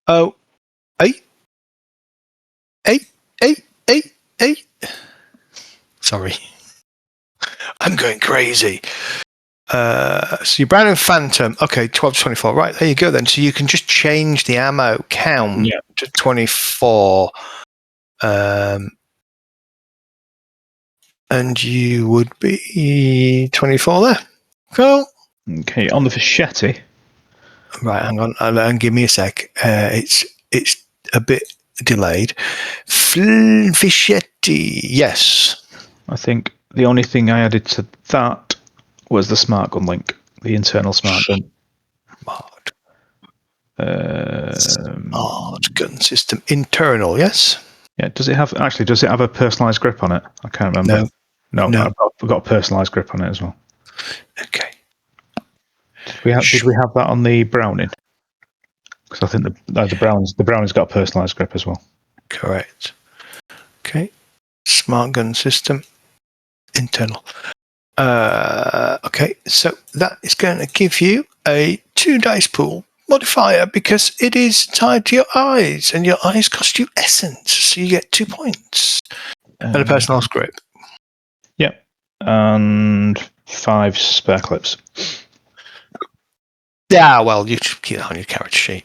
Oh, eight. Sorry. I'm going crazy. So you're Brown and Phantom. Okay, 12 to 24. Right, there you go then. So you can just change the ammo count to 24. And you would be 24 there. Cool. Okay, on the Fischetti. Right, hang on. And give me a sec. It's a bit delayed. Fischetti, yes. I think the only thing I added to that was the smart gun link, the internal smart gun. Smart gun system internal, yes? Yeah, does it have a personalised grip on it? I can't remember. No. I've got a personalised grip on it as well. Okay. Did we have that on the Browning? Because I think the Browning's got a personalised grip as well. Correct. Okay. Smart gun system internal. Okay, so that is going to give you a 2 dice pool modifier because it is tied to your eyes, and your eyes cost you essence, so you get 2 points. And a personalised grip. Yep. And 5 spare clips. Yeah, well, you should keep that on your character sheet.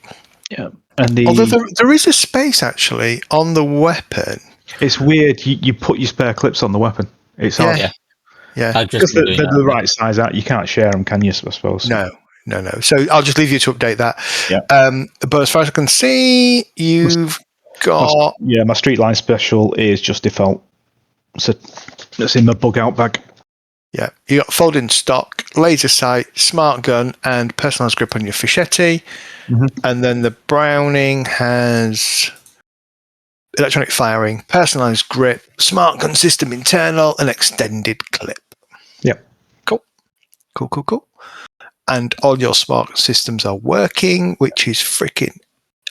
Yeah. And although there is a space actually on the weapon. It's weird. You put your spare clips on the weapon. It's hard. Yeah. Because they're the right size out. You can't share them, can you? I suppose. No. So I'll just leave you to update that. Yeah. But as far as I can see, you've got. My street line special is just default. So that's in the bug out bag. Yeah, you got folding stock, laser sight, smart gun, and personalised grip on your Fischetti. And then the Browning has electronic firing, personalised grip, smart gun system internal, and extended clip. Yep. Cool. And all your smart systems are working, which is freaking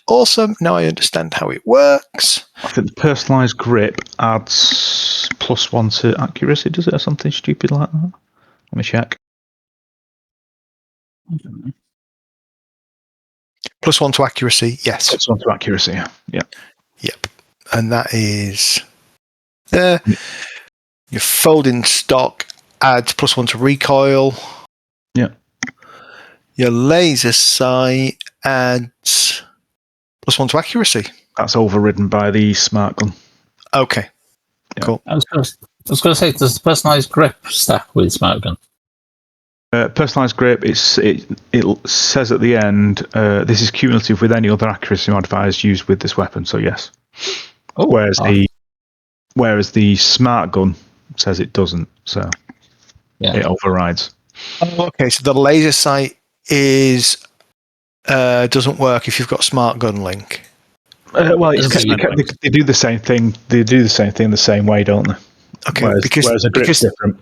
awesome. Now I understand how it works. I think the personalised grip adds +1 to accuracy, does it, or something stupid like that? Let me check. +1 to accuracy, yes. +1 to accuracy, yeah. Yep. And that is there. Your folding stock adds +1 to recoil. Yeah. Your laser sight adds +1 to accuracy. That's overridden by the smart gun. Okay. Yeah. Cool. I was going to say, does the personalised grip stack with smart gun? Personalised grip, it says at the end, this is cumulative with any other accuracy modifiers used with this weapon, so yes. Whereas the smart gun says it doesn't, so it overrides. Oh, okay, so the laser sight doesn't work if you've got smart gun link. They do the same thing. They do the same thing the same way, don't they? Okay, whereas a grip's different.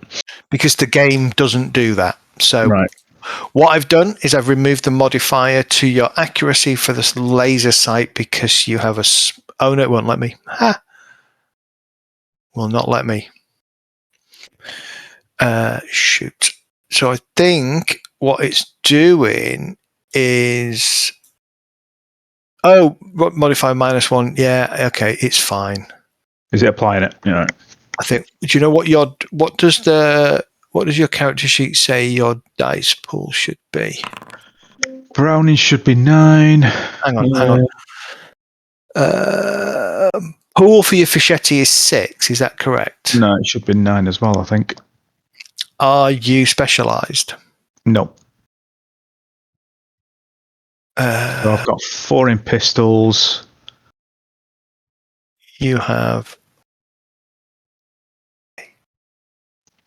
Because the game doesn't do that. So right. What I've done is I've removed the modifier to your accuracy for this laser sight because you have oh no, it won't let me. Will not let me. Shoot. So I think what it's doing is modifier -1. Yeah, okay, it's fine. Is it applying it? Yeah. I think. Do you know what does your character sheet say your dice pool should be? Browning should be 9. Hang on. Pool for your Fischetti is 6. Is that correct? No, it should be 9 as well, I think. Are you specialised? No. So I've got 4 in pistols. You have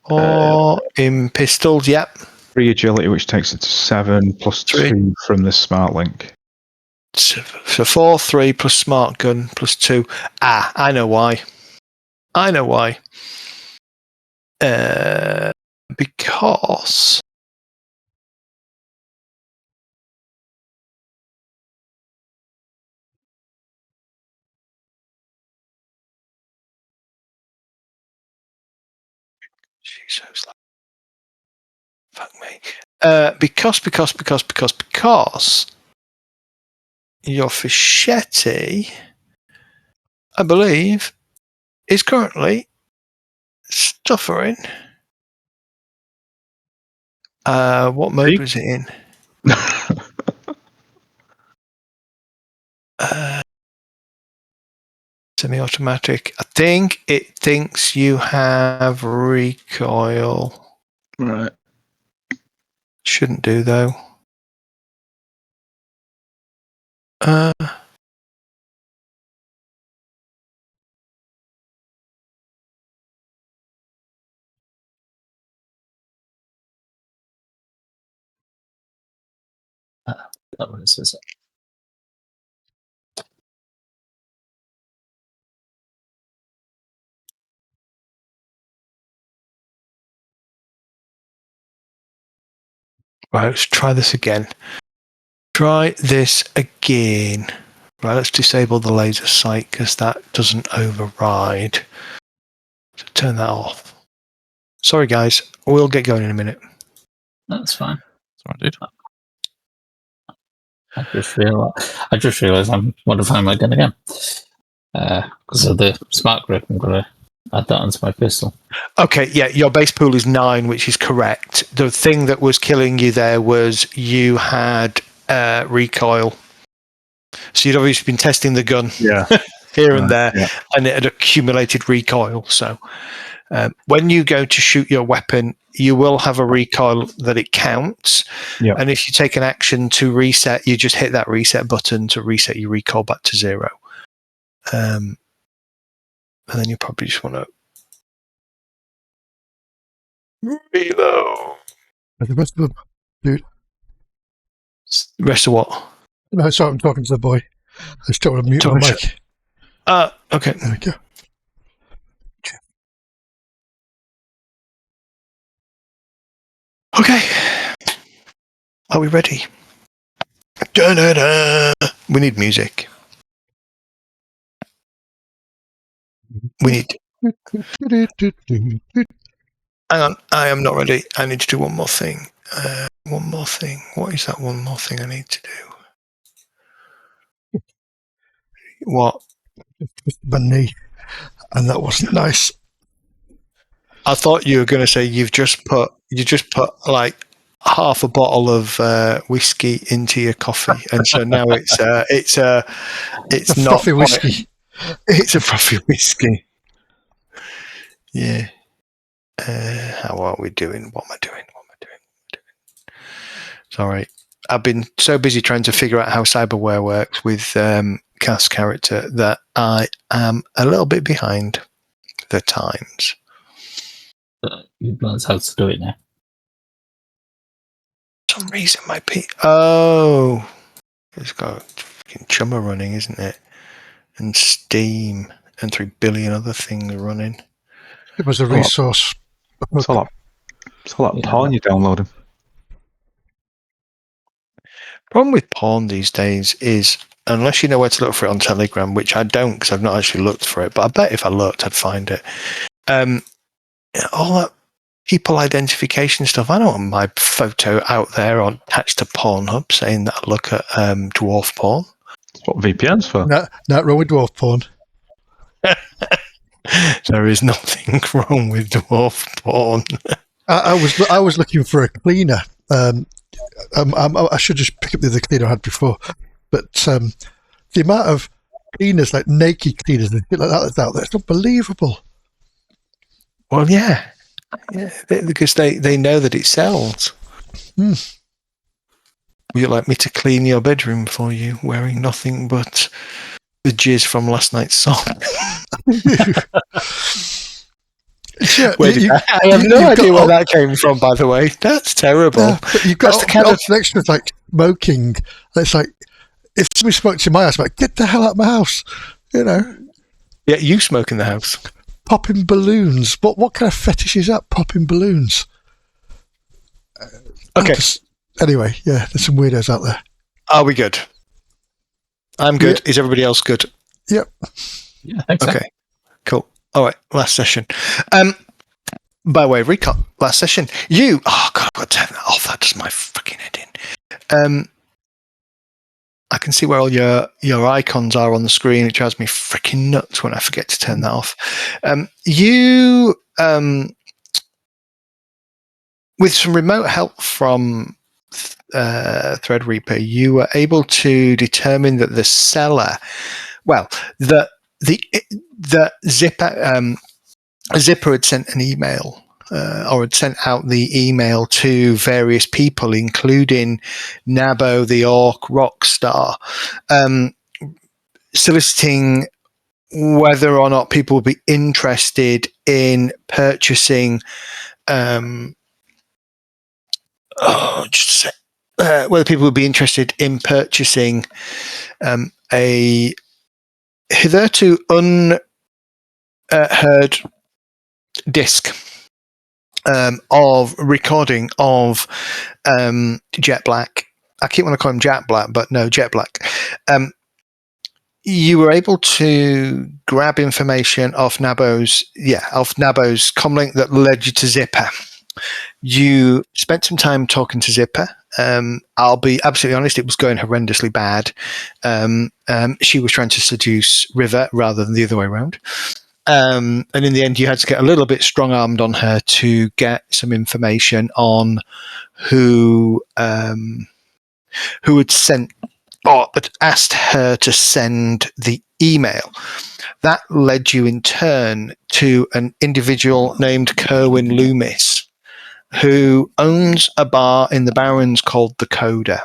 4 in pistols, yep. 3 agility, which takes it to 7, plus 2 from the smart link. So 4, 3 plus smart gun plus 2. I know why. Because she's so slow. Fuck me. Because your Fischetti, I believe, is currently suffering. What mode was it in? Semi-automatic. I think it thinks you have recoil. Right. Shouldn't do though. That one is it? Right, let's try this again. Right, let's disable the laser sight because that doesn't override. So turn that off. Sorry, guys. We'll get going in a minute. That's fine. Sorry, dude. I just realised I'm modifying my gun again. Because of the smart grip, I'm going to add that onto my pistol. Okay, yeah, your base pool is 9, which is correct. The thing that was killing you there was you had recoil. So you'd obviously been testing the gun here and there, and it had accumulated recoil. So when you go to shoot your weapon, you will have a recoil that it counts. Yep. And if you take an action to reset, you just hit that reset button to reset your recoil back to 0. And then you probably just want to reload. The rest of them, dude. Rest of what? No, sorry, I'm talking to the boy. I just don't want to mute my mic. Okay. There we go. Okay. Are we ready? Da-da-da. We need music. We need... Hang on. I am not ready. I need to do one more thing. One more thing. What is that one more thing I need to do? What? My knee. And that wasn't nice. I thought you were going to say you just put like half a bottle of whiskey into your coffee, and so now it's not frothy whiskey. It's a frothy whiskey. Yeah. How are we doing? What am I doing? Sorry, I've been so busy trying to figure out how cyberware works with Cass character that I am a little bit behind the times. You've learned how to do it now. For some reason, it's got fucking chummer running, isn't it? And Steam and 3 billion other things running. It was a resource. It's all that porn you're downloading. Problem with porn these days is, unless you know where to look for it on Telegram, which I don't because I've not actually looked for it, but I bet if I looked, I'd find it. All that people identification stuff. I don't want my photo out there attached to Pornhub saying that I look at dwarf porn. That's what VPN's for. Not wrong with dwarf porn. There is nothing wrong with dwarf porn. I was looking for a cleaner. I should just pick up the other cleaner I had before. But the amount of cleaners, like naked cleaners and shit like that that's out there, it's unbelievable. Well, yeah, because they know that it sells. Would you like me to clean your bedroom for you, wearing nothing but the jizz from last night's song? Yeah, I have no idea where that came from, by the way. That's terrible. But you've got the kind of extras like smoking. It's like, if somebody smokes in my house, I'm like, get the hell out of my house. You know? Yeah, you smoke in the house. Popping balloons. What kind of fetish is that, popping balloons? Okay. Anyway, yeah, there's some weirdos out there. Are we good? I'm good. Yeah. Is everybody else good? Yep. Yeah, I think so. Okay, cool. All right, last session. By way of recap, last session, I've got to turn that off. That does my fucking head in. I I can see where all your icons are on the screen. It drives me freaking nuts when I forget to turn that off. With some remote help from Threadreaper, you were able to determine that the seller, well, the Zipper had sent an email. Or had sent out the email to various people, including Nabo, the Orc Rockstar, soliciting whether or not people would be interested in purchasing. Whether people would be interested in purchasing a hitherto unheard disc of recording of Jet Black. I keep wanting to call him Jet Black, but no, Jet Black. You were able to grab information off Nabo's comlink that led you to Zipper. You spent some time talking to Zipper. I'll be absolutely honest, it was going horrendously bad. She was trying to seduce River rather than the other way around. And in the end, you had to get a little bit strong-armed on her to get some information on who had sent or had asked her to send the email. That led you in turn to an individual named Kerwin Loomis, who owns a bar in the Barrens called the Coda.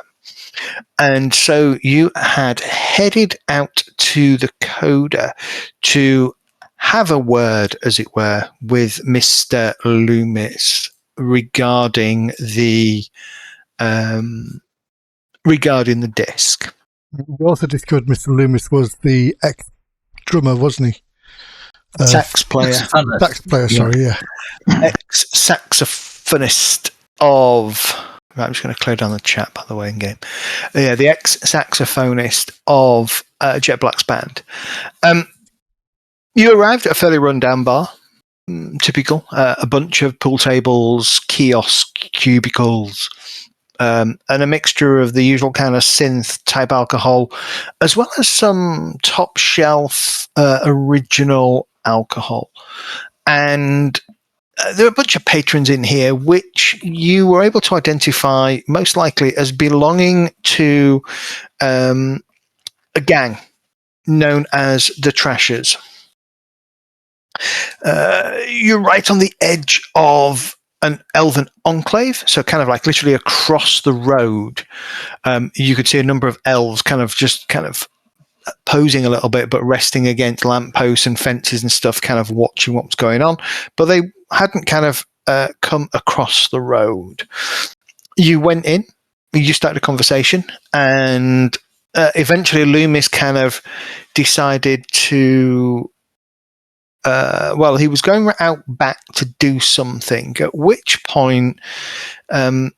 And so you had headed out to the Coda to have a word, as it were, with Mr. Loomis regarding the disc. We also discovered Mr. Loomis was the ex-drummer, wasn't he? Sax player. Sax player, sorry, yeah. Ex-saxophonist of... Right, I'm just going to clear down the chat, by the way, in game. Yeah, the ex-saxophonist of Jet Black's band. You arrived at a fairly run-down bar. Typical. A bunch of pool tables, kiosk cubicles, and a mixture of the usual kind of synth-type alcohol, as well as some top-shelf original alcohol. And there are a bunch of patrons in here, which you were able to identify most likely as belonging to a gang known as the Trashers. You're right on the edge of an elven enclave, so kind of like literally across the road. You could see a number of elves kind of posing a little bit, but resting against lampposts and fences and stuff, kind of watching what was going on. But they hadn't kind of come across the road. You went in, you started a conversation, and eventually Loomis kind of decided to he was going out back to do something, at which point either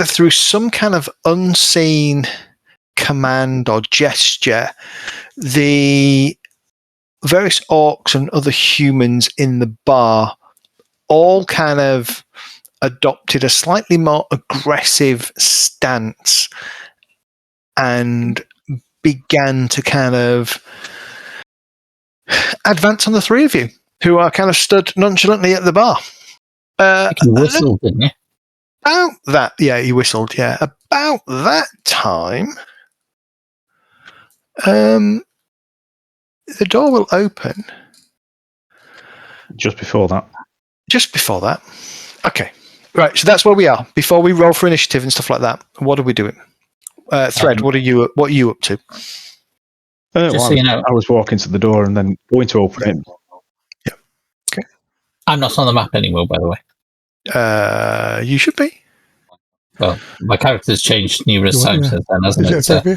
through some kind of unseen command or gesture, the various orcs and other humans in the bar all kind of adopted a slightly more aggressive stance and began to kind of advance on the three of you, who are kind of stood nonchalantly at the bar. You whistled, didn't you? About that, yeah, he whistled, yeah. About that time, the door will open. Just before that. Just before that. Okay. Right, so that's where we are. Before we roll for initiative and stuff like that, what are we doing? Thread, what are you up to? Just so you know, I was walking to the door and then going to open it. Yeah. Okay. I'm not on the map anymore, by the way. You should be. Well, my character's changed numerous times since then, hasn't Is it okay?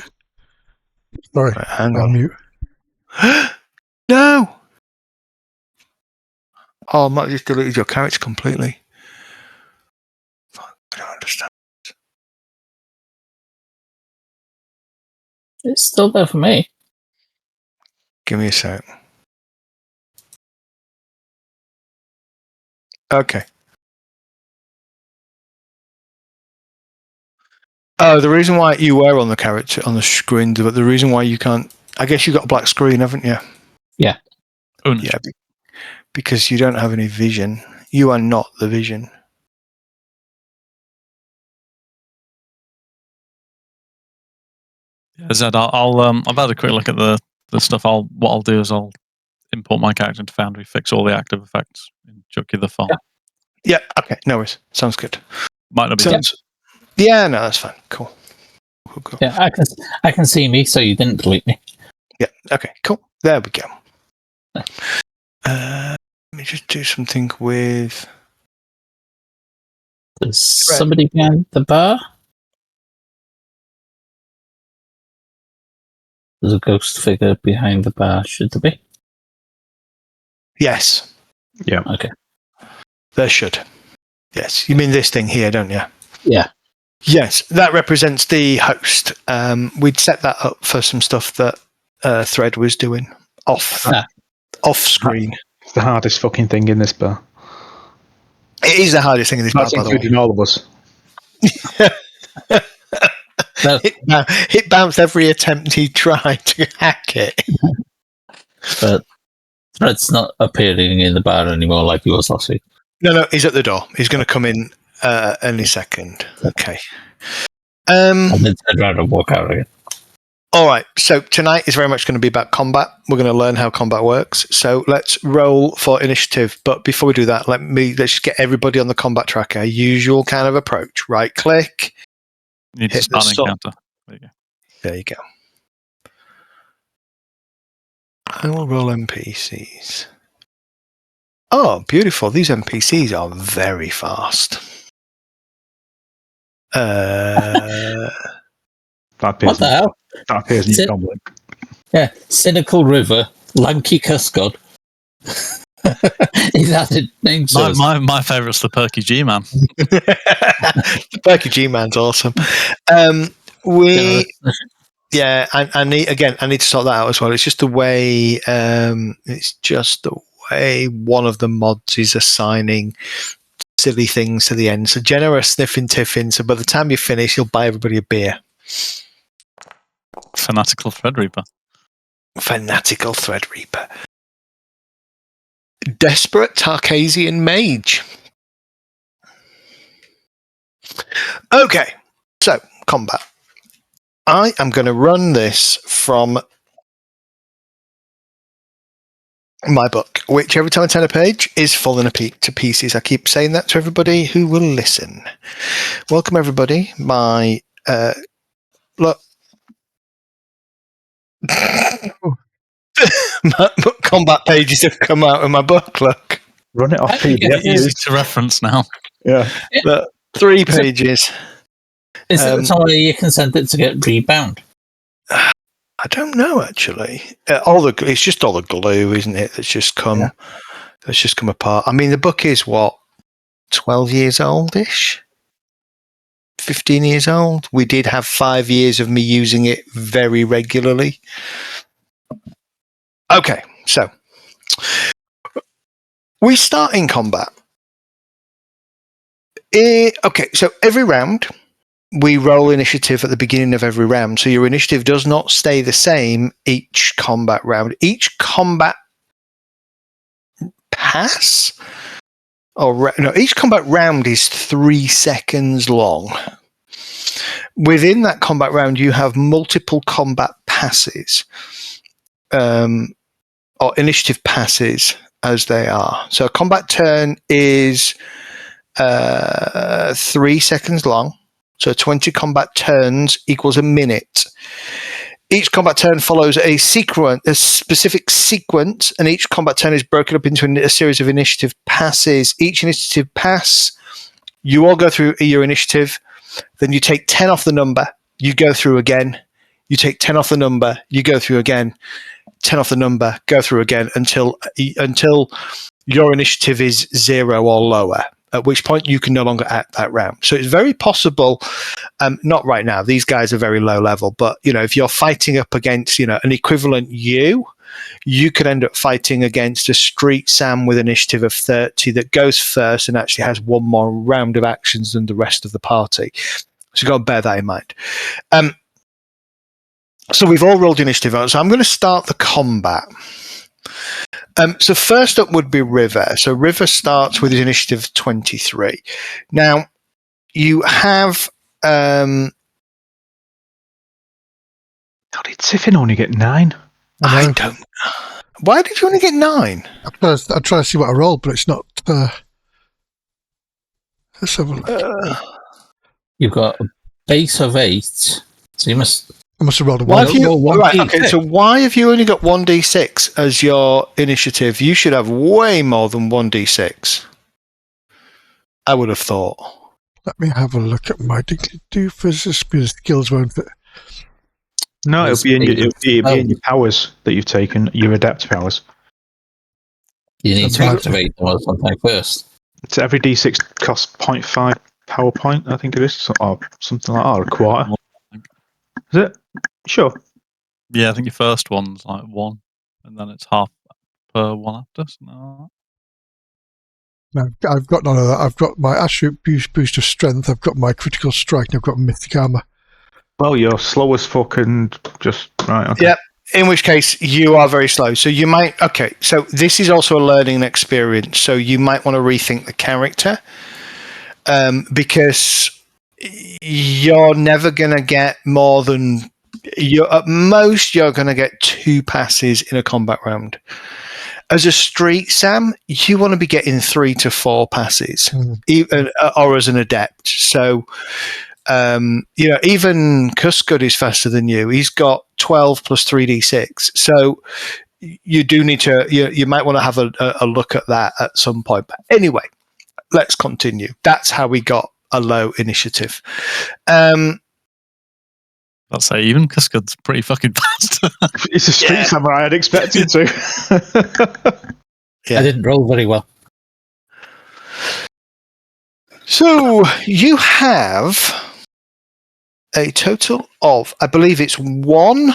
Sorry, right, hang on on. mute. No! Oh, I might have just deleted your character completely. Fuck, I don't understand. It's still there for me. Give me a sec. Okay. Oh, the reason why you were on the character on the screen, but the reason why you can't, I guess you got a black screen, haven't you? Yeah. Yeah, because you don't have any vision. You are not the vision. Yeah, Zed, I've had a quick look at the stuff. What I'll do is I'll import my character into Foundry, fix all the active effects, and chuck you the file. Yeah. Okay. No worries. Sounds good. Might not be. Yeah. No, that's fine. Cool. Cool. Yeah, I can see me, so you didn't delete me. Yeah. Okay. Cool. There we go. Let me just do something with. There's somebody behind the bar. There's a ghost figure behind the bar. Should there be? Yes. Yeah. Okay. There should. Yes. You mean this thing here, don't you? Yeah. Yes. That represents the host. We'd set that up for some stuff that Thread was doing off screen. It's the hardest fucking thing in this bar. It is the hardest thing in this bar, That's by the way. including all of us. It bounced every attempt he tried to hack it. But Thread's not appearing in the bar anymore like he was last week. No, he's at the door. He's going to come in any second. Okay. And then turn around and walk out again. All right. So tonight is very much going to be about combat. We're going to learn how combat works. So let's roll for initiative. But before we do that, let's just get everybody on the combat tracker. Usual kind of approach. Right click. You need to start an encounter. There you go. There you go. I will roll NPCs. Oh, beautiful. These NPCs are very fast. What the hell? That appears in your goblin. Yeah, Cynical River, Lanky Cuss God. He's added names. My favourite's the Perky G-Man. The Perky G-Man's awesome. I need to sort that out as well. It's just the way one of the mods is assigning silly things to the end. So Jenna are sniffing tiffin, so by the time you finish, you'll buy everybody a beer. Fanatical Threadreaper. Fanatical Threadreaper. Desperate Tarkasian Mage. Okay, so combat. I am going to run this from my book, which every time I turn a page is falling to pieces. I keep saying that to everybody who will listen. Welcome, everybody. My look. My combat pages have come out of my book. Look, run it off PDF. Easy to reference now. Yeah, look, 3 pages. Is it somewhere you can send it to get rebound? I don't know actually. It's just all the glue, isn't it? That's just come apart. I mean, the book is what 12 years oldish, 15 years old. We did have 5 years of me using it very regularly. Okay, so we start in combat. Okay, so every round we roll initiative at the beginning of every round. So your initiative does not stay the same each combat round. Each combat pass, each combat round is 3 seconds long. Within that combat round, you have multiple combat passes. Or initiative passes as they are. So a combat turn is 3 seconds long. So 20 combat turns equals a minute. Each combat turn follows a specific sequence, and each combat turn is broken up into a series of initiative passes. Each initiative pass, you all go through your initiative, then you take 10 off the number, you go through again, you take 10 off the number, you go through again, 10 off the number, go through again until your initiative is 0 or lower, at which point you can no longer act that round. So it's very possible, not right now, these guys are very low level, but if you're fighting up against an equivalent you could end up fighting against a Street Sam with initiative of 30 that goes first and actually has one more round of actions than the rest of the party. So you've got to bear that in mind. So we've all rolled initiative out. So I'm going to start the combat. So first up would be River. So River starts with his initiative 23. Now, you have... How did Tiffin only get 9? I don't... Why did you only get 9? I'm trying to see what I rolled, but it's not... let's have a look. You've got a base of 8, so you must... I must have rolled a Why 1. have you, Roll right, 1d6. okay, so why have you only got 1d6 as your initiative? You should have way more than 1d6. I would have thought. Let me have a look at my... Do physics skills, won't it? No, it'll be in your powers that you've taken, your adept powers. You need to Right. activate them or something first. So every d6 costs 0.5 power point, I think it is, or something like that, or a quarter. Is it? Sure. Yeah, I think your first one's like 1, and then it's half per one after. Something like that. No, I've got none of that. I've got my attribute boost of strength. I've got my critical strike, and I've got mythic armor. Well, you're slow as fuck and just... Right, okay. Yep. In which case, you are very slow. So you might... Okay, so this is also a learning experience. So you might want to rethink the character. Because you're never going to get more than... At most, you're going to get 2 passes in a combat round. As a street Sam, you want to be getting 3 to 4 passes, even, or as an adept. So... even Cuscud is faster than you. He's got 12 plus 3d6. So you do need to, you might want to have a look at that at some point. But anyway, let's continue. That's how we got a low initiative. I'll say even Cuscud's pretty fucking fast. It's a street samurai, I'd expect you to. Yeah. I didn't roll very well. So you have a total of, I believe it's 1.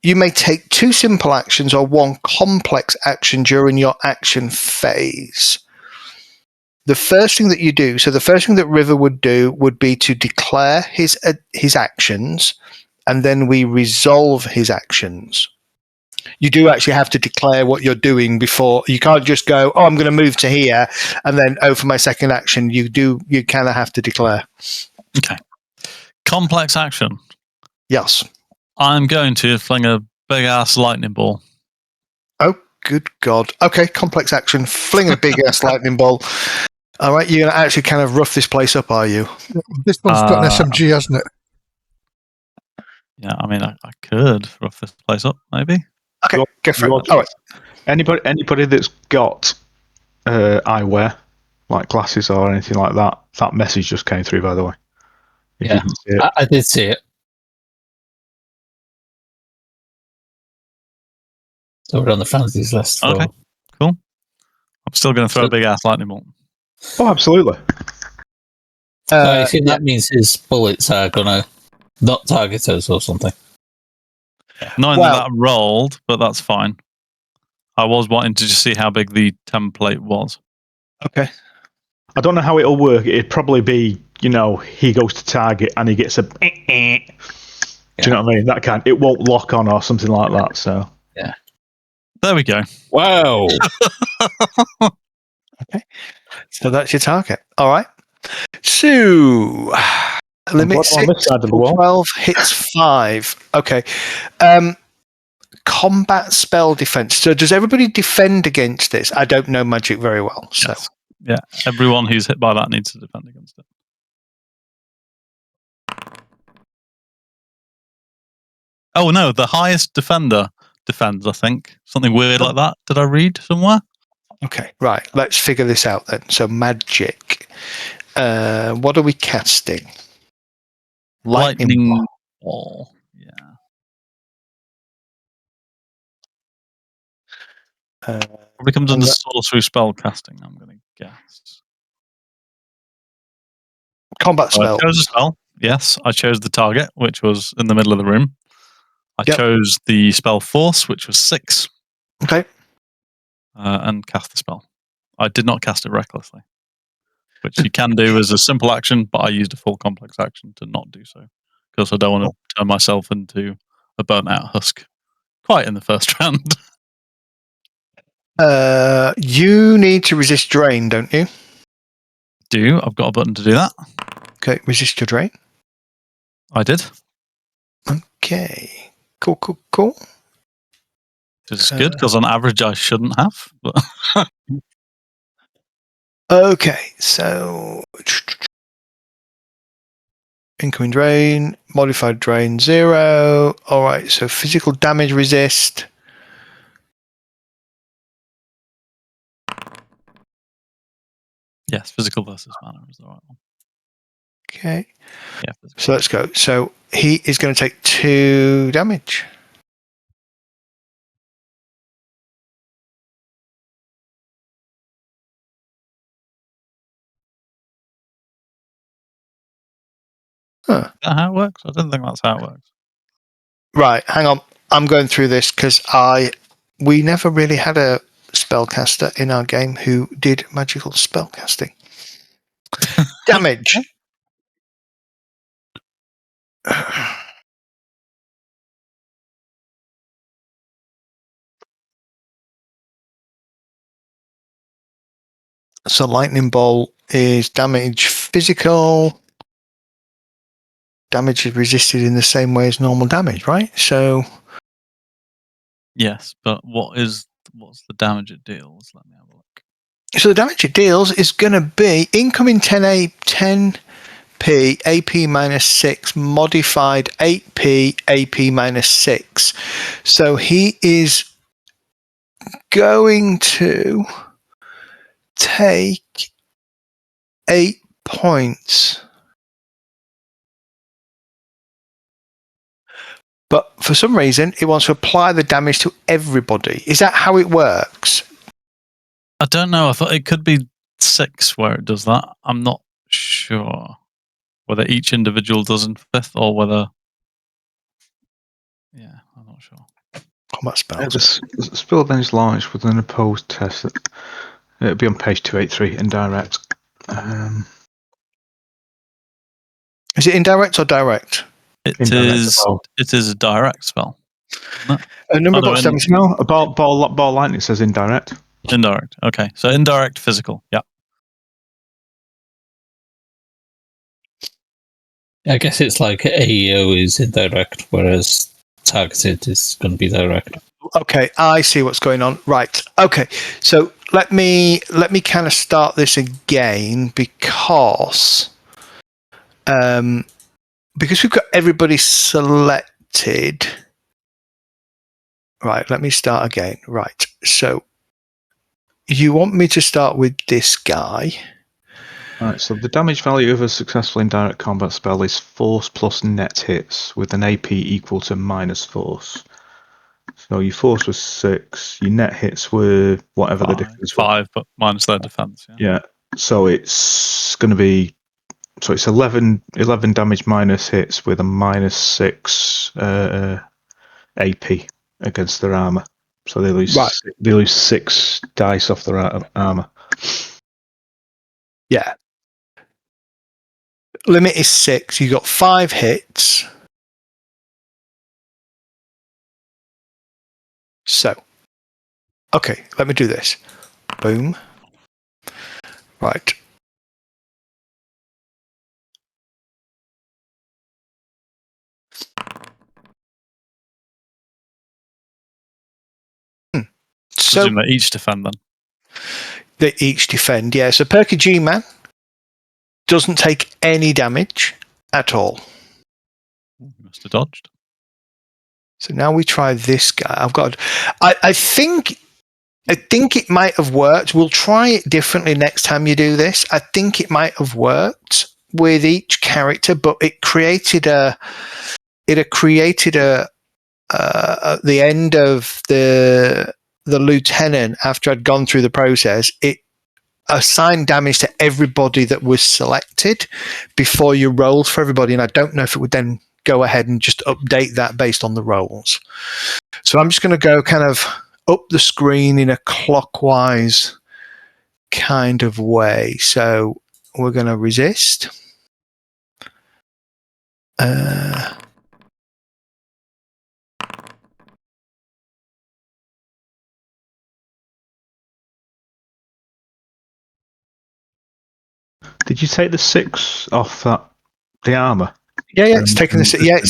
You may take 2 simple actions or 1 complex action during your action phase. The first thing that you do, so the first thing that River would do would be to declare his actions, and then we resolve his actions. You do actually have to declare what you're doing before. You can't just go, oh, I'm going to move to here, and then, oh, for my second action, you kind of have to declare. Okay. Complex action. Yes. I'm going to fling a big ass lightning ball. Oh, good God. Okay, complex action. Fling a big ass lightning ball. All right, you're going to actually kind of rough this place up, are you? This one's got an SMG, hasn't it? Yeah, I mean, I could rough this place up, maybe. Okay, go for it. All right. Anybody that's got eyewear, like glasses or anything like that, that message just came through, by the way. If you didn't see it. I did see it. So we're on the fancies list. Okay, cool. I'm still going to throw a big ass lightning bolt. Oh, absolutely. So I assume that means his bullets are going to not target us or something. Knowing that rolled, but that's fine. I was wanting to just see how big the template was. Okay. I don't know how it'll work. It'd probably be, he goes to target and he gets a... Do you know what I mean? That kind. It won't lock on or something like that, so... Yeah. There we go. Wow. Okay. So that's your target. All right. So limit 6, 12 hits 5. Okay. Combat spell defense. So does everybody defend against this? I don't know magic very well. So yes. Yeah, everyone who's hit by that needs to defend against it. Oh no, the highest defender defends, I think. Something weird like that. Did I read somewhere? Okay, right. Let's figure this out then. So magic. What are we casting? Lightning ball. Yeah. Probably comes under sorcery spell casting, I'm going to guess. Combat spell. I chose a spell. Yes, I chose the target, which was in the middle of the room. I chose the spell force, which was 6. Okay. And cast the spell. I did not cast it recklessly, which you can do as a simple action, but I used a full complex action to not do so because I don't want to turn myself into a burnt out husk quite in the first round. You need to resist drain, don't you? I've got a button to do that. Okay, resist your drain. I did. Okay, cool. Which is good because on average I shouldn't have. But Okay, so incoming drain, modified drain 0. All right, so physical damage resist. yes, physical versus mana is the right one. Okay, Yeah. so let's go. So he is going to take 2 damage. Huh. Is that how it works? I don't think that's how it works. Right, hang on. I'm going through this because we never really had a spellcaster in our game who did magical spellcasting. Damage. So lightning bolt is damage physical. Damage is resisted in the same way as normal damage, right? So Yes, but what's the damage it deals? Let me have a look. the damage it deals is going to be incoming 10p AP minus 6 modified 8p AP minus 6. So he is going to take 8 points. But for some reason, it wants to apply the damage to everybody. Is that how it works? I don't know. I thought it could be 6 where it does that. I'm not sure whether each individual does in 5th or whether. Yeah, I'm not sure. Combat spells. The spell then is launched with an opposed test. It'll be on page 283, indirect. Is it indirect or direct? It Indirect is. spell. It is a direct spell. A number Oh, of no, box damage. No, a ball lightning says indirect. Indirect. Okay, so indirect physical. Yeah. I guess it's like AEO is indirect, whereas targeted is going to be direct. Okay, I see what's going on. Right. Okay. So let me kind of start this again because we've got everybody selected. Right, let me start again. Right. So you want me to start with this guy. Right, so the damage value of a successful indirect combat spell is force plus net hits with an AP equal to minus force. So your force was 6, your net hits were whatever the difference was. 5, but minus their defense. Yeah. Yeah, so it's going to be, so it's 11 damage minus hits with a minus 6 AP against their armor. So they lose 6 dice off their armor. Yeah. Limit is 6. You got 5 hits. So, okay, let me do this. Boom. Right. So Presume they each defend then. they each defend. Yeah. So Perky G-Man doesn't take any damage at all. You must have dodged. So now we try this guy. I think it might have worked. We'll try it differently next time you do this. I think it might have worked with each character, but it created at the end of the lieutenant, after I'd gone through the process, it assigned damage to everybody that was selected before you rolled for everybody. And I don't know if it would then go ahead and just update that based on the rolls. So I'm just going to go kind of up the screen in a clockwise kind of way. So we're going to resist. Did you take the 6 off the armor? Yeah, it's taking the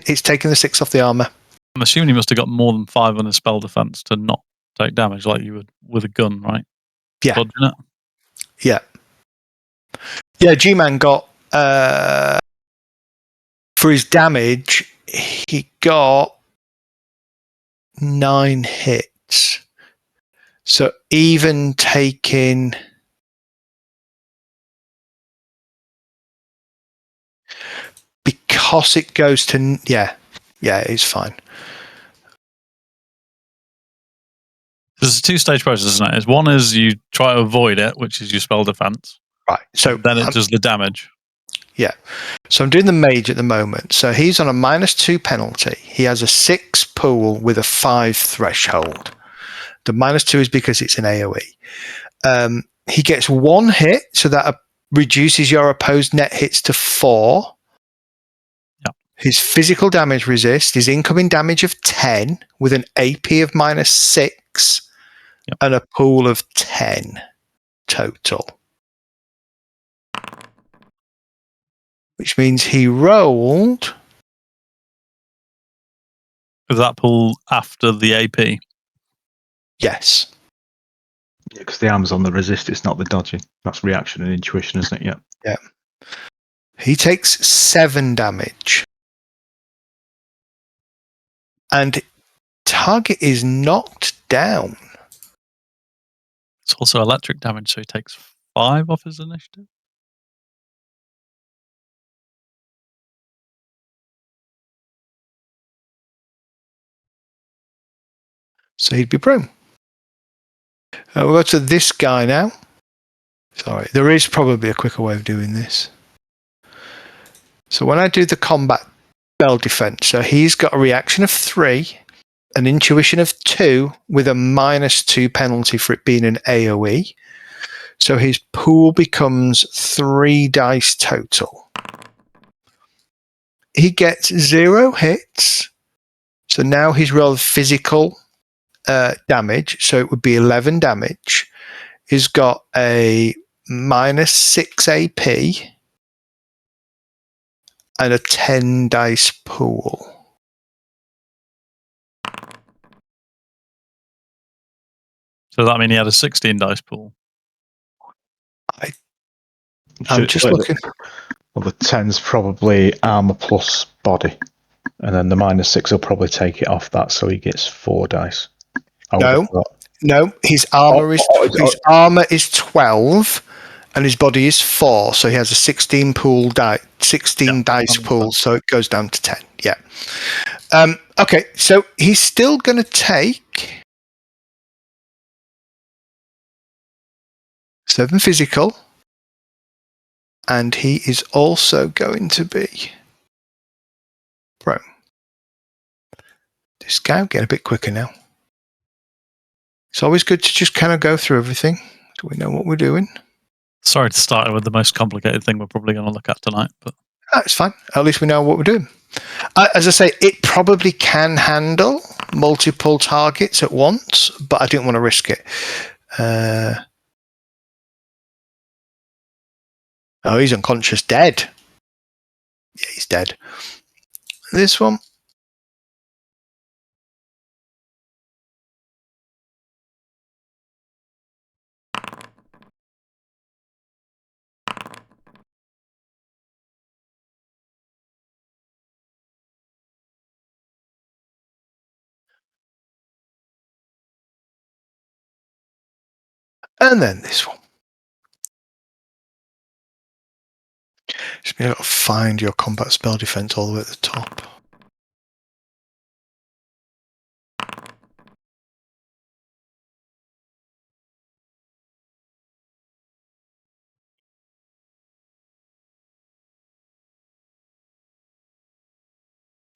it's taking the 6 off the armor. I'm assuming he must have got more than 5 on his spell defense to not take damage like you would with a gun, right? Yeah. Dodging it. Yeah. Yeah, G-Man got for his damage, he got 9 hits. So even taking because it goes to it's fine. There's a 2-stage process, isn't it? One is you try to avoid it, which is your spell defense. Right. So then it does the damage. Yeah. So I'm doing the mage at the moment. So he's on a -2 penalty. He has a 6 pool with a 5 threshold. The -2 is because it's an AoE. He gets 1 hit, so that reduces your opposed net hits to 4. Yep. His physical damage resist is incoming damage of 10 with an AP of -6 and a pool of 10 total. Which means he rolled. Is that pool after the AP? Yes. Yeah, because the armor's on the resist, it's not the dodging. That's reaction and intuition, isn't it? Yeah. Yeah. He takes 7 damage. And target is knocked down. It's also electric damage, so he takes 5 off his initiative. So he'd be prone. We'll go to this guy now. Sorry, there is probably a quicker way of doing this. So when I do the combat spell defense, so he's got a reaction of 3, an intuition of 2 with a -2 penalty for it being an AoE. So his pool becomes 3 dice total. He gets 0 hits. So now he's rolled physical damage. So it would be 11 damage. He's got a -6 AP and a 10 dice pool. So that means he had a 16 dice pool. I'm just looking. Well, the 10's probably armor plus body. And then the -6 will probably take it off that, so he gets 4 dice. No, his armor is 12 and his body is 4, so he has a 16 dice pool, so it goes down to 10. Yeah. Okay, so he's still going to take 7 physical, and he is also going to be prone. This guy getting a bit quicker now. It's always good to just kind of go through everything. Do we know what we're doing? Sorry to start with the most complicated thing we're probably going to look at tonight, but That's fine. At least we know what we're doing. As I say, it probably can handle multiple targets at once, but I didn't want to risk it. Oh, he's unconscious, dead. Yeah, he's dead. This one. And then this one. Just be able to find your combat spell defense all the way at the top.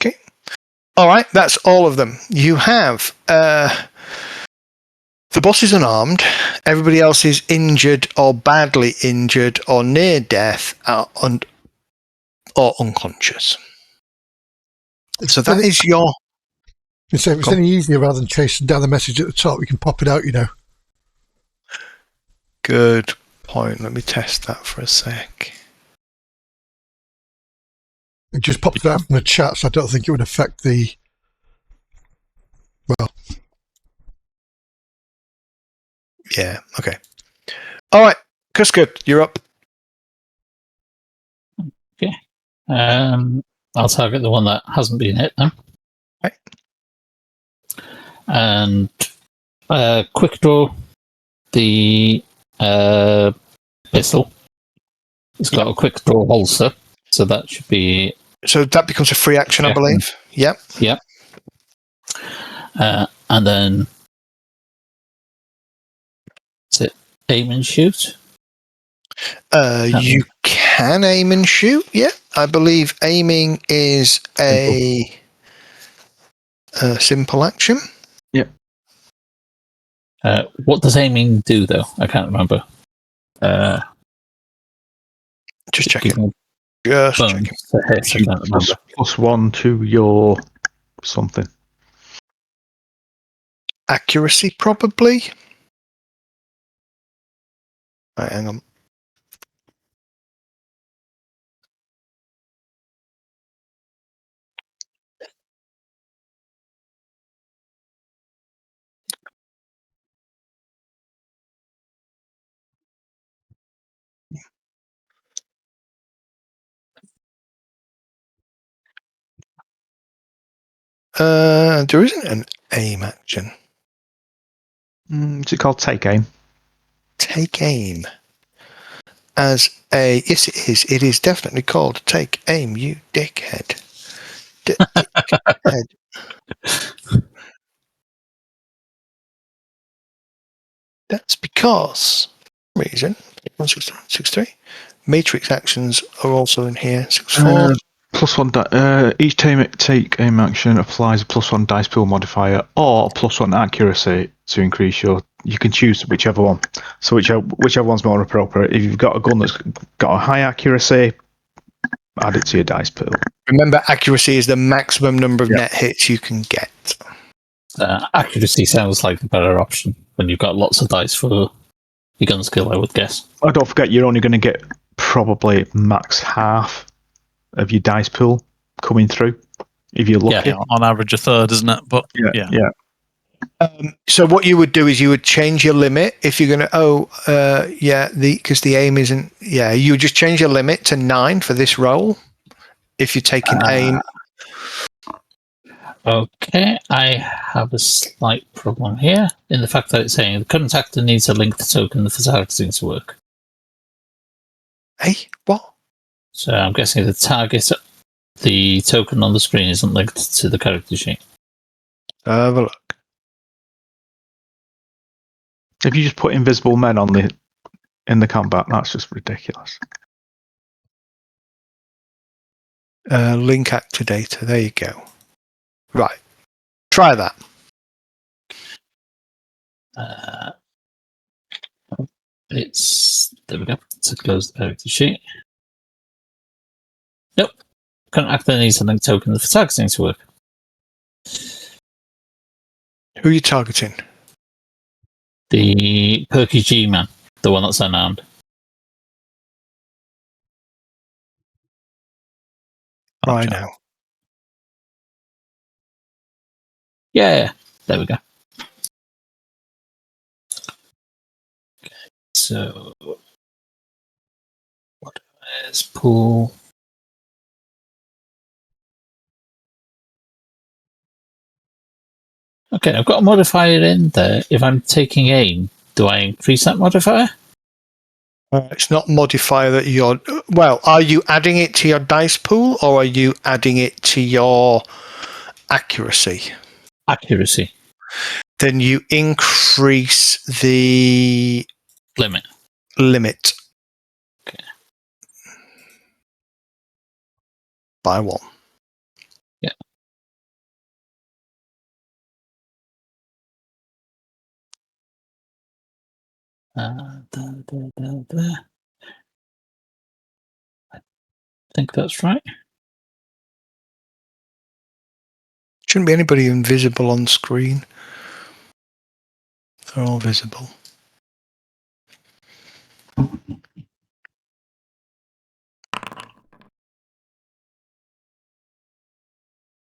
Okay. All right, that's all of them. You have the boss is unarmed. Everybody else is injured or badly injured or near death or unconscious. So that is your... So if it's any easier rather than chasing down the message at the top, we can pop it out, Good point. Let me test that for a sec. It just pops it out from the chat, so I don't think it would affect the... Well... Yeah, okay. All right, Kuska, you're up. Okay. I'll target the one that hasn't been hit then. Right. And quick draw the pistol. It's got a quick draw holster, so that should be... So that becomes a free action, I believe. Yep. Yep. And then... Is it aim and shoot? You can aim and shoot, yeah. I believe aiming is a simple action. Yep. What does aiming do, though? I can't remember. Just checking. Just checking. I can't remember. +1 to your something. Accuracy, probably. Right, hang on. There isn't an aim action. Is it called take aim? Take aim. As a... Yes, it is. It is definitely called take aim, you dickhead. Dickhead. That's because... Reason. 163. Matrix actions are also in here. 64. +1 each take aim action applies a +1 dice pool modifier or +1 accuracy to increase your... You can choose whichever one. So whichever one's more appropriate. If you've got a gun that's got a high accuracy, add it to your dice pool. Remember, accuracy is the maximum number of net hits you can get. Accuracy sounds like the better option when you've got lots of dice for your gun skill, I would guess. Oh, don't forget, you're only going to get probably max half of your dice pool coming through if you're lucky. Yeah, on average a third, isn't it? But yeah. So what you would do is you would change your limit if you're going to, because the aim isn't, you would just change your limit to 9 for this roll if you're taking aim. Okay, I have a slight problem here in the fact that it's saying the current actor needs a linked token for targeting to work. Hey, what? So I'm guessing the token on the screen isn't linked to the character sheet. Have a look. If you just put invisible men in the combat, that's just ridiculous. Link actor data. There you go. Right. Try that. There we go. It's a closed character sheet. Nope. Current actor needs a linked token for targeting to work. Who are you targeting? The Perky G man, the one that's unarmed. Right now. Yeah, there we go. So, what is pool? Okay, I've got a modifier in there. If I'm taking aim, do I increase that modifier? It's not modifier that you're... Well, are you adding it to your dice pool or are you adding it to your accuracy? Accuracy. Then you increase the... Limit. Okay. By 1. Yeah. I think that's right. Shouldn't be anybody invisible on screen. They're all visible.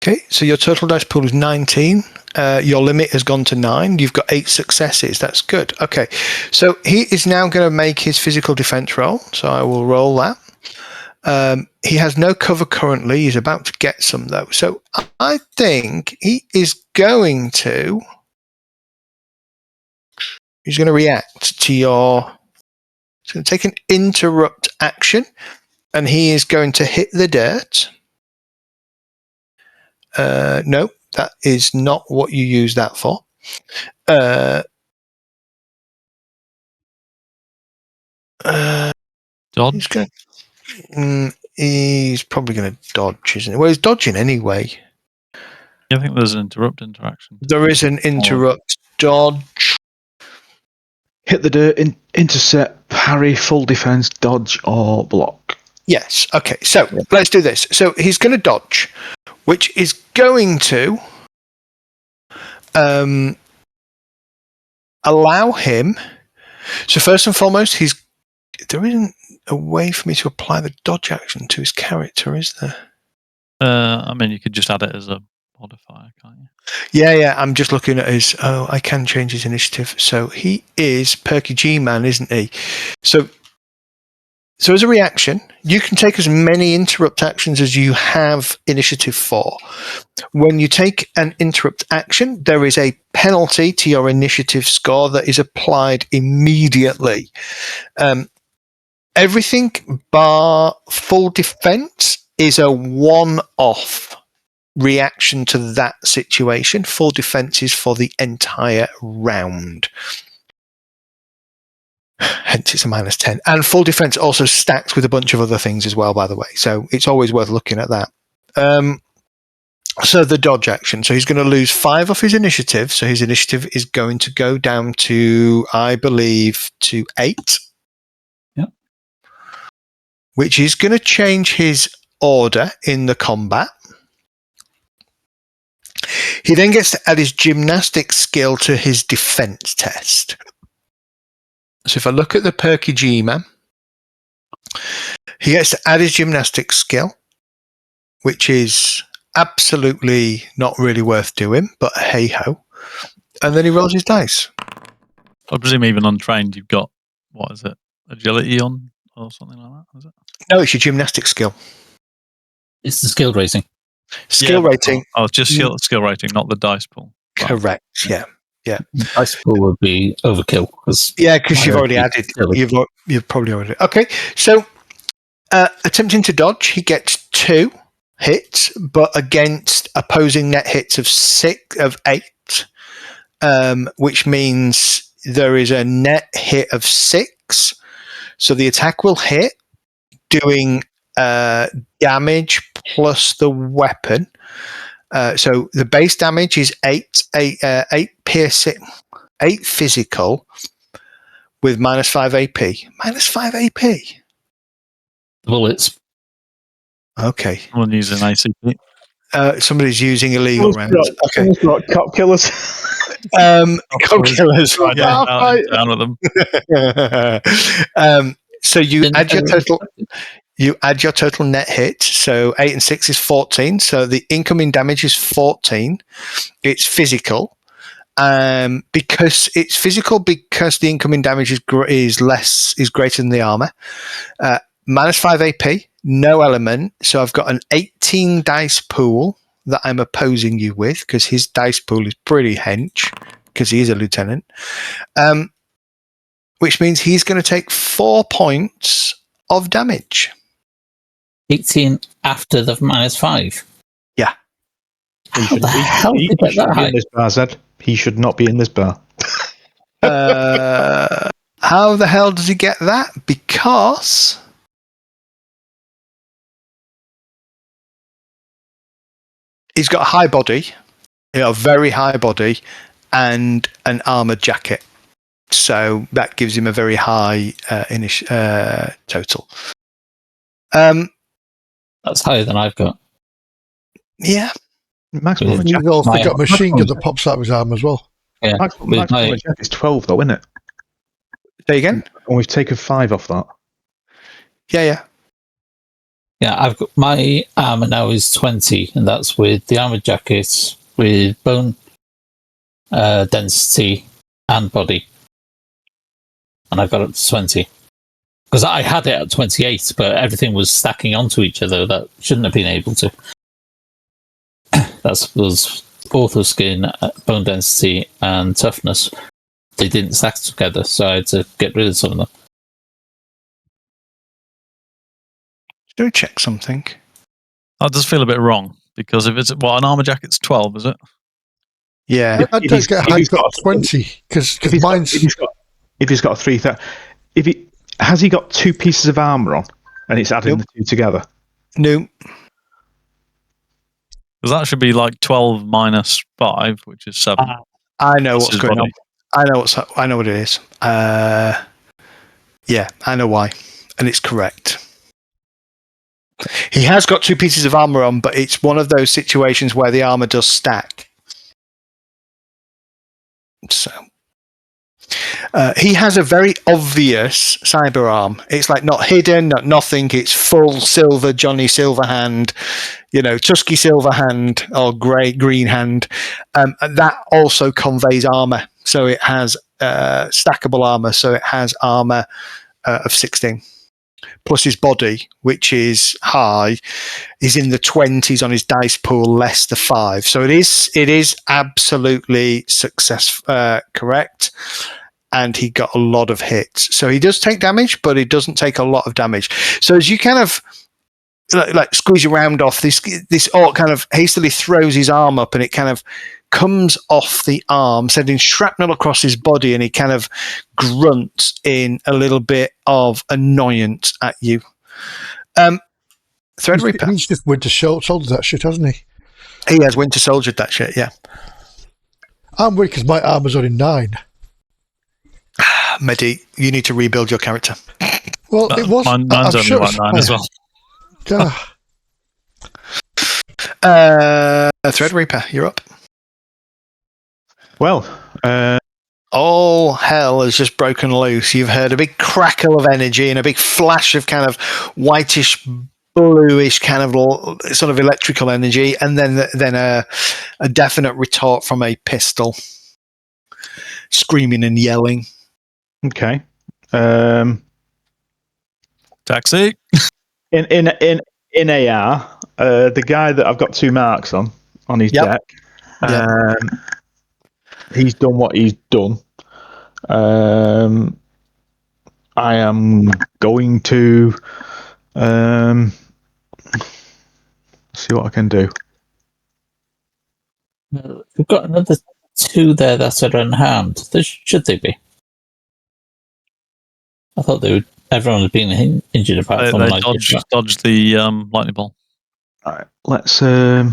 Okay, so your total dice pool is 19. Your limit has gone to 9. You've got 8 successes. That's good. Okay, so he is now going to make his physical defense roll. So I will roll that. He has no cover currently. He's about to get some, though. So I think he is going to... He's going to react to your... He's going to take an interrupt action, and he is going to hit the dirt. No, that is not what you use that for. Dodge? He's probably going to dodge, isn't he? Well, he's dodging anyway. I think there's an interrupt interaction. There is an interrupt dodge. Hit the dirt, intercept, parry, full defense, dodge, or block. Yes. Okay. So let's do this. So he's going to dodge, which is going to allow him. So first and foremost, there isn't a way for me to apply the dodge action to his character, is there? I mean, you could just add it as a modifier, can't you? Yeah. I'm just looking at his. Oh, I can change his initiative. So he is Perky G-Man, isn't he? So as a reaction, you can take as many interrupt actions as you have initiative for. When you take an interrupt action, there is a penalty to your initiative score that is applied immediately. Everything bar full defense is a one-off reaction to that situation. Full defense is for the entire round. Hence it's a -10. And full defense also stacks with a bunch of other things as well, by the way. So it's always worth looking at that. So the dodge action. So he's going to lose 5 off his initiative. So his initiative is going to go down to, I believe, to 8. Yep. Which is going to change his order in the combat. He then gets to add his gymnastics skill to his defense test. So if I look at the Perky G-Man, he gets to add his gymnastics skill, which is absolutely not really worth doing, but hey-ho. And then he rolls his dice. I presume even untrained, you've got, what is it, agility on or something like that, is it? No, it's your gymnastics skill. It's the skill rating. Skill rating. Oh, it's just skill rating, not the dice pool. Correct, yeah. Dice pool would be overkill. Yeah, because you've already added. You've probably already. Okay, so attempting to dodge, he gets 2 hits, but against opposing net hits of 8, which means there is a net hit of 6. So the attack will hit, doing damage plus the weapon. So the base damage is 8 piercing, 8 physical with -5 AP. -5 AP. Bullets. Okay. Someone using ACP. Somebody's using illegal rounds. Okay. Cop killers. Cop killers. Right down with them. So you add your total. You add your total net hit. So 8 and 6 is 14. So the incoming damage is 14. It's physical. Because it's physical, because the incoming damage is greater than the armor. -5 AP, no element. So I've got an 18 dice pool that I'm opposing you with, because his dice pool is pretty hench, because he is a lieutenant. Which means he's going to take 4 points of damage. 18 after the -5. Yeah. How the hell did you get that high? In this bar, Zed. He should not be in this bar. How the hell does he get that? Because he's got a high body, a very high body, and an armored jacket. So that gives him a very high total. That's higher than I've got. Yeah. Maximum Yeah. He's also got a machine gun that maximum- pops out of his arm as well. Yeah, maximum attack is 12, though, isn't it? Say again? And we've taken 5 off that. Yeah. yeah. I've got my armor now is 20, and that's with the armored jacket, with bone density and body, and I got up to 20 because I had it at 28, but everything was stacking onto each other. That shouldn't have been able to. That was author skin, bone density, and toughness. They didn't stack together, so I had to get rid of some of them. Do check something. That does feel a bit wrong because if it's an armor jacket's 12, is it? Yeah. I don't get how he's got 20 because mine's. If he's got a 3,000, has he got 2 pieces of armor on, and it's adding the 2 together? No. Ah. Ah. Because that should be like 12 minus 5, which is 7. I know That's what's his going body. on. I know what it is. Yeah, I know why, and it's correct. He has got 2 pieces of armor on, but it's one of those situations where the armor does stack. So he has a very obvious cyber arm. It's like not hidden, not nothing. It's full silver, Johnny Silverhand, Tusky Silverhand or green hand. That also conveys armor. So it has stackable armor. So it has armor of 16. Plus his body, which is high, is in the 20s on his dice pool, less the 5. So it is absolutely correct. And he got a lot of hits. So he does take damage, but he doesn't take a lot of damage. So as you kind of like squeeze your round off, this orc kind of hastily throws his arm up and it kind of comes off the arm, sending shrapnel across his body, and he kind of grunts in a little bit of annoyance at you. Threadripper. He's just Winter Soldiered that shit, hasn't he? He has Winter Soldiered that shit, yeah. I'm weak because my armor's only 9. Medi, you need to rebuild your character. Well, it was. Mine's I'm only sure like 9 as well. Threadripper, you're up. Well, all hell has just broken loose. You've heard a big crackle of energy and a big flash of kind of whitish, bluish kind of sort of electrical energy, and then a definite retort from a pistol, screaming and yelling. okay. Taxi. In AR, the guy that I've got 2 marks on his deck, he's done what he's done. I am going to see what I can do. We've got another 2 there that are unharmed. Should they be? I thought everyone had been injured apart from They like dodged the lightning ball. All right, let's I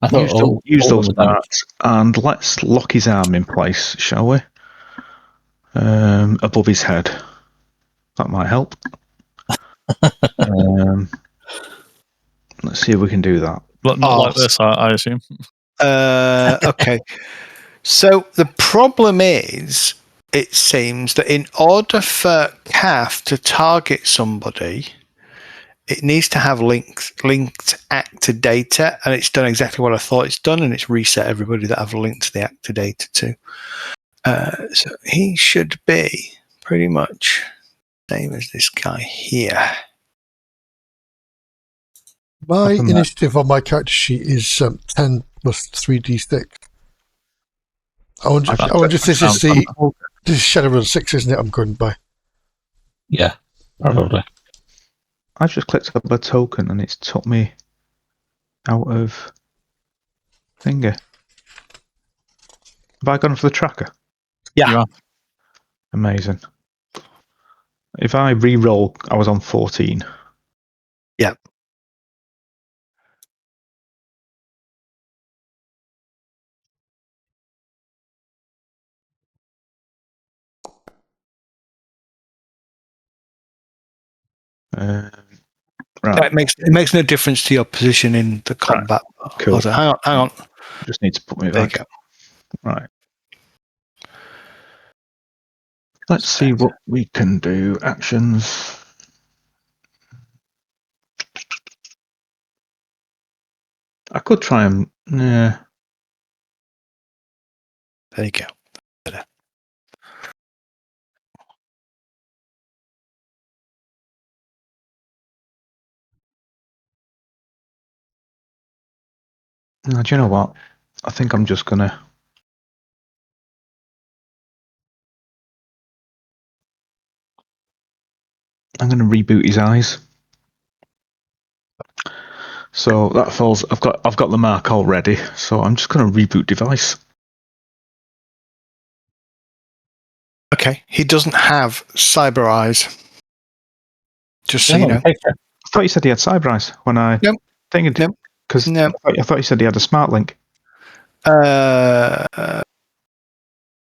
thought use all those of them were marks and let's lock his arm in place, shall we? Above his head. That might help. Let's see if we can do that. But not like this, I assume. Okay. So the problem is, it seems that in order for CAF to target somebody, it needs to have linked actor data, and it's done exactly what I thought it's done, and it's reset everybody that I've linked to the actor data to. So he should be pretty much the same as this guy here. My initiative on my character sheet is 10 plus 3d6. I wonder if this is Shadowrun 6, isn't it? I'm going by. Yeah, probably. I just clicked up a token and it's took me out of Finger. Have I gone for the tracker? Yeah. You are. Amazing. If I re-roll, I was on 14. Yeah. Right. It makes no difference to your position in the combat. Cool. Also, hang on. Just need to put me There you back. go. Right. Let's see what we can do. Actions. I could try and. Yeah. There you go. No, do you know what? I think I'm just gonna. I'm gonna reboot his eyes. So that falls. I've got the mark already. So I'm just gonna reboot device. Okay. He doesn't have cyber eyes. Just so Yeah, you know. picture. I thought you said he had cyber eyes when I Nope. thinking. Nope. Because No. I thought you said he had a smart link. No,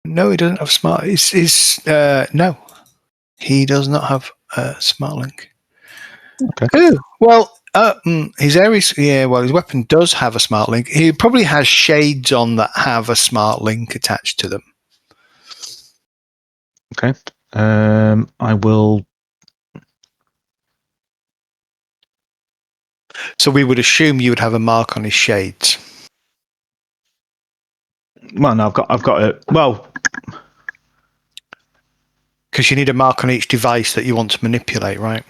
he doesn't have smart. No, he does not have smart link. Okay. Oh well, his Ares. Yeah, well, his weapon does have a smart link. He probably has shades on that have a smart link attached to them. Okay. I will. So we would assume you would have a mark on his shades. Well, no, I've got a. Well, Because you need a mark on each device that you want to manipulate, right?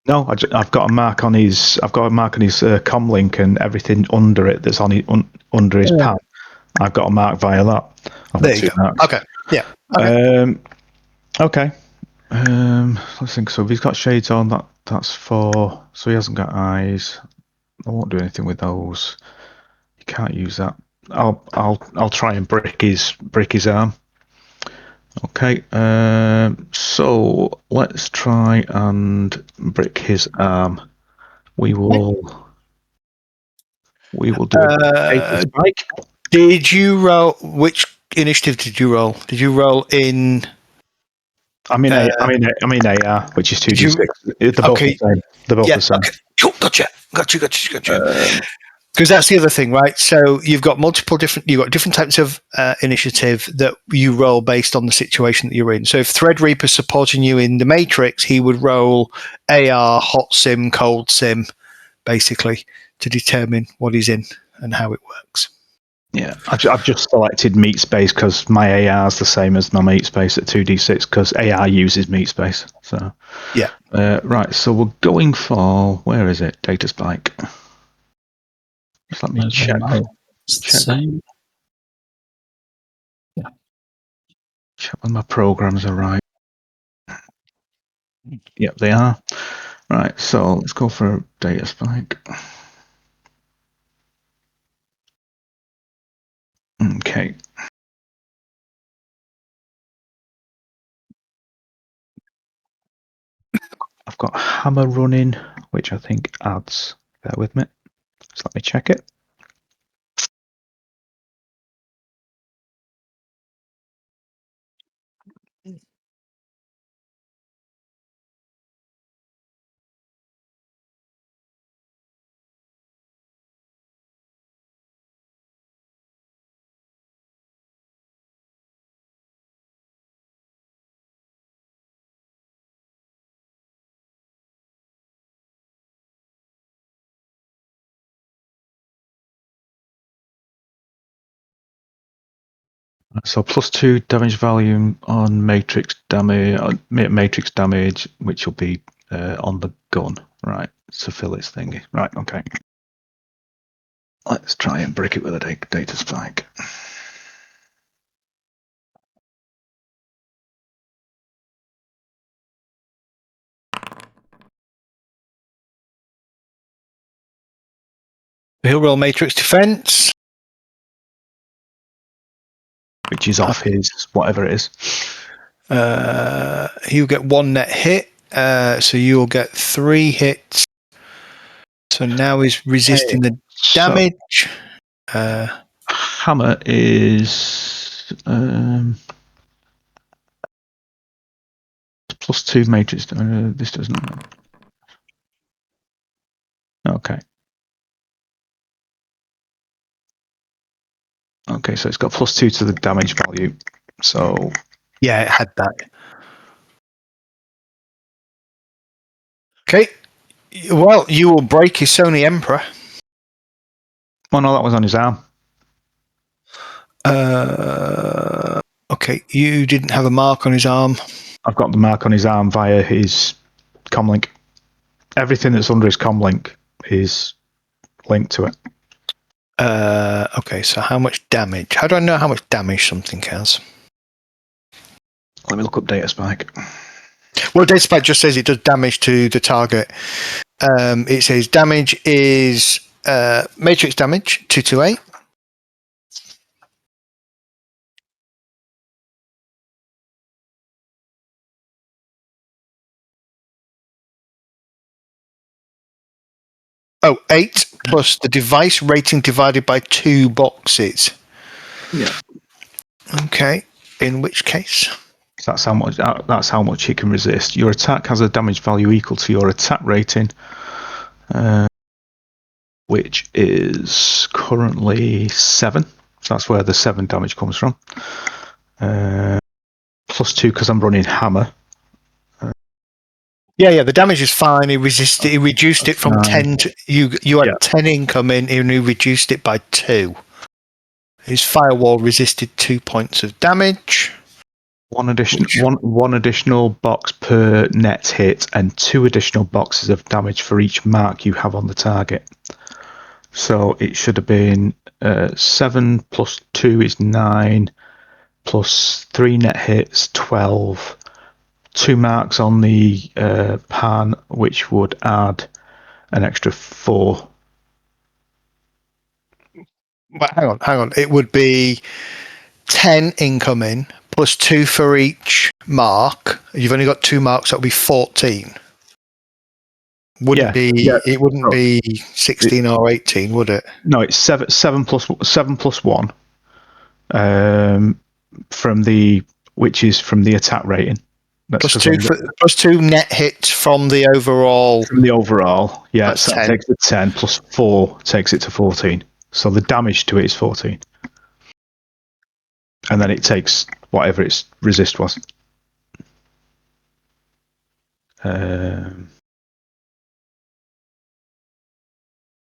no, I've got a mark on his. I've got a mark on his com link and everything under it that's on under his pad. I've got a mark via that. I've There got you two go. marks. Okay. Yeah. Okay. Okay. Let's think. So if he's got shades on, that's 4. So he hasn't got eyes. I won't do anything with those. You can't use that. I'll try and brick his arm. Okay. So let's try and brick his arm. We will do a data spike. Did you roll? Which initiative did you roll? Did you roll in? I'm in AR, which is 2d6. They're both the same. They're both the same. Okay. Oh, gotcha. Because that's the other thing, right? So you've got different types of initiative that you roll based on the situation that you're in. So if Threadreaper's supporting you in the Matrix, he would roll AR, hot sim, cold sim, basically, to determine what he's in and how it works. Yeah, I've just selected meat space because my AR is the same as my meat space at 2d6 because AR uses meat space. So yeah, right. So we're going for, where is it? Data spike. Just let me check. It's the same. Yeah. Check when my programs are right. Yep, they are. Right. So let's go for data spike. Okay. I've got hammer running, which I think adds. Bear with me. Just let me check it. So +2 damage volume on matrix damage, which will be on the gun, right? To fill its thingy, right? Okay. Let's try and break it with a data spike. he'll roll Matrix Defense, Which is off his whatever it is. He'll get 1 net hit, so you'll get 3 hits. So now he's resisting the damage. Hammer is +2 matrix. This doesn't. Okay. Okay, so it's got +2 to the damage value. So Yeah, it had that. Okay. Well, you will break his Sony Emperor. oh no, that was on his arm. Okay, you didn't have a mark on his arm. I've got the mark on his arm via his comlink. Everything that's under his comlink is linked to it. Okay, so how much damage? How do I know how much damage something has? Let me look up data spike. Well, DataSpike just says it does damage to the target. It says damage is matrix damage 228. Oh, 8 plus the device rating divided by 2 boxes. Yeah. Okay, in which case? That's how much it can resist. Your attack has a damage value equal to your attack rating, which is currently 7. So that's where the 7 damage comes from. +2 because I'm running hammer. Yeah, the damage is fine. He resisted. He reduced it from 10 to you had 10 incoming, and he reduced it by 2. His firewall resisted 2 points of damage. One additional box per net hit, and 2 additional boxes of damage for each mark you have on the target. So it should have been 7 plus 2 is 9, plus 3 net hits, 12. 2 marks on the pan, which would add an extra 4. But hang on. It would be 10 incoming plus 2 for each mark. You've only got 2 marks. That would be 14. It wouldn't be 16 or 18, would it? No, it's 7 plus 1 from the which is from the attack rating. That's plus 2 net hits from the overall. From the overall, yeah, That's so 10. that takes it 10 plus 4 takes it to 14. So the damage to it is 14. And then it takes whatever its resist was.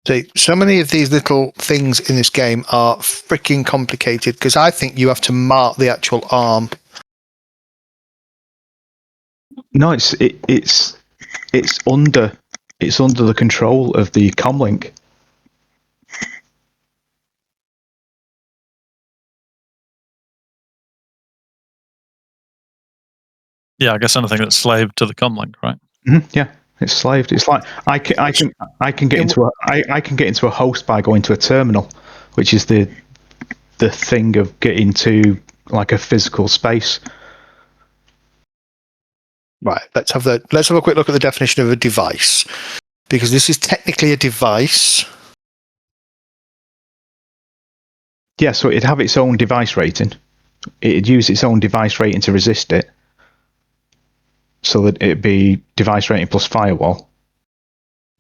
See, so many of these little things in this game are freaking complicated because I think you have to mark the actual arm. No, it's under the control of the comlink. Yeah, I guess anything that's slaved to the comlink, right? Mm-hmm, yeah, it's slaved. It's like I can get into a host by going to a terminal, which is the thing of getting to like a physical space. Right. Let's have a quick look at the definition of a device, because this is technically a device. Yeah, so it'd have its own device rating. It'd use its own device rating to resist it. So that it'd be device rating plus firewall,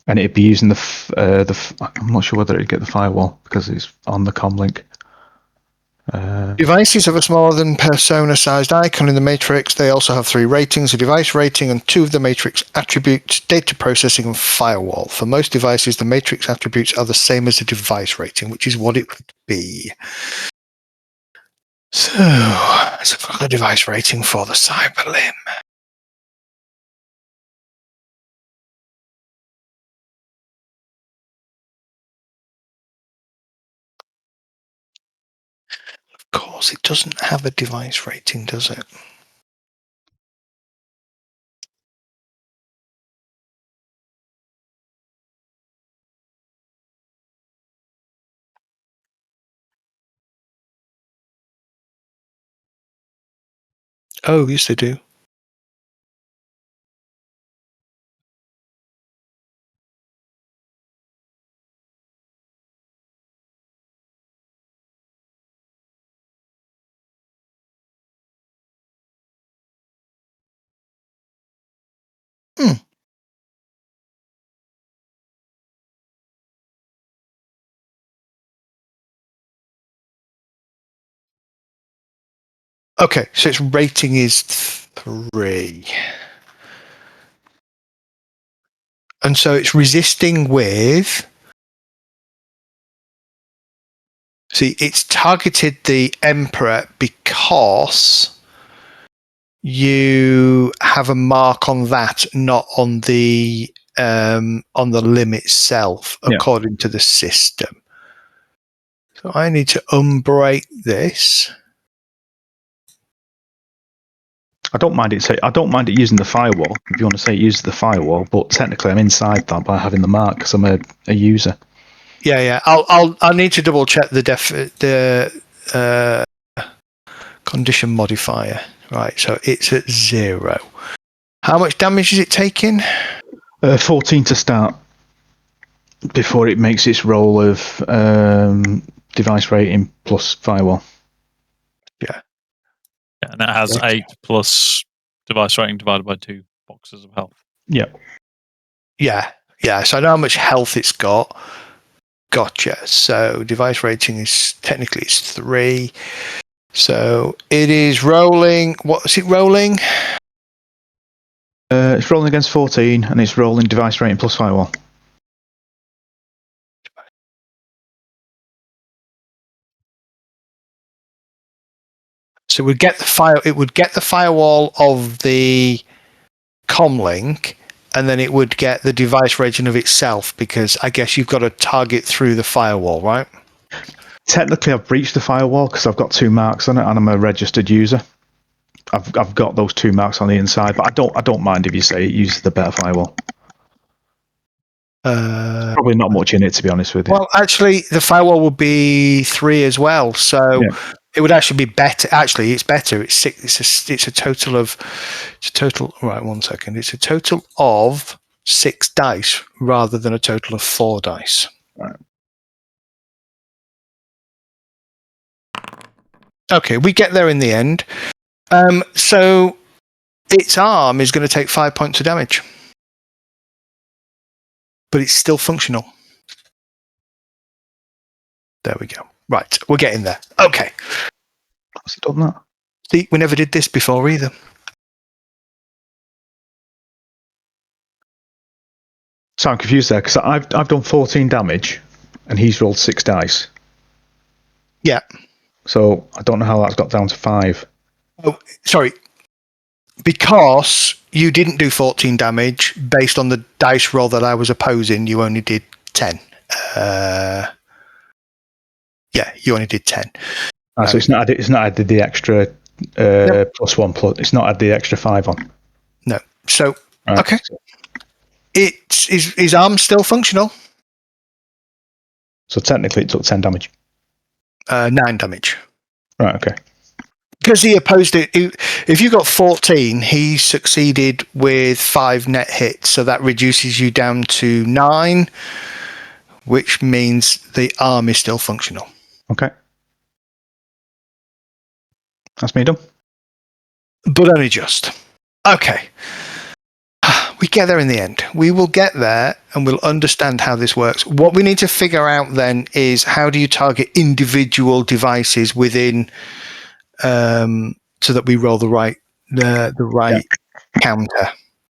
and it'd be using I'm not sure whether it'd get the firewall because it's on the comlink. Devices have a smaller than persona-sized icon in the matrix. They also have 3 ratings: a device rating and 2 of the matrix attributes: data processing and firewall. For most devices, the matrix attributes are the same as the device rating, which is what it would be. So let's have a look at the device rating for the Cyberlim. Of course, it doesn't have a device rating, does it? Oh, yes, they do. Okay, so its rating is 3. And so it's resisting with... See, it's targeted the Emperor because you have a mark on that, not on the limb itself, according to the system. So I need to unbreak this. I don't mind it using the firewall. If you want to say it uses the firewall, but technically I'm inside that by having the mark because I'm a user. Yeah. I'll need to double check the condition modifier. Right, so it's at 0. How much damage is it taking? 14 to start before it makes its roll of device rating plus firewall. Yeah, and it has 8 plus device rating divided by 2 boxes of health. Yeah. So I know how much health it's got. Gotcha. So device rating is technically it's 3. So it is rolling. What is it rolling? It's rolling against 14, and it's rolling device rating plus firewall. So it would get the firewall of the comlink, and then it would get the device rating of itself, because I guess you've got to target through the firewall, right? Technically, I've breached the firewall because I've got 2 marks on it, and I'm a registered user. I've got those 2 marks on the inside, but I don't mind if you say it uses the better firewall. Probably not much in it, to be honest with you. Well, actually, the firewall would be 3 as well, so it would actually be better. Actually, it's better. It's 6. It's a total of. Right, 1 second. It's a total of 6 dice rather than a total of 4 dice. Right. Okay, we get there in the end. So its arm is going to take 5 points of damage, but it's still functional. There we go. Right, we're getting there. Okay. Has it done that? See, we never did this before either. So I'm confused there because I've done 14 damage, and he's rolled 6 dice. Yeah. So I don't know how that's got down to 5. Oh, sorry. Because you didn't do 14 damage based on the dice roll that I was opposing, you only did 10. You only did 10. So it's not added the extra plus 1 plus. It's not added the extra 5 on. No. So okay. His arm's still functional. So technically, it took 10 damage. 9 damage. Right. Okay. Because he opposed it. If you got 14, he succeeded with 5 net hits, so that reduces you down to 9, which means the arm is still functional. Okay. That's me done. But only just. Okay. We get there in the end. We will get there and we'll understand how this works. What we need to figure out then is how do you target individual devices within so that we roll the right counter.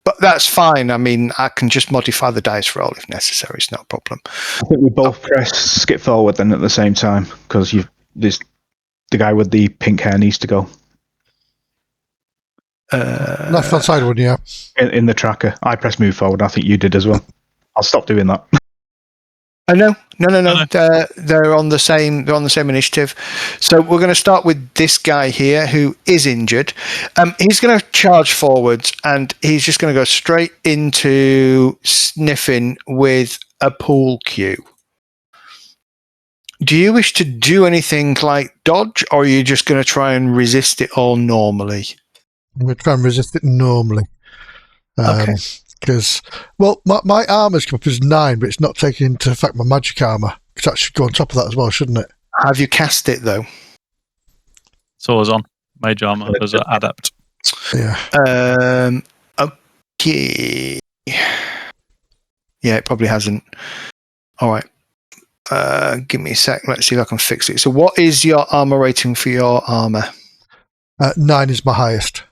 But that's fine. I mean, I can just modify the dice roll if necessary. It's not a problem. I think we both press skip forward then at the same time because the guy with the pink hair needs to go. Left-hand side one, yeah. In the tracker. I press move forward. I think you did as well. I'll stop doing that. No. They're on the same. They're on the same initiative. So we're going to start with this guy here who is injured. He's going to charge forwards and he's just going to go straight into sniffing with a pool cue. Do you wish to do anything like dodge, or are you just going to try and resist it all normally? I'm going to try and resist it normally. Okay. Because, well, my armour's come up as 9, but it's not taking into effect my magic armour. Because that should go on top of that as well, shouldn't it? Have you cast it, though? It's always on. Mage armor as an adept. Yeah. Okay. Yeah, it probably hasn't. All right. Give me a sec. Let's see if I can fix it. So what is your armour rating for your armour? 9 is my highest.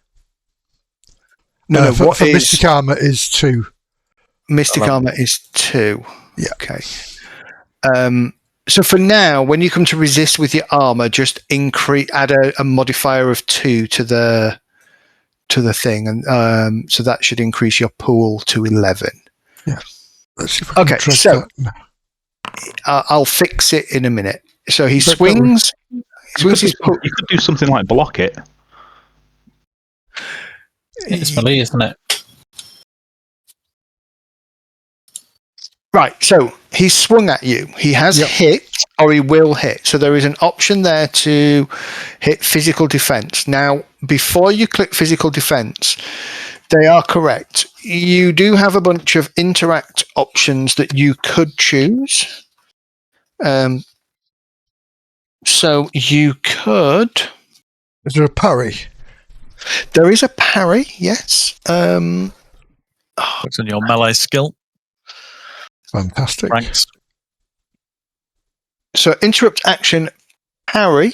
No, for what is Mystic Armor is 2. Mystic Armor is 2. Yeah. Okay. So for now, when you come to resist with your armor, just add a modifier of 2 to the thing, and so that should increase your pool to 11. Yeah. Let's see if I can drag so that. I'll fix it in a minute. So he But swings. You could do something like block it. It's melee, isn't it? Right, so he's swung at you. He has hit, or he will hit. So there is an option there to hit physical defense. Now, before you click physical defense, they are correct. You do have a bunch of interact options that you could choose. So you could... Is there a parry? There is a parry, yes. What's in your melee skill? Fantastic. Ranks. So interrupt action parry.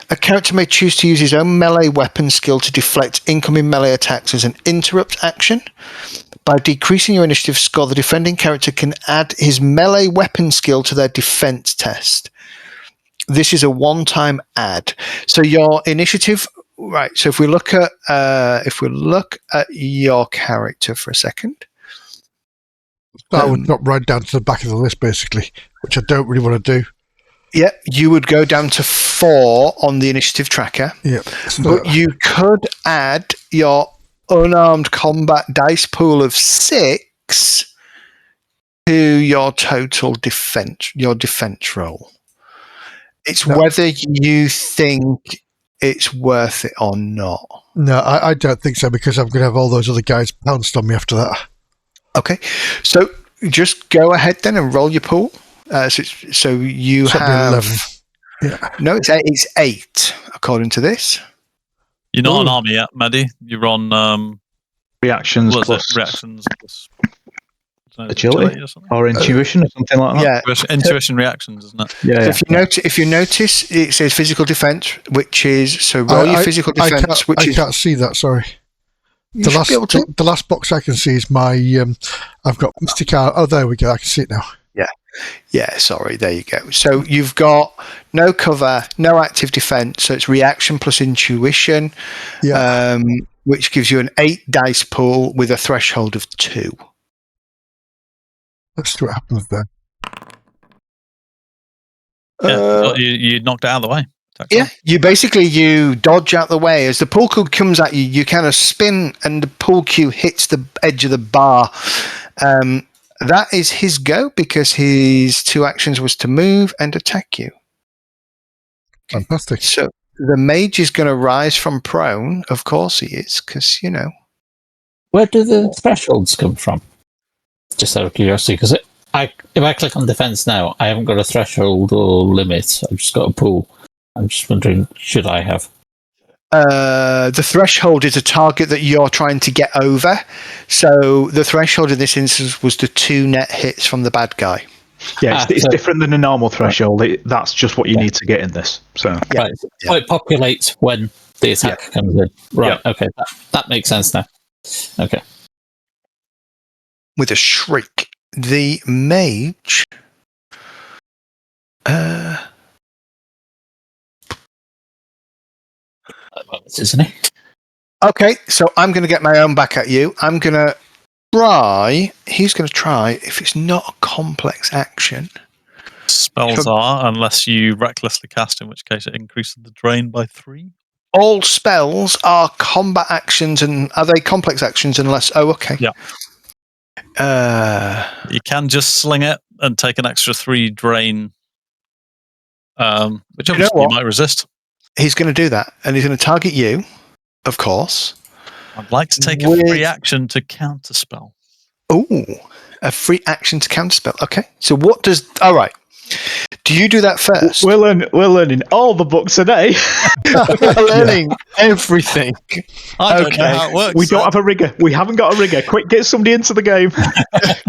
A character may choose to use his own melee weapon skill to deflect incoming melee attacks as an interrupt action. By decreasing your initiative score, the defending character can add his melee weapon skill to their defense test. This is a one-time add. So your initiative, right? So if we look at your character for a second. That would drop right down to the back of the list, basically, which I don't really want to do. Yeah, you would go down to 4 on the initiative tracker. Yeah, but you could add your unarmed combat dice pool of 6 to your total defense, your defense roll. It's whether you think it's worth it or not. No, I don't think so, because I'm going to have all those other guys pounced on me after that. Okay, so just go ahead then and roll your pool. So you have 11. Yeah. No, it's 8 according to this. You're not on army yet, Maddie. You're on reactions plus reactions plus agility or intuition or something like that. Yeah, intuition reactions, isn't it? Yeah. So if you notice, it says physical defense, which is roll your physical defense. I can't see that. Sorry. The last box I can see is my. I've got Mystic Armor. Oh, there we go. I can see it now. Yeah. Sorry. There you go. So you've got no cover, no active defense. So it's reaction plus intuition, which gives you an 8 dice pool with a threshold of 2. Let's see what happens there. Yeah, you knocked it out of the way. Yeah, you dodge out the way. As the pool cue comes at you, you kind of spin and the pool cue hits the edge of the bar. That is his go because his 2 actions was to move and attack you. Fantastic. So the mage is going to rise from prone. Of course he is, because, Where do the thresholds come from? Just out of curiosity, because if I click on defense now, I haven't got a threshold or limit. I've just got a pool. I'm just wondering, should I have? The threshold is a target that you're trying to get over. So the threshold in this instance was the 2 net hits from the bad guy. Yeah, it's different than a normal threshold. That's just what you need to get in this. So right. So it populates when the attack comes in. Right. Yeah. Okay. That makes sense now. Okay. With a shriek, the mage. Isn't he? Okay, so I'm going to get my own back at you. I'm going to try. He's going to try. If it's not a complex action, spells are, unless you recklessly cast, in which case it increases the drain by 3. All spells are combat actions, and are they complex actions? Unless, okay. Yeah. You can just sling it and take an extra 3 drain, which obviously you might resist. He's going to do that, and he's going to target you, of course. I'd like to take a free action to counterspell. Oh, a free action to counterspell. Okay, so what does... All right. Do you do that first? We're learning all the books today. We're learning everything. I don't know how it works. We don't have a rigger. We haven't got a rigger. Quick, get somebody into the game.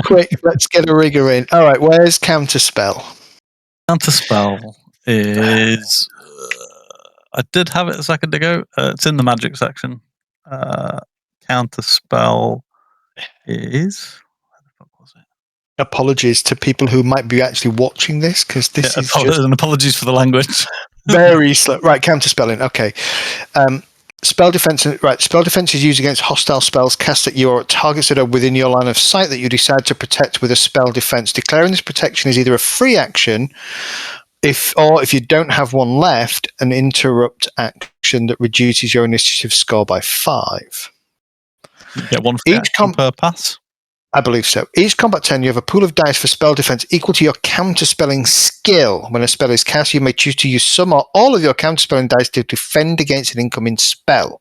Quick, let's get a rigger in. All right, where's counterspell? Counterspell is... I did have it a second ago. It's in the magic section. Counter spell is. Where the fuck was it? Apologies to people who might be actually watching this, because this is just And apologies for the language. very slow. Right, counterspelling. Okay. Spell defense. Right, spell defense is used against hostile spells cast at you or at targets that are within your line of sight that you decide to protect with a spell defense. Declaring this protection is either a free action, if you don't have one left, an interrupt action that reduces your initiative score by 5. You get one free action per pass. I believe so. Each combat turn, you have a pool of dice for spell defense equal to your counterspelling skill. When a spell is cast, you may choose to use some or all of your counterspelling dice to defend against an incoming spell.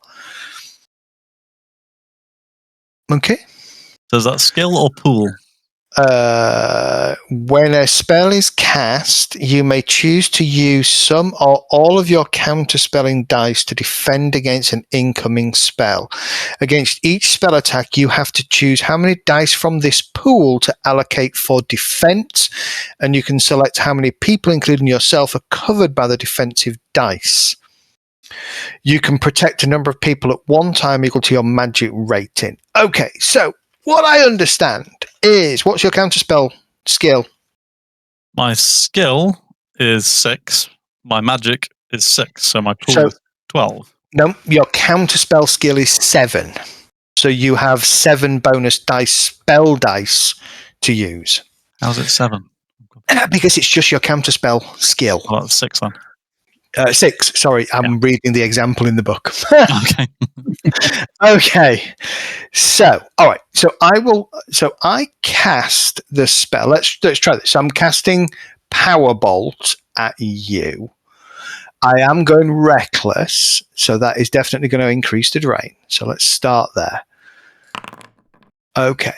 Okay. So is that skill or pool? When a spell is cast, you may choose to use some or all of your counterspelling dice to defend against an incoming spell. Against each spell attack, you have to choose how many dice from this pool to allocate for defense, and you can select how many people, including yourself, are covered by the defensive dice. You can protect a number of people at one time equal to your magic rating. Okay, so what I understand is, what's your counterspell skill? My skill is 6. My magic is 6, so my pool is 12. No, your counterspell skill is 7. So you have 7 bonus dice, spell dice, to use. How's it 7? Because it's just your counterspell skill. Oh, that's 6 then. 6, sorry, I'm reading the example in the book. Okay. Okay. So, all right. So I cast the spell. Let's try this. So I'm casting Power Bolt at you. I am going reckless, so that is definitely going to increase the drain. So let's start there. Okay.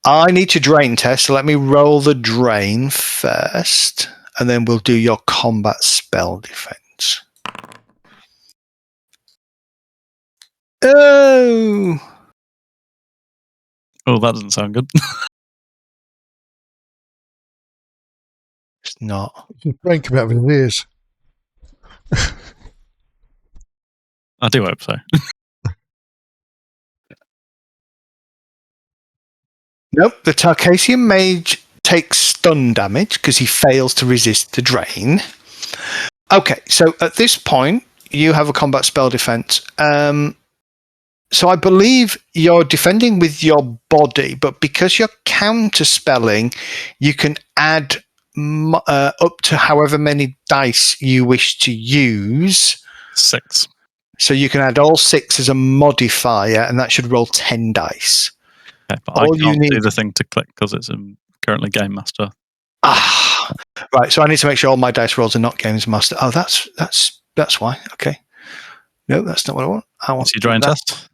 I need to drain test, so let me roll the drain first, and then we'll do your combat spell defense. Oh, that doesn't sound good. it's not. His brain coming out of his ears. I do hope so. Nope, the Tarkasian mage takes stun damage because he fails to resist the drain. Okay, so at this point, you have a combat spell defense. So I believe you're defending with your body, but because you're counterspelling, you can add up to however many dice you wish to use. 6. So you can add all 6 as a modifier, and that should roll 10 dice. Okay, but I can't do the thing to click because it's currently Game Master. Right. So I need to make sure all my dice rolls are not Games Master. Oh, that's why. Okay. No, that's not what I want. What's your drain test?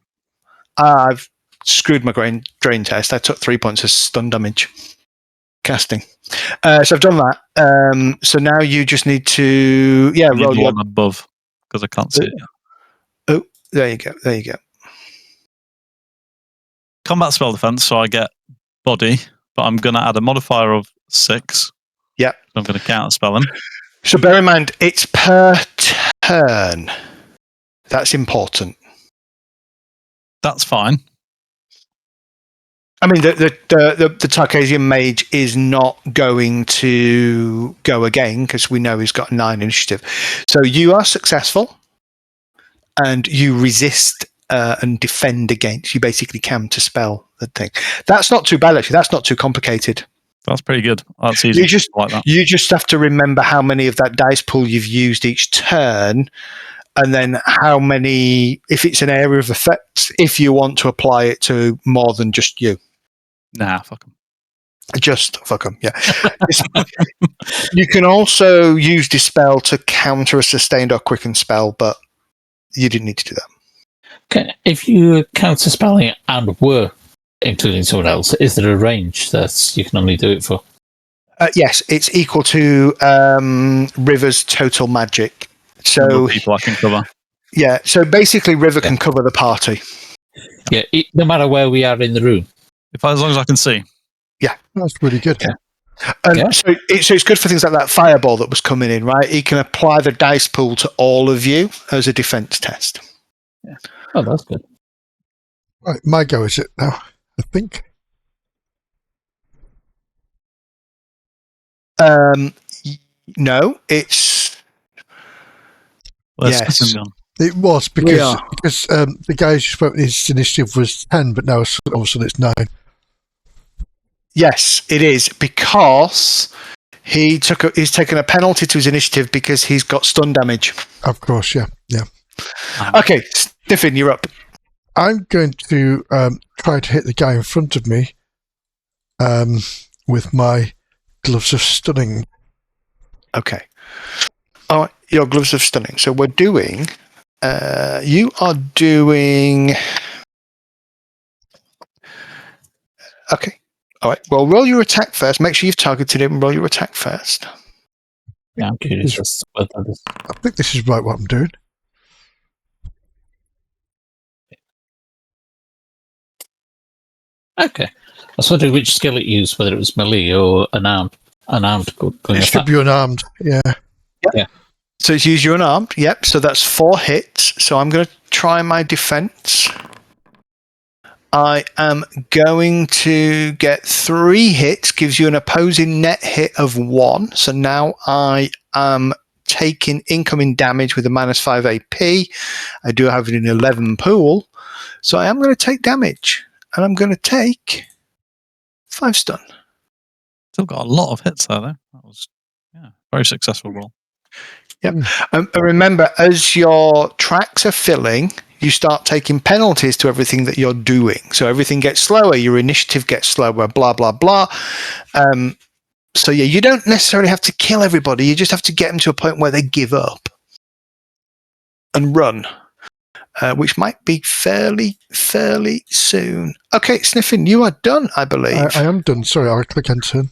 I've screwed my drain test. I took 3 points of stun damage casting. So I've done that. So now you just need to roll the one above because I can't see it. Oh, there you go. There you go. Combat spell defense. So I get body, but I'm going to add a modifier of 6. Yeah. So I'm going to counterspell him. So bear in mind, it's per turn. That's important. That's fine. I mean, the Tarkasian mage is not going to go again because we know he's got 9 initiative. So you are successful, and you resist and defend against. You basically counterspell the thing. That's not too bad, actually. That's not too complicated. That's pretty good. That's easy. You just have to remember how many of that dice pool you've used each turn, and then how many, if it's an area of effect, if you want to apply it to more than just you. Nah, fuck them. Just fuck them, yeah. You can also use Dispel to counter a sustained or quicken spell, but you didn't need to do that. Okay. If you counter spelling and were including someone else, is there a range that you can only do it for? Yes, it's equal to River's total magic. So people I can cover. Yeah, so basically River can cover the party. Yeah, no matter where we are in the room. As long as I can see. Yeah. That's really good. Yeah. And Yeah. so it's good for things like that fireball that was coming in, right? He can apply the dice pool to all of you as a defense test. Yeah. Oh, that's good. Right, my go is it now? I think. No, it's Well, yes. Stephen gone. It was We because are. the guy who spoke his initiative was 10, but now all of a sudden it's 9. Yes, it is because he's taken a penalty to his initiative because he's got stun damage. Of course, yeah. Okay, Sniffin, you're up. I'm going to try to hit the guy in front of me with my gloves of stunning. Okay. All right, your gloves of stunning. So we're doing. You are doing. Okay. All right. Well, roll your attack first. Make sure you've targeted him. Roll your attack first. Yeah, I'm curious as to what that is. I think this is right what I'm doing. Okay. I was wondering which skill it used, whether it was melee or unarmed going It should attack. be unarmed, yeah. So it's use your unarmed. Yep. So that's 4 hits. So I'm going to try my defense. I am going to get 3 hits, gives you an opposing net hit of 1. So now I am taking incoming damage with a -5 AP. I do have an 11 pool. So I am going to take damage. And I'm going to take 5 stun. Still got a lot of hits there, though. That was very successful roll. Yep. And remember, as your tracks are filling, you start taking penalties to everything that you're doing. So everything gets slower, your initiative gets slower, blah, blah, blah. So yeah, you don't necessarily have to kill everybody. You just have to get them to a point where they give up and run, which might be fairly soon. Okay, Sniffin, you are done, I believe. I am done. Sorry, I'll click end turn.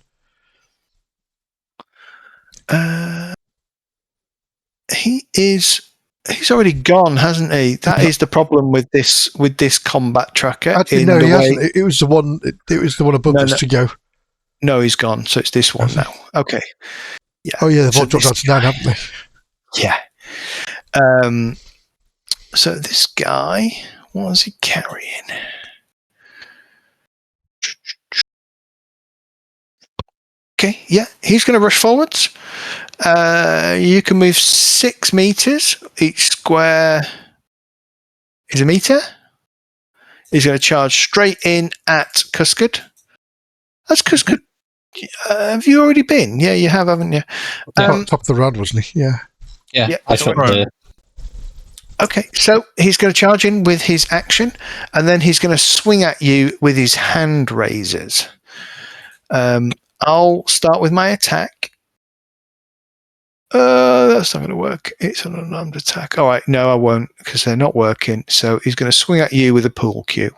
He's already gone, hasn't he? That is the problem with this combat tracker. Actually, no, he hasn't. It was the one. It was the one above us to go. No, he's gone. So it's this one now. Okay. Yeah. Oh yeah, they've So all dropped down to 9, haven't they? Yeah. So this guy, what was he carrying? Okay. Yeah, he's going to rush forwards. You can move 6 meters. Each square is a meter. He's going to charge straight in at Cuskard. That's Cuskard. Have you already been? Yeah, you have, haven't you? Top of the round, wasn't he? Yeah. Yeah, Yeah, I shot the. Okay, so he's going to charge in with his action, and then he's going to swing at you with his hand razors. I'll start with my attack. That's not going to work. It's an unarmed attack. All right, no, I won't because they're not working. So he's going to swing at you with a pool cue.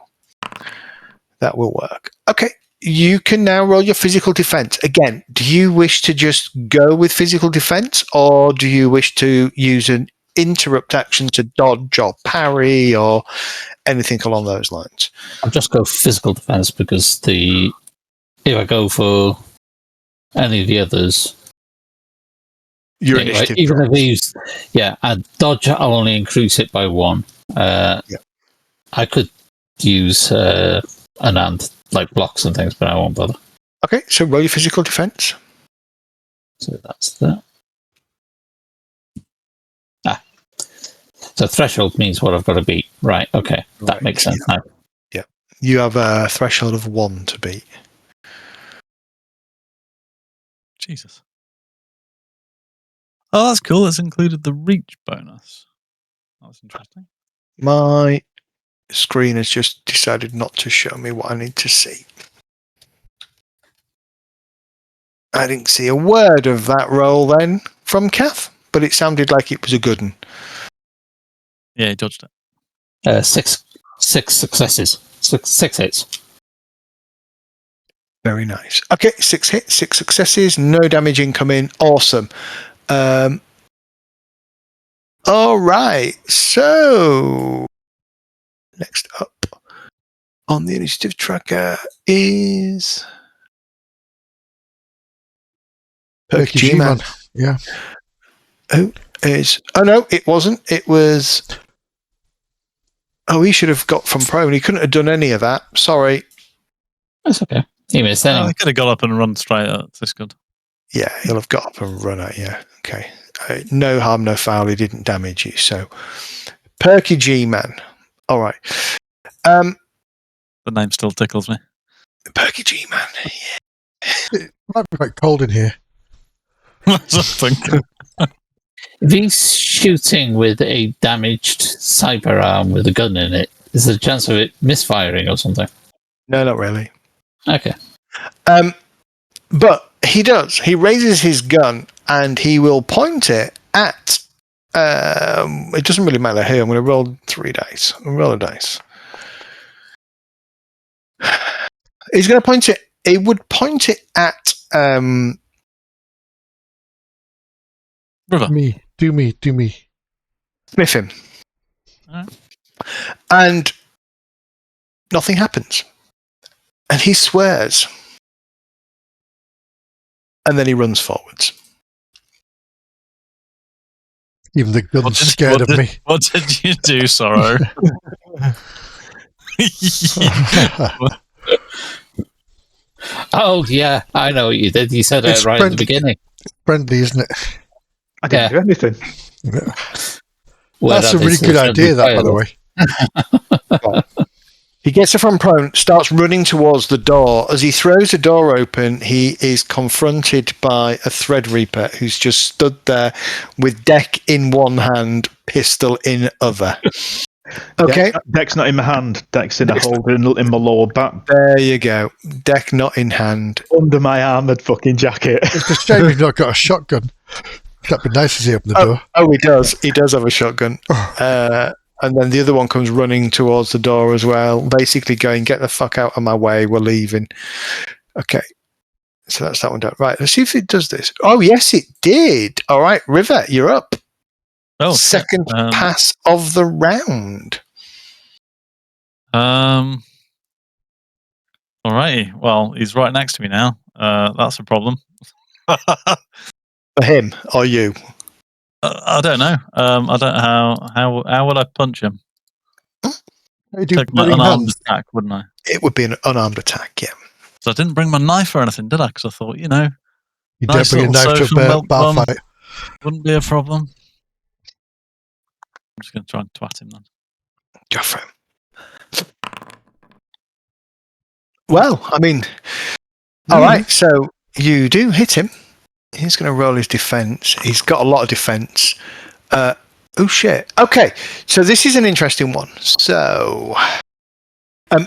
That will work. Okay, you can now roll your physical defense. Again, do you wish to just go with physical defense, or do you wish to use an interrupt action to dodge or parry or anything along those lines? I'll just go physical defense because if I go for any of the others, Your anyway, initiative even drops. if these, a dodge, I'll only increase it by 1. I could use unarmed like blocks and things, but I won't bother. Okay, so roll your physical defense. So that's that. So threshold means what I've got to beat. Right, okay. That makes sense now. Yeah. You have a threshold of 1 to beat. Jesus. Oh, that's cool. It's included the reach bonus. That's interesting. My screen has just decided not to show me what I need to see. I didn't see a word of that roll then from Kath, but it sounded like it was a good one. Yeah, he dodged it. 6 successes. 6 hits. Very nice. Okay, 6 hits, 6 successes, no damage incoming. Awesome. All right. So next up on the initiative tracker is Perky G-Man. G-Man. Yeah. Who is... Oh, no, it wasn't. It was... Oh, he should have got from prone. He couldn't have done any of that. Sorry. That's okay. He missed Oh, anyway. I could have got up and run straight at this good. Yeah, he'll have got up and run at you. Okay. No harm, no foul. He didn't damage you. So, Perky G-Man. All right. The name still tickles me. Perky G-Man. It might be quite cold in here. That's what I'm thinking. If he's shooting with a damaged cyber arm with a gun in it, is there a chance of it misfiring or something? No, not really. Okay. But he does. He raises his gun and he will point it at... it doesn't really matter who. I'm going to roll 3 dice. Roll a dice. He's going to point it... He would point it at... River. Me. Do me. Sniff him. Alright. And nothing happens. And he swears. And then he runs forwards. Even the gun's scared of me. What did you do, Sorrow? Oh, yeah, I know what you did. You said It's it right at the beginning. Friendly, isn't it? I didn't do anything. Well, That's a really good idea, that, by the way. He gets it from prone, starts running towards the door. As he throws the door open, he is confronted by a Threadreaper who's just stood there with deck in one hand, pistol in other. Okay. Deck's not in my hand. Deck's in a holder in my lower back. There you go. Deck not in hand. Under my armoured fucking jacket. It's a shame he's not got a shotgun. That'd be nice as he opened the door. Oh, he does. He does have a shotgun. And then the other one comes running towards the door as well, basically going, get the fuck out of my way, we're leaving. Okay. So that's that one done. Right, let's see if it does this. Oh, yes, it did. All right, River, you're up. Oh, Second pass of the round. Alrighty. Well, he's right next to me now. That's a problem. For him or you? I don't know. I don't know how would I punch him? You do Take my bloody unarmed hands. attack, wouldn't I? It would be an unarmed attack, yeah. So I didn't bring my knife or anything, did I? Because I thought, You nice don't bring a little knife to social a milk bar bun. fight. Wouldn't be a problem. I'm just going to try and twat him then. Go for him. Well, I mean, all right, so you do hit him. He's going to roll his defense. He's got a lot of defense. Oh, shit. Okay, so this is an interesting one. So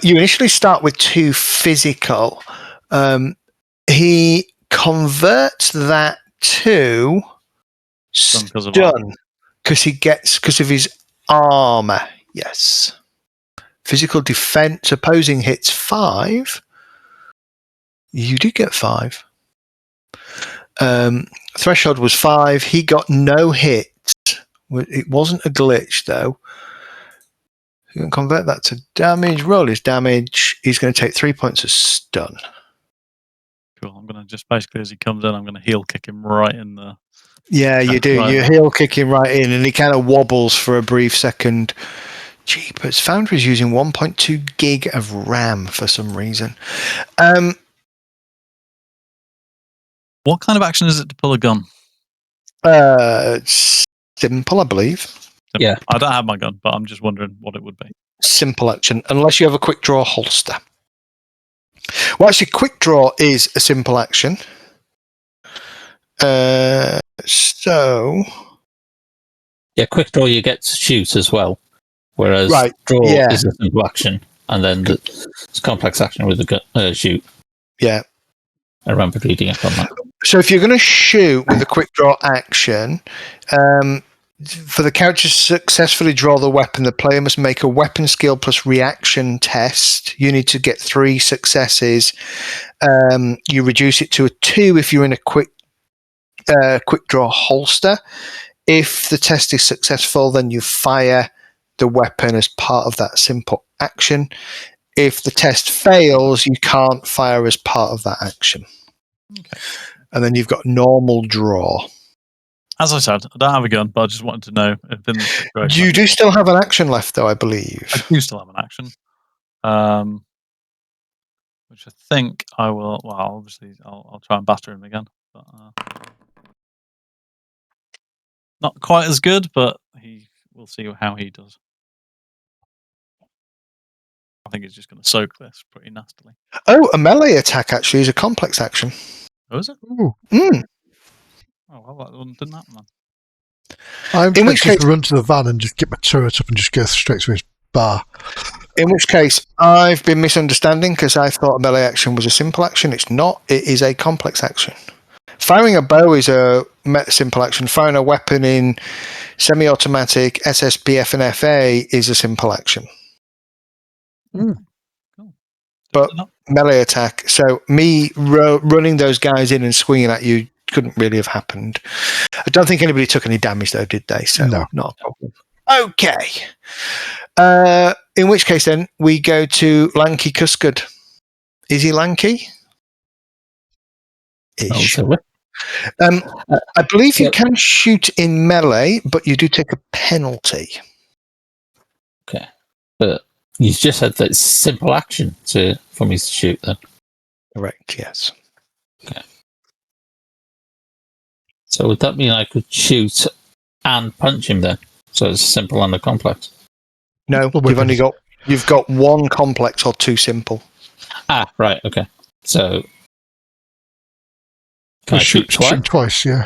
you initially start with 2 physical. He converts that to stun because of his armor. Yes. Physical defense, opposing hits 5. You did get 5. Threshold was 5. He got no hits. It wasn't a glitch, though. You can convert that to damage. Roll his damage. He's going to take 3 points of stun. Cool. I'm going to just basically, as he comes in, I'm going to heel kick him right in the... Yeah, you do. Right. You heel kick him right in, and he kind of wobbles for a brief second. Jeepers. Foundry is using 1.2 gig of RAM for some reason. What kind of action is it to pull a gun? Simple, I believe. Yeah. I don't have my gun, but I'm just wondering what it would be. Simple action, unless you have a quick draw holster. Well, actually, quick draw is a simple action. So... Yeah, quick draw you get to shoot as well. Whereas draw is a simple action. And then it's complex action with the shoot. Yeah. I remember reading up on that. So if you're going to shoot with a quick draw action, for the character to successfully draw the weapon, the player must make a weapon skill plus reaction test. You need to get 3 successes. You reduce it to a 2 if you're in a quick draw holster. If the test is successful, then you fire the weapon as part of that simple action. If the test fails, you can't fire as part of that action. Okay. And then you've got normal draw. As I said, I don't have a gun, but I just wanted to know if in this situation. You do still have an action left, though, I believe. I do still have an action. Which I think I will. Well, obviously, I'll try and batter him again. But, not quite as good, but we'll see how he does. I think he's just going to soak this pretty nastily. Oh, a melee attack actually is a complex action. Oh, is it? Ooh. Mm. Oh, well, that one didn't happen then. I'm In which tempted to case- run to the van and just get my turret up and just go straight to his bar. In which case, I've been misunderstanding because I thought a melee action was a simple action. It's not. It is a complex action. Firing a bow is a simple action. Firing a weapon in semi-automatic, SSBF, and FA is a simple action. Cool. But melee attack. So me running those guys in and swinging at you couldn't really have happened. I don't think anybody took any damage though, did they? So No. not a problem. Okay. In which case then we go to Lanky Cuskard. Is he lanky? Ish. Also, I believe you so- can shoot in melee, but you do take a penalty. okay. But you just said that it's simple action for me to shoot then. Correct, yes. So would that mean I could shoot and punch him then? So it's simple and a complex. No, Well, you've got one complex or two simple. Ah, right, okay. So can I shoot twice? Shoot twice, yeah.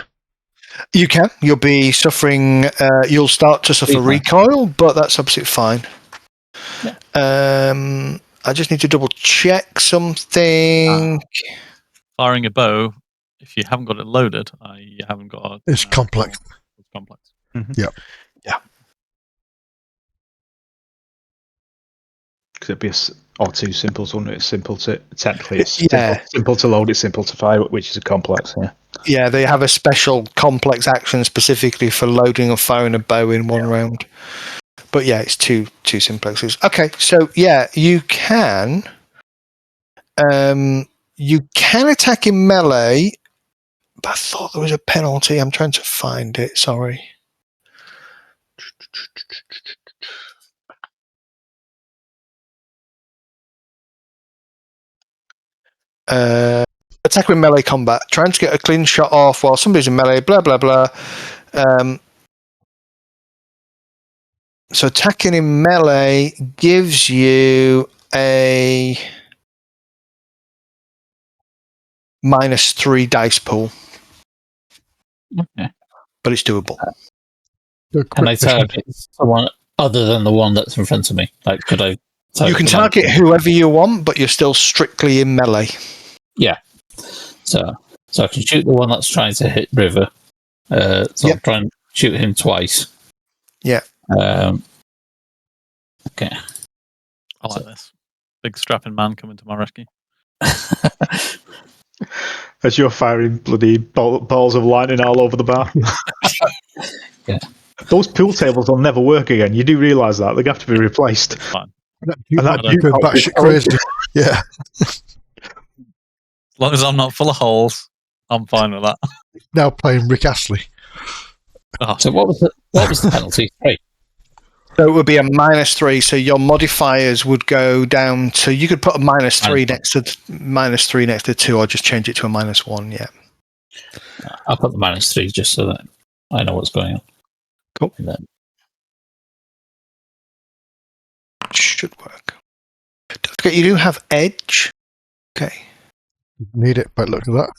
You can. You'll be suffering. You'll start to suffer recoil, but that's absolutely fine. Yeah. I just need to double check something. Firing a bow, if you haven't got it loaded, you haven't got a. It's complex. It's complex. Yeah. Because it'd be or two simples, wouldn't it? It's simple to technically. It's Yeah. simple to load. It's simple to fire, which is a complex. Yeah. Yeah, they have a special complex action specifically for loading or firing a bow in one round. But yeah, it's two simplexes. Okay, so yeah, you can attack in melee, but I thought there was a penalty. I'm trying to find it. Sorry. Attack with melee combat. Trying to get a clean shot off while somebody's in melee. Blah blah blah. So attacking in melee gives you a -3 dice pool, Okay. but it's doable. Can I target someone other than the one that's in front of me? Like, could I? You can target whoever you want, but you're still strictly in melee. Yeah. So I can shoot the one that's trying to hit River. So I'll try and shoot him twice. Yeah. Okay. I like this. Big strapping man coming to my rescue. As you're firing bloody balls of lightning all over the bar. Yeah. Those pool tables will never work again. You do realise that. They have to be replaced. Fine. You And that might go batshit crazy. Yeah. As long as I'm not full of holes, I'm fine with that. Now playing Rick Astley. Oh, So what was the penalty? Hey. So it would be a -3. So your modifiers would go down to. You could put a -3 next to -3 next to 2, or just change it to a -1. Yeah. I'll put the -3 just so that I know what's going on. Cool. And then, Should work. Don't forget, you do have edge. Okay. Need it, but look at that.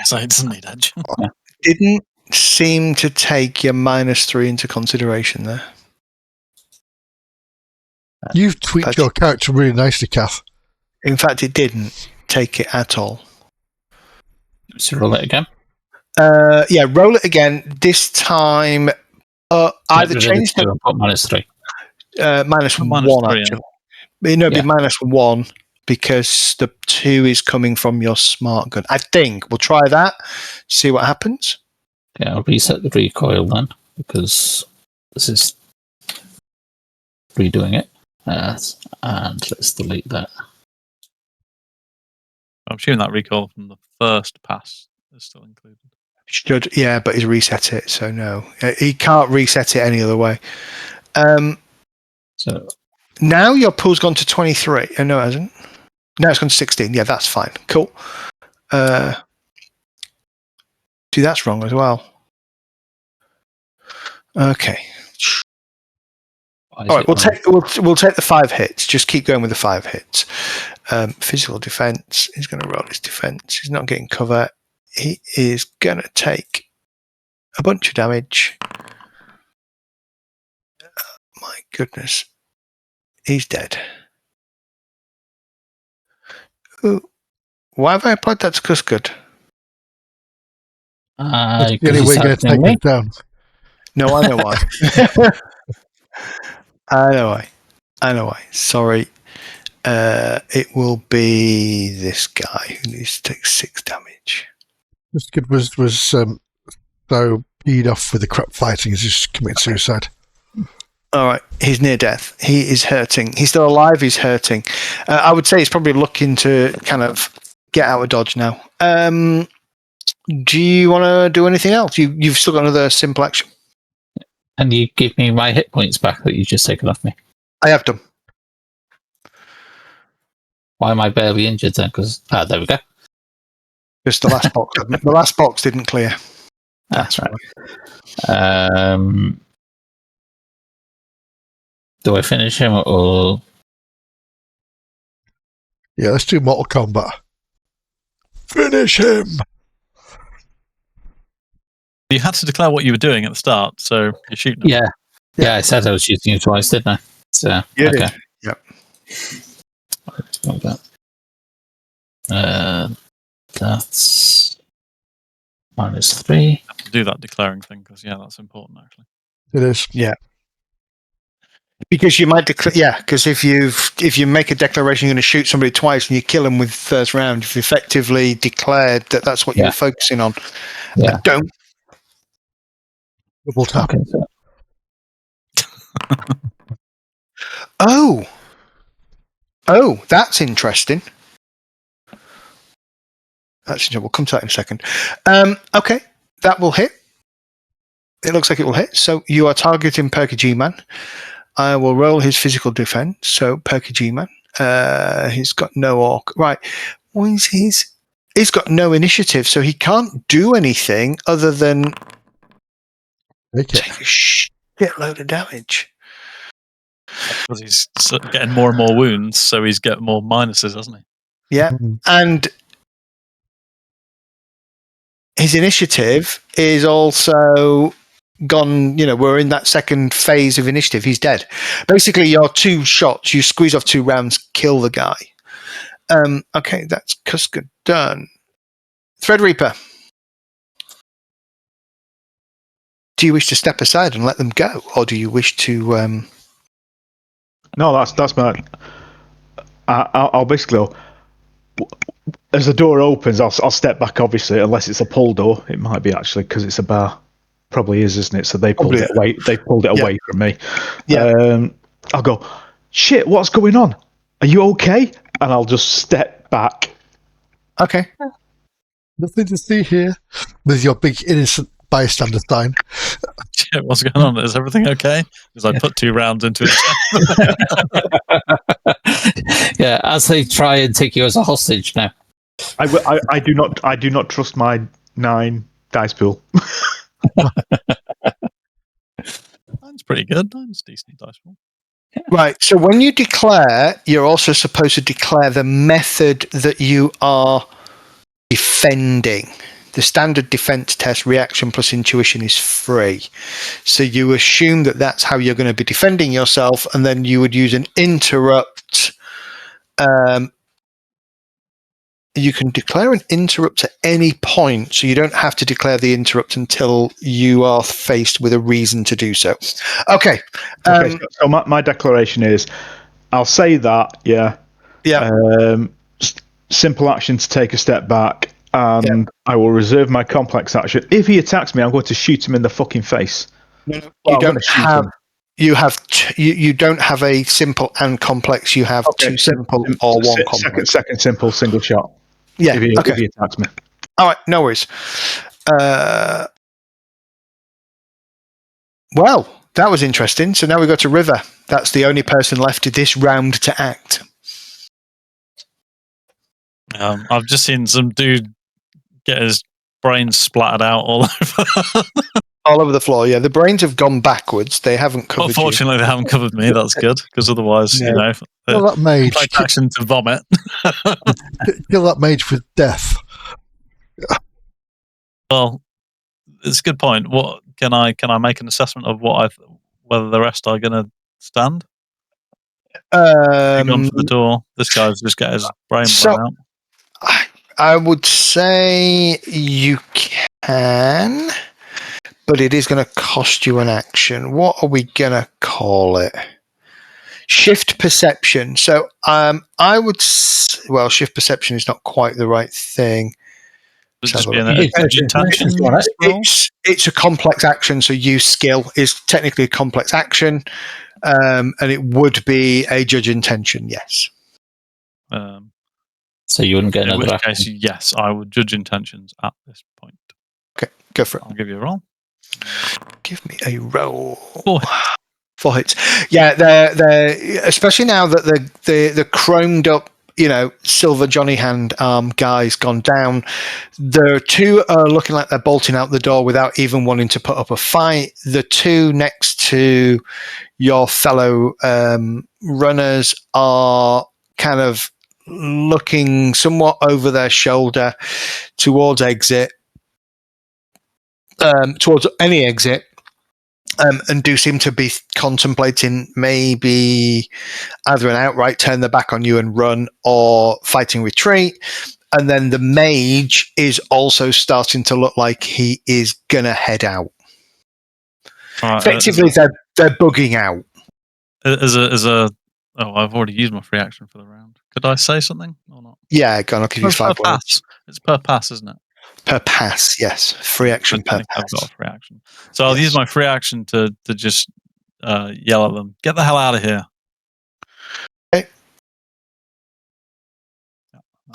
so it doesn't need edge. Didn't seem to take your -3 into consideration there. You've tweaked your character really nicely, Kath. In fact, it didn't take it at all. so roll it again. Yeah, roll it again. This time, either change to put -3. -1 3, actually. It'd be Yeah. -1 because the 2 is coming from your smart gun. I think we'll try that. See what happens. Okay, I'll reset the recoil then because this is redoing it. And let's delete that. I'm assuming that recoil from the first pass is still included. Should, yeah, but he's reset it, so no. He can't reset it any other way. So Now your pool's gone to 23. No, it hasn't. No, it's gone to 16. Yeah, that's fine. Cool. See, that's wrong as well. Okay. All right, we'll take the 5 hits. Just keep going with the 5 hits. Physical defense. He's going to roll his defense. He's not getting cover. He is going to take a bunch of damage. My goodness. He's dead. Ooh. Why have I applied that to Cuscud? That's the only way you're going to take him down. No, I know why. I know why. Sorry. It will be this guy who needs to take 6 damage. Cuscud was so peed off with the crap fighting, he's just committed suicide. All right, he's near death. He is hurting. He's still alive. He's hurting. I would say he's probably looking to kind of get out of dodge now. Do you want to do anything else? You've still got another simple action. And you give me my hit points back that you've just taken off me. I have done. Why am I barely injured then? Because there we go. Because the last box didn't clear. That's right. Do I finish him or? Yeah, let's do Mortal Kombat. Finish him! You had to declare what you were doing at the start, so you're shooting. Yeah, I said I was shooting you twice, didn't I? So You okay. did. Yep. That's -3. Have to do that declaring thing because that's important actually. It is. Yeah. Because you might declare, because if you make a declaration you're going to shoot somebody twice and you kill them with first round, you've effectively declared that that's what you're focusing on. Yeah. Don't. Double tap. Okay, so Oh, that's interesting. We'll come to that in a second. Okay, that will hit. It looks like it will hit. So you are targeting Perky G-Man. I will roll his physical defense. So Perky G-Man. He's got no orc. Right. What is his? He's got no initiative, so he can't do anything other than take a shitload of damage. Because he's getting more and more wounds, so he's getting more minuses, doesn't he? Yeah, and his initiative is also gone. We're in that second phase of initiative. He's dead. Basically, your 2 shots, you squeeze off 2 rounds, kill the guy. Okay, that's Cuscud done. Threadreaper. Do you wish to step aside and let them go, or do you wish to? No, that's my. I'll basically go. As the door opens, I'll step back. Obviously, unless it's a pull door, it might be actually because it's a bar. Probably is, isn't it? So they pulled it away. They pulled it away from me. Yeah. I'll go. Shit! What's going on? Are you okay? And I'll just step back. Okay. Nothing to see here. With your big innocent bystander sign. Shit, what's going on? Is everything okay? Because I put 2 rounds into it. Yeah, as they try and take you as a hostage now. I do not trust my 9 dice pool. Mine's pretty good. Mine's decent dice pool. Right. So when you declare, you're also supposed to declare the method that you are defending. The standard defense test, reaction plus intuition, is free. So you assume that that's how you're going to be defending yourself, and then you would use an interrupt. You can declare an interrupt at any point, so you don't have to declare the interrupt until you are faced with a reason to do so. Okay. So my declaration is, I'll say that, yeah. Simple action to take a step back, and I will reserve my complex action. If he attacks me, I'm going to shoot him in the fucking face. No, you don't have. You don't have a simple and complex. You have 2 simple or 1 complex. Second simple single shot. Yeah. If he attacks me. All right, no worries. Well, that was interesting. So now we go to River. That's the only person left this round to act. I've just seen some dude get his brains splattered out all over. All over the floor, yeah. The brains have gone backwards. They haven't covered Unfortunately, they haven't covered me. That's good, because otherwise, No. Kill that mage. like action to vomit. Kill that mage with death. Well, it's a good point. What can I make an assessment of whether the rest are going to stand? you. Gone for the door. This guy's just got his brain blown out. I would say you can, but it is going to cost you an action. What are we going to call it? Shift perception. So I would. Well, shift perception is not quite the right thing. It's Let's just have a being look. a intention roll. It's a complex action, so use skill is technically a complex action, and it would be a judge intention. Yes. So you wouldn't get In another which action. case, yes, I would judge intentions at this point. Okay, go for it. I'll give you a roll. Give me a roll. 4 hits. 4 hits. Yeah, they're especially now that the chromed up, silver Johnny hand guy's gone down. The two are looking like they're bolting out the door without even wanting to put up a fight. The two next to your fellow runners are kind of looking somewhat over their shoulder towards exit, towards any exit. And do seem to be contemplating maybe either an outright turn their back on you and run or fighting retreat. And then the mage is also starting to look like he is going to head out. Effectively, they're bugging out. I've already used my free action for the round. Could I say something or not? Yeah, go on, I'll give you 5 per words. pass. It's per pass, isn't it? Per pass, yes. Free action per pass. I've got a free action. So I'll use my free action to just yell at them. Get the hell out of here. Okay.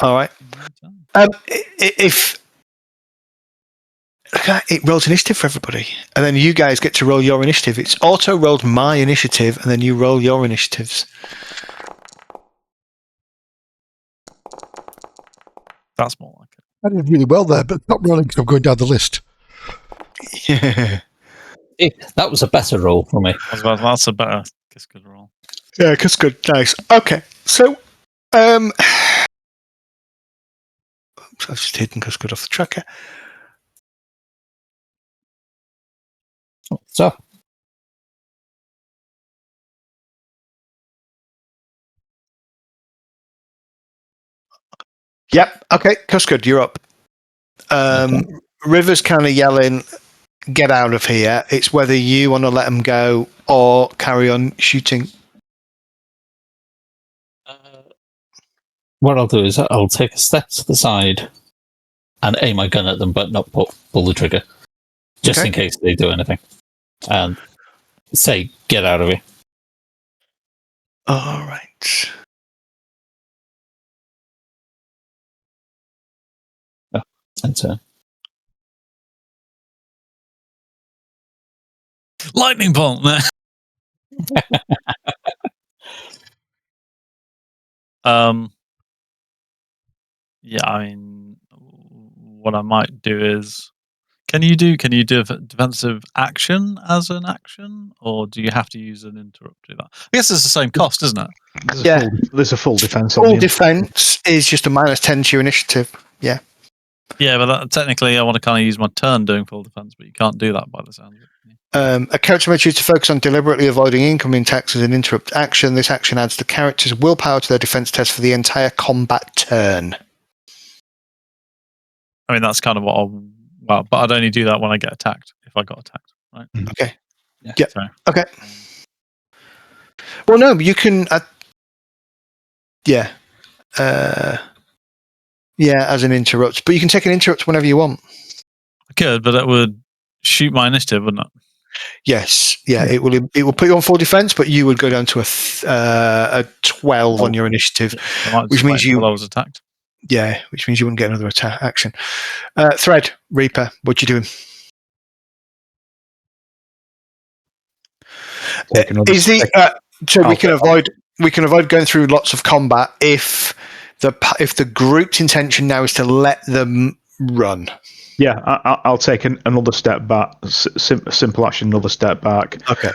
All right. If it rolls initiative for everybody, and then you guys get to roll your initiative. It's auto rolled my initiative, and then you roll your initiatives. That's more like it. I did really well there, but stop rolling because I'm going down the list. Yeah. That was a better roll for me. That's a better Kiss-Good roll. Yeah, Kiss-Good. Nice. Okay, so I've just taken Kiss-Good off the tracker. So, Yep. Okay, Kiss-Good, you're up. River's kind of yelling, "Get out of here!" It's whether you want to let him go or carry on shooting. what I'll do is I'll take a step to the side and aim my gun at them, but not pull the trigger, just in case they do anything. And say, "Get out of here." All right. And Lightning bolt. Yeah, I mean, what I might do is, can you do a defensive action as an action, or do you have to use an interrupt to do that? I guess it's the same cost, isn't it? There's a full defense. Full defense is just a -10 to your initiative. Yeah. Yeah, but technically, I want to kind of use my turn doing full defense, but you can't do that by the sound of it. A character may choose to focus on deliberately avoiding incoming attacks as an interrupt action. This action adds the character's willpower to their defense test for the entire combat turn. I mean, that's kind of what but I'd only do that when I get attacked, if I got attacked, right? Okay. Yeah. So, okay. Well, no, you can... yeah. As an interrupt. But you can take an interrupt whenever you want. I could, but that would shoot my initiative, wouldn't it? Yes. Yeah, it will put you on full defense, but you would go down to a 12 on your initiative, which means I was attacked. Yeah, which means you wouldn't get another attack action. Thread, Reaper, what you doing? Take another Is the so I'll we can avoid going through lots of combat if the group's intention now is to let them run. Yeah, I'll take another step back. Simple action, another step back. Okay.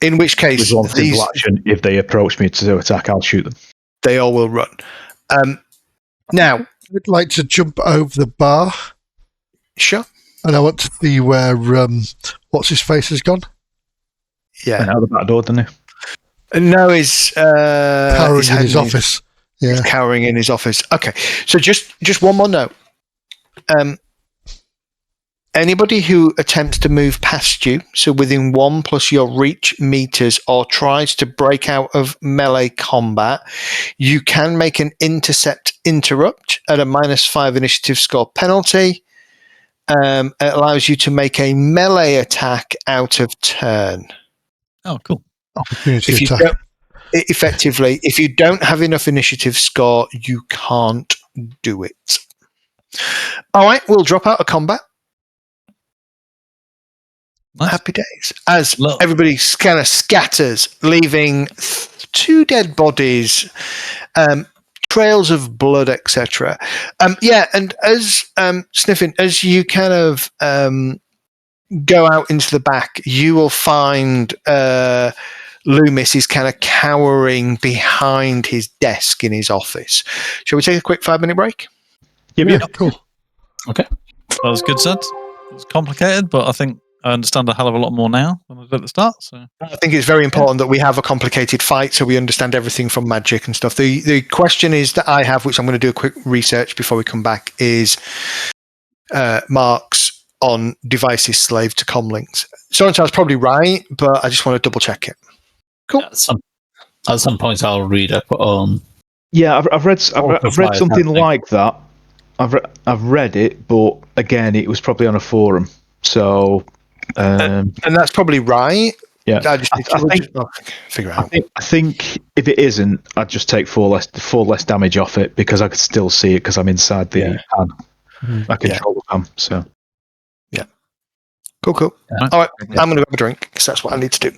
In which case, With one simple action, if they approach me to attack, I'll shoot them. They all will run. Now, I'd like to jump over the bar, sure. and I want to see where what's his face has gone. Yeah. Went out the back door, didn't he? No, he's Cowering in his office. He's cowering in his office. Okay, so just one more note. Anybody who attempts to move past you, so within 1 plus your reach meters, or tries to break out of melee combat, you can make an intercept interrupt at a -5 initiative score penalty. It allows you to make a melee attack out of turn. Oh, cool. Opportunity If you attack. don't, effectively, if you don't have enough initiative score, you can't do it. All right, we'll drop out of combat. Nice. Happy days. As Look. everybody kind of scatters, leaving 2 dead bodies, trails of blood, etc. Yeah, and as Sniffing, as you kind of go out into the back, you will find Loomis is kind of cowering behind his desk in his office. Shall we take a quick 5-minute break? Yeah. Cool. That was good, Seth. It was complicated, but I think I understand a hell of a lot more now than I did at the start. So I think it's very important that we have a complicated fight so we understand everything from magic and stuff. The question is that I have, which I'm going to do a quick research before we come back, is marks on devices slave to comlinks. Sorensen's probably right, but I just want to double check it. Cool. At some point, I'll read up on. Yeah, I've read something like that. I've read it, but again, it was probably on a forum. So, and that's probably right. Yeah, I think figure it out. I think if it isn't, I'd just take four less damage off it because I could still see it because I'm inside the pan. I control the pan. So, yeah, cool. Yeah. All right, I'm going to grab a drink because that's what I need to do.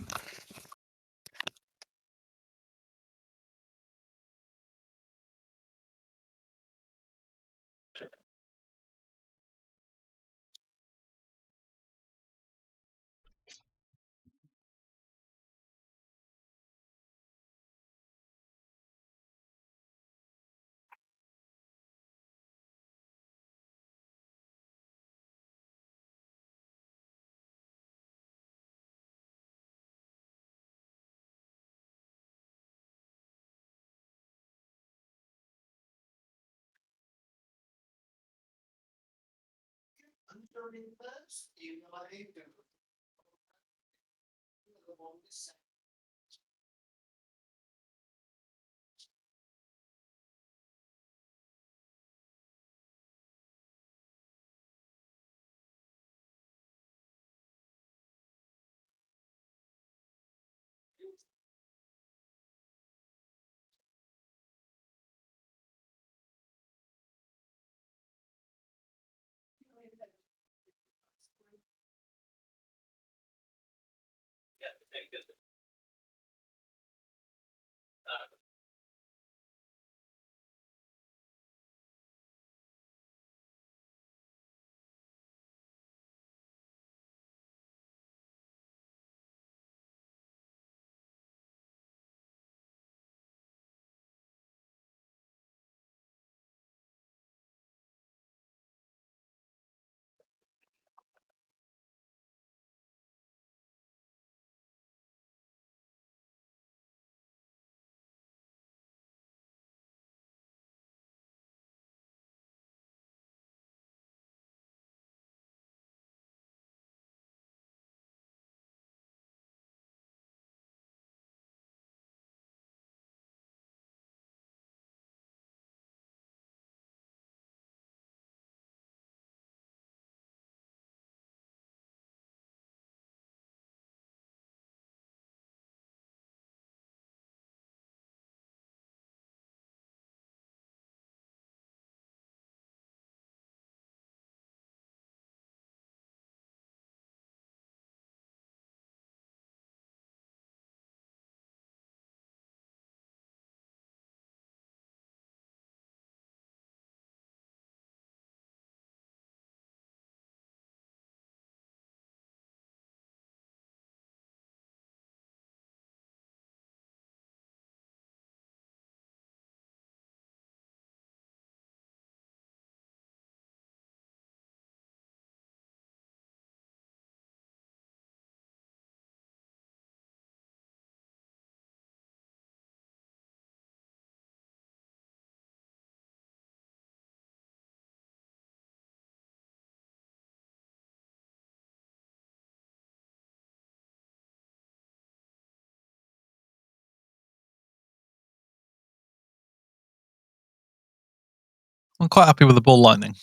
I'm quite happy with the ball lightning.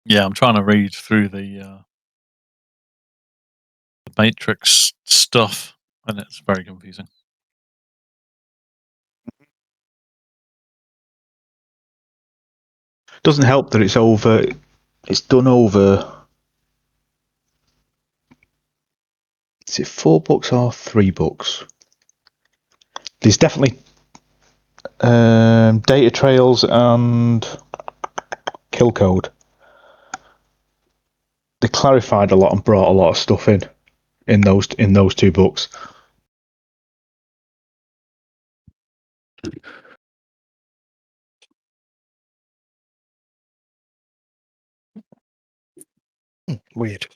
Yeah, I'm trying to read through the Matrix stuff, and it's very confusing. Doesn't help that it's over. It's done over. Is it 4 books or 3 books? There's definitely data trails and kill code. They clarified a lot and brought a lot of stuff in those 2 books. Weird.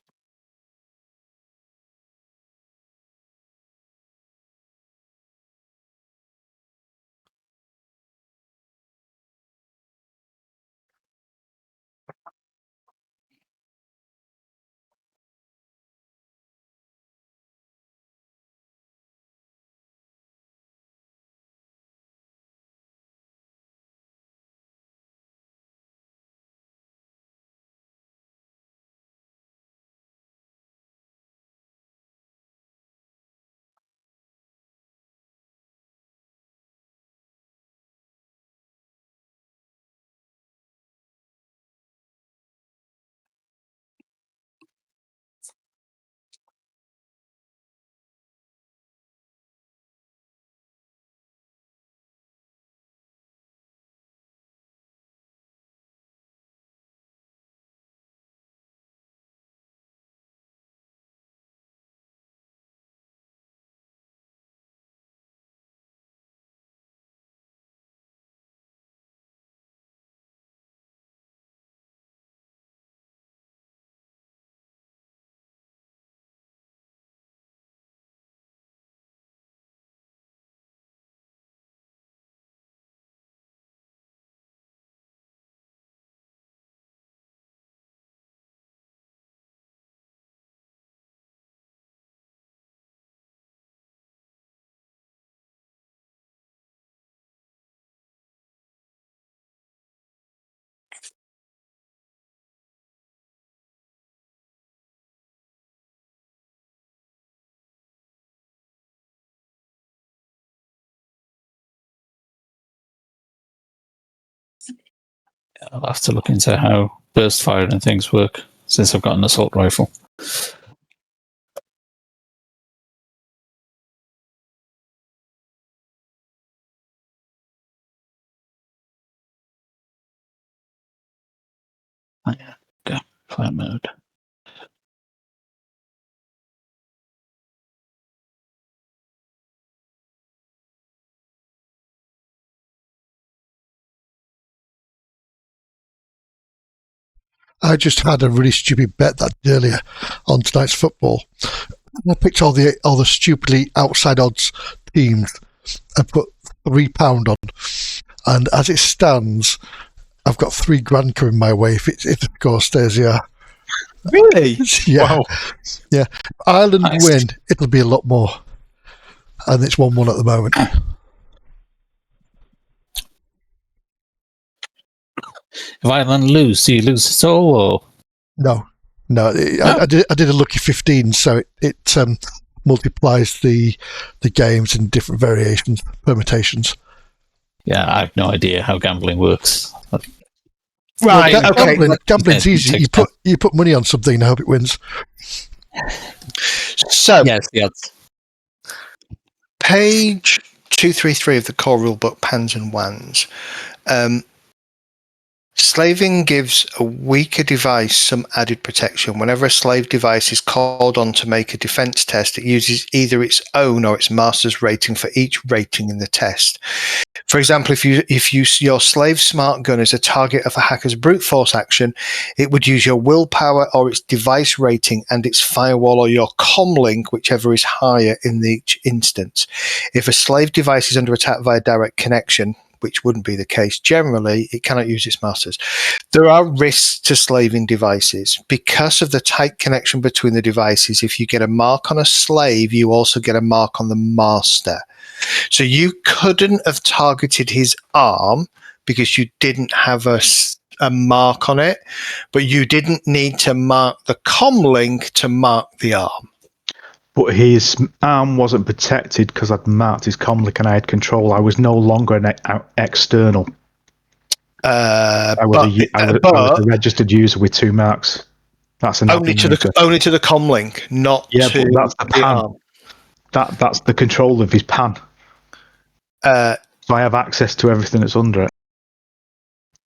I'll have to look into how burst fire and things work since I've got an assault rifle. Oh, yeah. Okay. Fire mode. I just had a really stupid bet that earlier on tonight's football. I picked all the stupidly outside odds teams and put £3 on. And as it stands, I've got £3,000 coming my way if the score stays here. Really? Yeah. Wow. Yeah. Ireland Nice. win, it'll be a lot more. And it's 1-1 at the moment. If Ireland lose, do you lose at all? Or? No. I did a lucky 15, so it multiplies the games in different variations, permutations. Yeah, I have no idea how gambling works. Right. Well, Okay. gambling's Yeah, easy. it You put money on something and hope it wins. So, Yes, yes. page 233 of the core rulebook, Pans and Wans. Slaving gives a weaker device some added protection. Whenever a slave device is called on to make a defense test, it uses either its own or its master's rating for each rating in the test. For example, if your slave smart gun is a target of a hacker's brute force action, it would use your willpower or its device rating and its firewall or your comlink, whichever is higher in each instance. If a slave device is under attack via direct connection, which wouldn't be the case generally, it cannot use its masters. There are risks to slaving devices. Because of the tight connection between the devices, if you get a mark on a slave, you also get a mark on the master. So you couldn't have targeted his arm because you didn't have a mark on it, but you didn't need to mark the comlink to mark the arm. But his arm wasn't protected because I'd marked his comlink and I had control. I was no longer an external. I was a registered user with 2 marks. That's an only to the comlink, not to but that's the pan. arm. That's the control of his pan. So I have access to everything that's under it.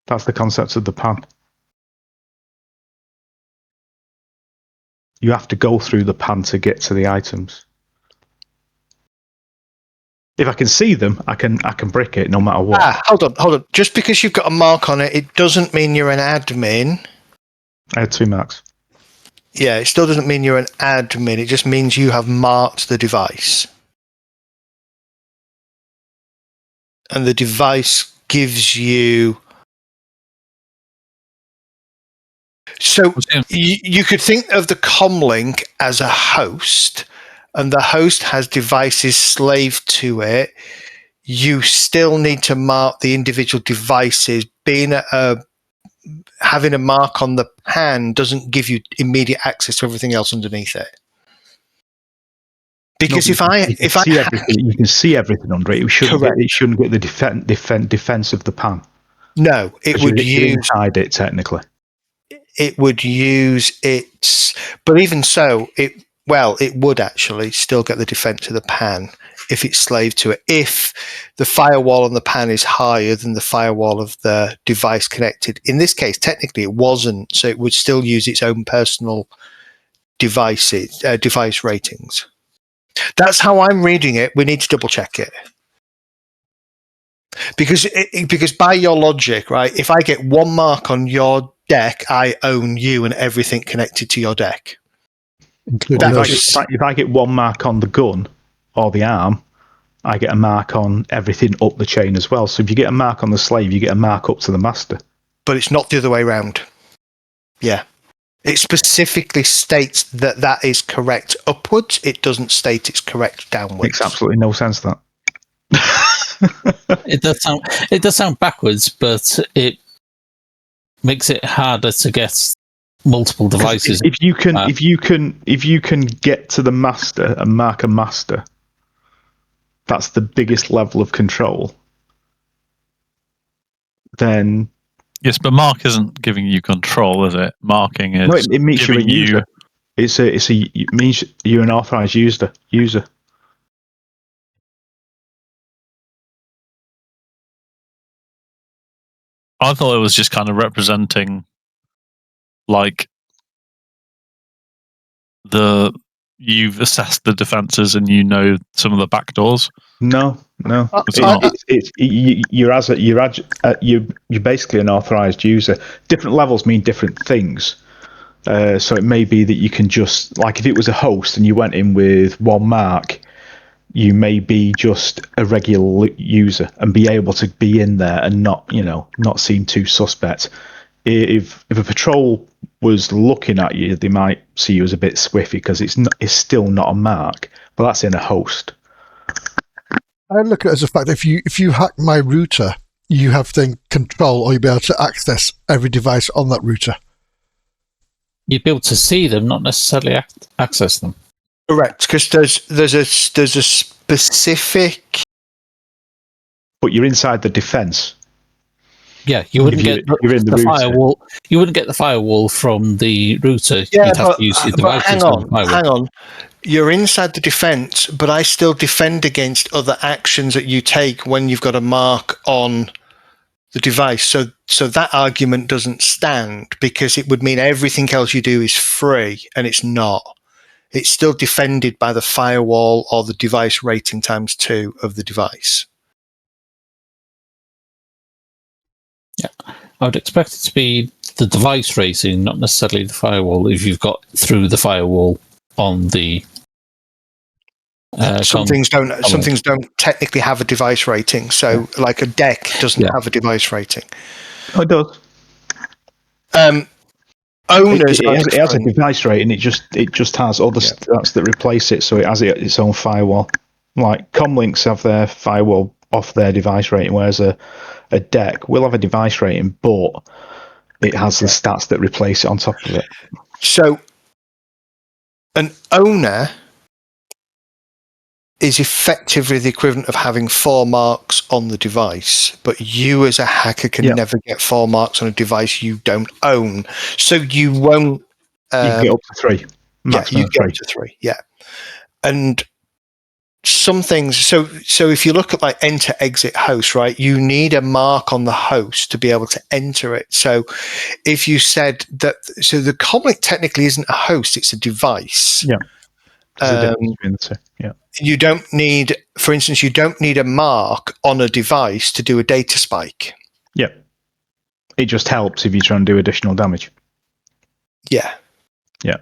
That's the concept of the pan. You have to go through the pan to get to the items. If I can see them, I can brick it no matter what. Hold on. Just because you've got a mark on it, it doesn't mean you're an admin. I had 2 marks. Yeah, it still doesn't mean you're an admin. It just means you have marked the device. And the device gives you... So you could think of the comlink as a host, and the host has devices slaved to it. You still need to mark the individual devices. Having a mark on the pan doesn't give you immediate access to everything else underneath it. Because you can see everything under it. It shouldn't get the defense of the pan. No, it would use inside it technically. It would use its, but even so, it would actually still get the defense of the pan if it's slaved to it. If the firewall on the pan is higher than the firewall of the device connected. In this case, technically it wasn't, so it would still use its own personal device ratings. That's how I'm reading it. We need to double check it. Because by your logic, right, if I get 1 mark on your deck, I own you and everything connected to your deck. If I get 1 mark on the gun or the arm, I get a mark on everything up the chain as well. So if you get a mark on the slave, you get a mark up to the master. But it's not the other way around. Yeah. It specifically states that is correct upwards. It doesn't state it's correct downwards. Makes absolutely no sense, that. It does sound backwards, but it makes it harder to get multiple devices. If you can get to the master and mark a master, that's the biggest level of control. Then yes, but mark isn't giving you control, is it? Marking is. No, it means you're a user. It means you're an authorized user. I thought it was just kind of representing, like, you've assessed the defenses and you know some of the backdoors. No. You're basically an authorized user. Different levels mean different things. So it may be that you can just, like, if it was a host and you went in with 1 mark, you may be just a regular user and be able to be in there and not seem too suspect. If a patrol was looking at you, they might see you as a bit swiffy because it's still not a mark, but that's in a host. I look at it as a fact that if you hack my router, you have then control, or you'll be able to access every device on that router. You'd be able to see them, not necessarily access them. Correct, because there's a specific. But you're inside the defense. Yeah, you wouldn't get the firewall. You wouldn't get the firewall from the router. Yeah, you'd have to use your devices. Hang on. You're inside the defense, but I still defend against other actions that you take when you've got a mark on the device. So that argument doesn't stand because it would mean everything else you do is free, and it's not. It's still defended by the firewall or the device rating times 2 of the device. Yeah, I would expect it to be the device rating, not necessarily the firewall. If you've got through the firewall on the some things don't technically have a device rating. So, like a deck doesn't have a device rating. Oh, it does. Owners it has a device rating. It just has other stats that replace it, so it has its own firewall. Like comlinks have their firewall off their device rating, whereas a deck will have a device rating, but it has the stats that replace it on top of it. So, an owner is effectively the equivalent of having 4 marks on the device, but you as a hacker can never get 4 marks on a device you don't own. So you won't. You can get up to 3. You get up to 3. Yeah, and some things. So if you look at like enter exit host, right, you need a mark on the host to be able to enter it. So if you said that, so the comlink technically isn't a host; it's a device. Yeah. Yeah. You don't need, for instance, you don't need a mark on a device to do a data spike. Yeah. It just helps if you try and do additional damage. Yeah. Yeah.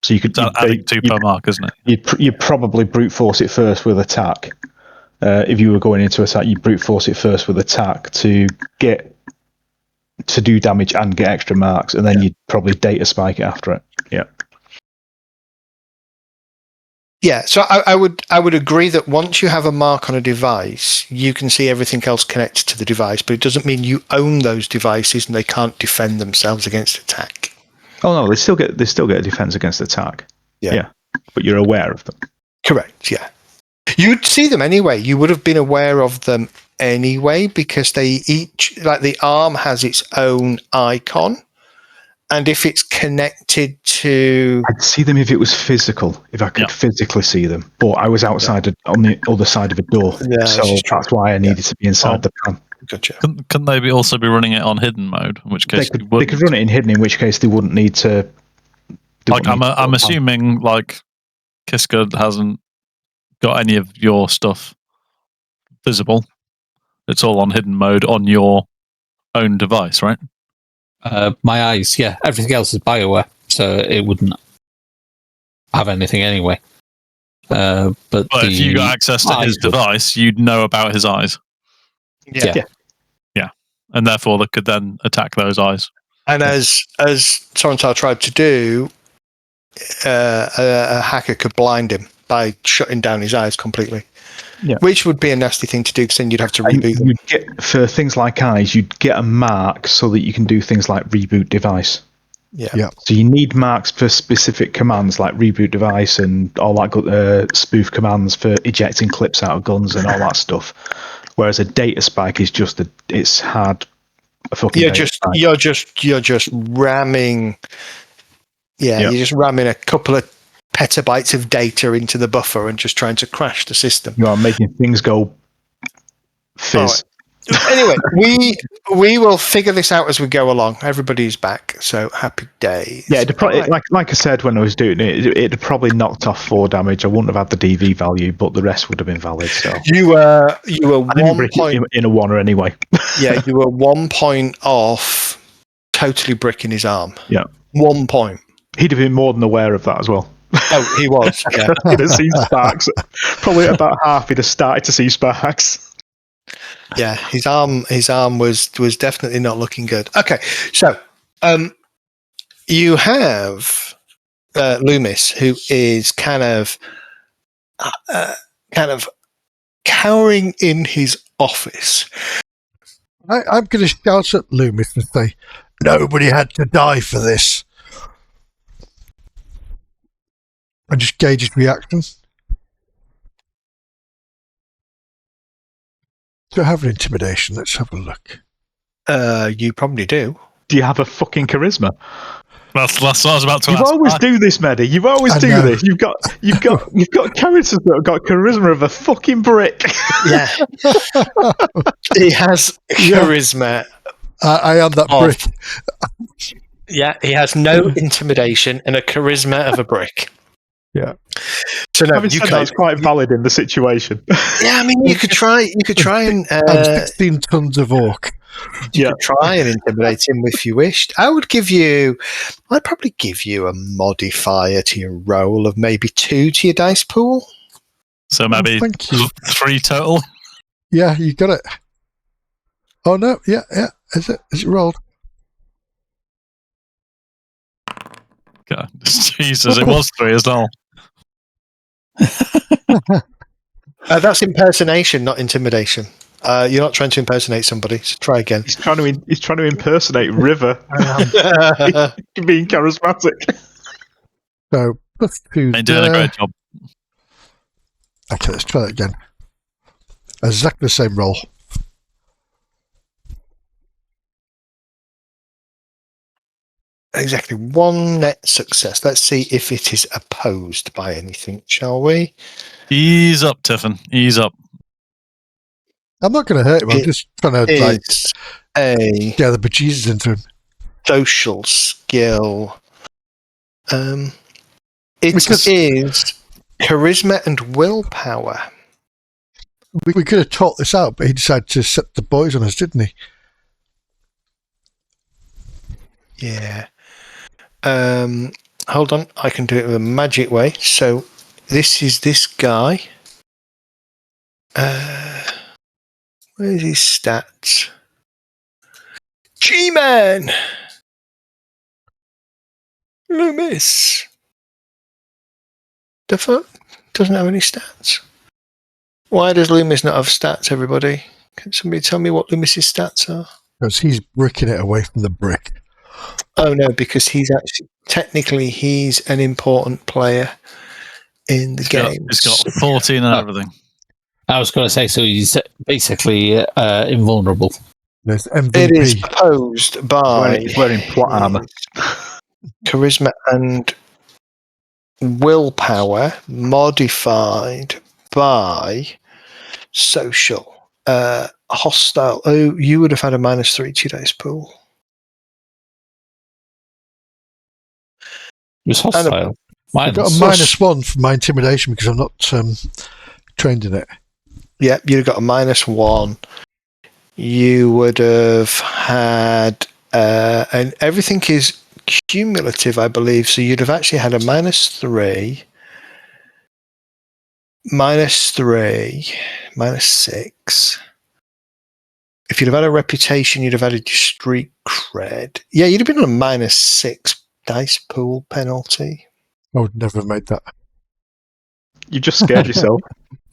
So you could adding 2 per mark, isn't it? You'd probably brute force it first with attack. If you were going into attack, you'd brute force it first with attack to do damage and get extra marks, and then you'd probably data spike it after it. Yeah. Yeah, so I would agree that once you have a mark on a device, you can see everything else connected to the device, but it doesn't mean you own those devices and they can't defend themselves against attack. Oh no, they still get a defense against attack. Yeah, but you're aware of them. Correct. Yeah, you'd see them anyway. You would have been aware of them anyway because they each, like the arm has its own icon. And if it's connected to... I'd see them if it was physical, if I could physically see them. But I was outside on the other side of a door. Yeah, so that's why I needed to be inside the pan. Gotcha. Couldn't they also be running it on hidden mode? In which case they could run it in hidden, in which case they wouldn't need to... I'm assuming like Kiska hasn't got any of your stuff visible. It's all on hidden mode on your own device, right? My eyes, yeah. Everything else is BioWare, so it wouldn't have anything anyway. But if you got access to his device, you'd know about his eyes. Yeah. And therefore they could then attack those eyes. And as Sorental tried to do, a hacker could blind him by shutting down his eyes completely. Yeah. Which would be a nasty thing to do because then you'd have to reboot them. For things like eyes, you'd get a mark so that you can do things like reboot device. Yeah. So you need marks for specific commands like reboot device and all that spoof commands for ejecting clips out of guns and all that stuff. Whereas a data spike is just it's hard. A fucking you're just ramming. Yeah, you're just ramming a couple of petabytes of data into the buffer and just trying to crash the system. You are making things go fizz. Right. Anyway, we will figure this out as we go along. Everybody's back, so happy days. Yeah, like I said when I was doing it, it'd probably knocked off 4 damage. I wouldn't have had the DV value, but the rest would have been valid. So you were 1 point in a oneer anyway. Yeah, you were 1 point off totally bricking his arm. Yeah, 1 point. He'd have been more than aware of that as well. Oh, he was. Yeah, he'd have seen sparks. Probably about half. He'd have started to see sparks. Yeah, his arm was definitely not looking good. Okay, so you have Loomis, who is kind of cowering in his office. I'm going to shout at Loomis and say, "Nobody had to die for this." And just gauge his reaction. Do I have an intimidation? Let's have a look. You probably do. Do you have a fucking charisma? That's what I was about to You ask. always do this, Maddie. You always I do know. this. You've got characters that have got charisma of a fucking brick. Yeah. He has charisma. I am that Of- brick. Yeah, he has no intimidation and a charisma of a brick. Yeah. So no, Having you said that, can't. it's quite valid in the situation. Yeah, I mean, you could try. You could try and I'm 16 tons of orc. you could try and intimidate him if you wished. I'd probably give you a modifier to your roll of maybe 2 to your dice pool. So maybe Thank you. 3 total. Yeah, you got it. Oh no, yeah. Is it rolled? God, Jesus, it was 3 as well. That's impersonation, not intimidation. You're not trying to impersonate somebody, so try again. He's trying to impersonate River being charismatic. So plus 2 Ain't doing a there. great job. Okay, let's try that again. Exactly the same roll. Exactly. 1 net success. Let's see if it is opposed by anything, shall we? Ease up, Tiffin. Ease up. I'm not going to hurt him. I'm It just trying to It's a get the bejesus into him. social skill. It Because- is charisma and willpower. We could have talked this out, but he decided to set the boys on us, didn't he? Yeah. Hold on. I can do it with a magic way. So this is this guy. Where's his stats? G-Man! Loomis! The fuck? Doesn't have any stats. Why does Loomis not have stats, everybody? Can somebody tell me what Loomis's stats are? Because he's bricking it away from the brick. Oh no, because he's actually technically he's an important player in the game. He's got 14 and everything. I was going to say, so he's basically invulnerable. There's It is MVP. opposed by He's wearing plot armor. charisma and willpower, modified by social. Hostile. Oh, you would have had a -3 to your dice pool. He was hostile. I got a -1 for my intimidation because I'm not trained in it. Yeah, you'd have got a -1. You would have had, and everything is cumulative, I believe. So you'd have actually had a -3, -3, -6. If you'd have had a reputation, you'd have added your street cred. Yeah, you'd have been on a -6 dice pool penalty. I would never have made that. You just scared yourself.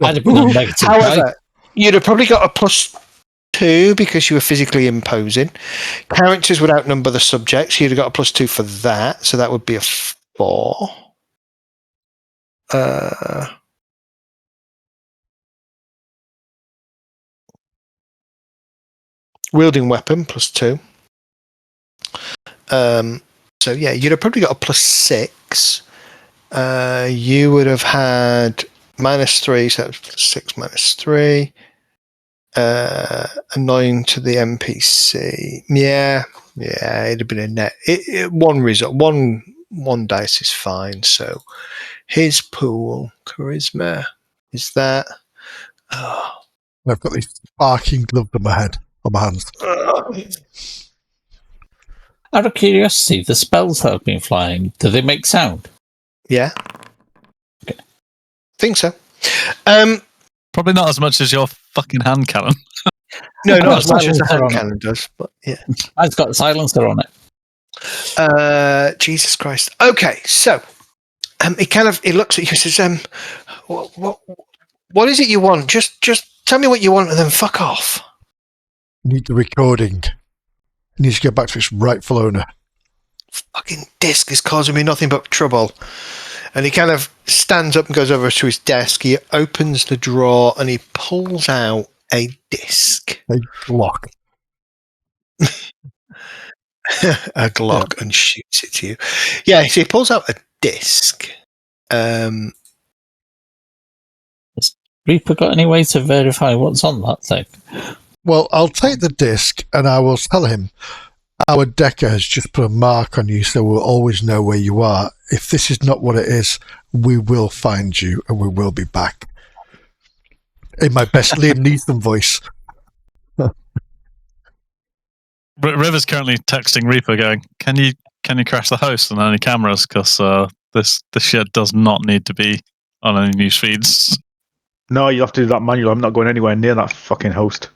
I'd have been on negative. However, you'd have probably got a +2 because you were physically imposing. Characters would outnumber the subjects. You'd have got a +2 for that, so that would be a 4. Wielding weapon +2. So yeah, you'd have probably got a +6. You would have had -3, so that's +6 -3. Annoying to the NPC. Yeah, it'd have been a net. One result, one dice is fine. So his pool charisma is that. Oh. And I've got these sparking gloves on my head, on my hands. Out of curiosity, the spells that have been flying, do they make sound? Yeah. Okay. Think so. Probably not as much as your fucking hand cannon. No, I've not got as much as the silencer hand on it. cannon does, but yeah. It's got a silencer on it. Jesus Christ. Okay, so it looks at you and says, what is it you want? Just tell me what you want and then fuck off. Need the recording. It needs to get back to its rightful owner. Fucking disc is causing me nothing but trouble. And he kind of stands up and goes over to his desk. He opens the drawer and he pulls out a disc. A block. a Glock and shoots it to you. Yeah, so he pulls out a disc. Has Reaper got any way to verify what's on that thing? Well, I'll take the disc and I will tell him our Decker has just put a mark on you, so we'll always know where you are. If this is not what it is, we will find you and we will be back. In my best Liam Neeson voice. River's currently texting Reaper, going, "Can you crash the host on any cameras? Because this shit does not need to be on any news feeds." No, you have to do that manual. I'm not going anywhere near that fucking host.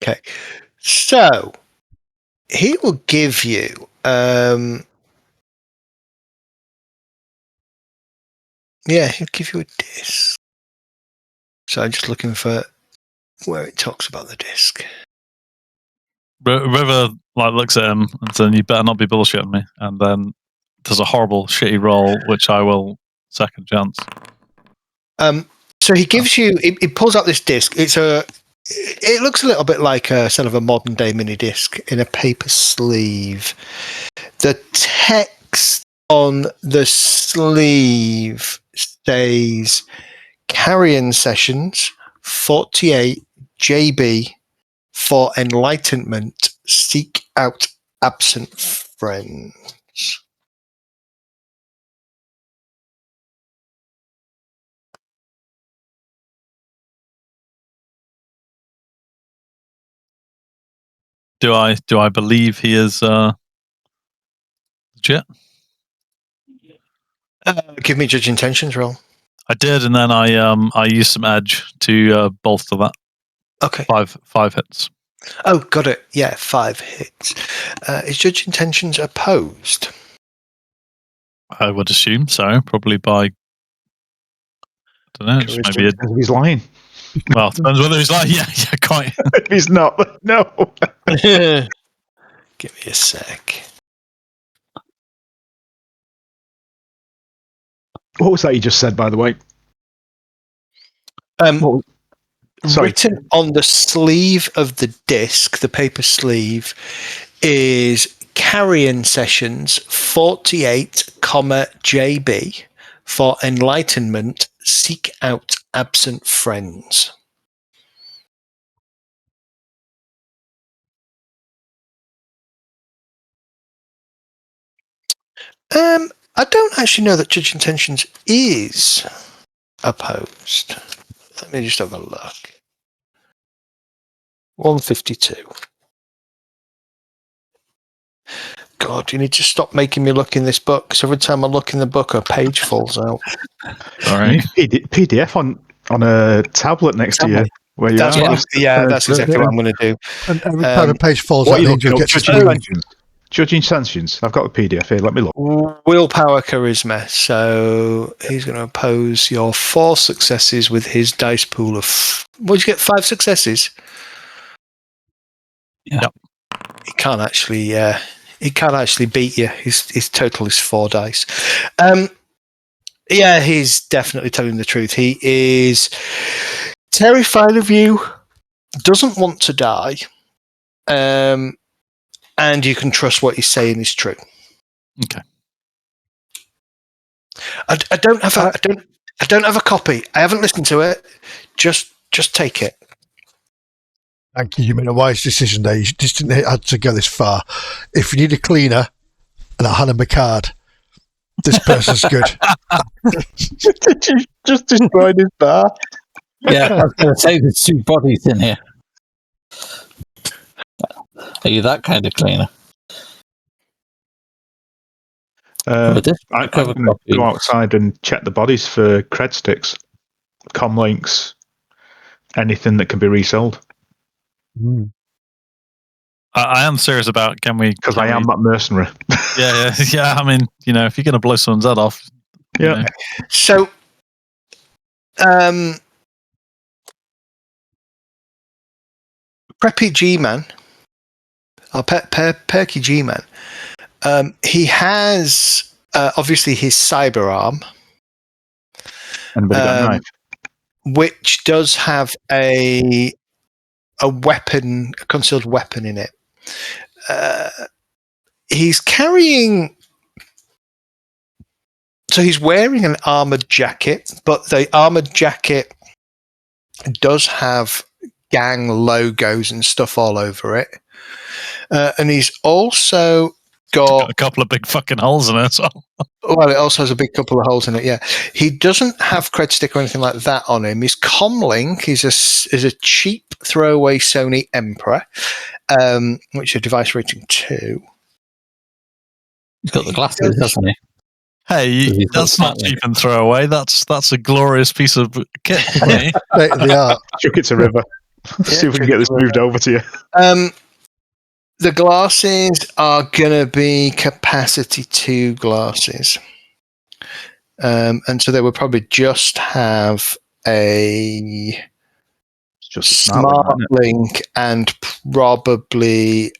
Okay, so he will give you. He'll give you a disc. So I'm just looking for where it talks about the disc. River looks at him and says, "You better not be bullshitting me." And then does a horrible, shitty roll, which I will second chance. So he gives you. He pulls out this disc. It looks a little bit like a sort of a modern day mini disc in a paper sleeve. The text on the sleeve says Carrion Sessions 48 JB for enlightenment. Seek out absent friends. Do I believe he is legit? Give me judge intentions roll. I did, and then I used some edge to bolster that. Okay. 5 hits. Oh, got it. Yeah, 5 hits. Is judge intentions opposed? I would assume so. Probably by, I don't know. Maybe He's lying. Well, it depends whether he's like, yeah, quite. If he's not, no. Give me a sec. What was that you just said, by the way? Sorry. Written on the sleeve of the disc, the paper sleeve, is Carrion Sessions 48, JB for enlightenment. Seek out absent friends. I don't actually know that judge intentions is opposed. Let me just have a look. 152. God, you need to stop making me look in this book, because every time I look in the book, a page falls out. Sorry. PDF on a tablet next to you. Where you That's are. that's exactly what I'm going to do. And every time a page falls out, What are you Angel looking up? gets Judging sanctions. I've got the PDF here. Let me look. Willpower charisma. So he's going to oppose your 4 successes with his dice pool of. What did you get? 5 successes. Yeah. He can't actually. He can't actually beat you. His total is 4 dice. Yeah, he's definitely telling the truth. He is terrified of you. Doesn't want to die. And you can trust what he's saying is true. Okay. I don't have a I don't have a copy. I haven't listened to it. Just take it. Thank you. You made a wise decision there. You just didn't have to go this far. If you need a cleaner, and I hand him a card, this person's good. Did you just destroy his bar? Yeah, I was going to say there's 2 bodies in here. Are you that kind of cleaner? I'm going to go outside and check the bodies for cred sticks, comlinks, anything that can be resold. I am serious about can we... Because I am that mercenary. Yeah. I mean, if you're going to blow someone's head off... Yeah. So... Preppy G-Man, or Perky G-Man, he has obviously his cyber arm. Anybody got a knife? which does have a weapon, a concealed weapon in it. He's carrying. So he's wearing an armored jacket, but the armored jacket does have gang logos and stuff all over it. And he's also got a couple of big fucking holes in it. So. Well, it also has a big couple of holes in it, yeah. He doesn't have cred stick or anything like that on him. His comlink is a cheap throwaway Sony Emperor, which is a device rating 2. He's got the glasses, hasn't he? Hey, that's not cheap and throwaway. That's a glorious piece of kit for me. They are. Chuck it to River. See if we can get this moved over to you. The glasses are going to be capacity 2 glasses. And so they would probably just have a smart link and probably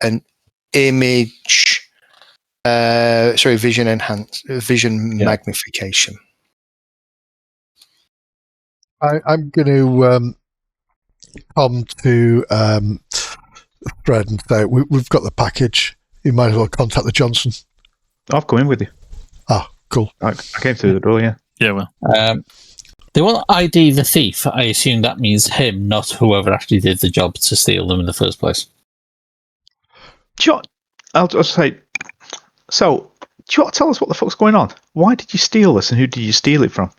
an image, vision magnification. I'm going to come to Fred and say, we've got the package. You might as well contact the Johnson. I've come in with you. Ah, cool. I came through the door, yeah. Yeah, well. They want to ID the thief. I assume that means him, not whoever actually did the job to steal them in the first place. I'll just say, so, do you want to tell us what the fuck's going on? Why did you steal this and who did you steal it from?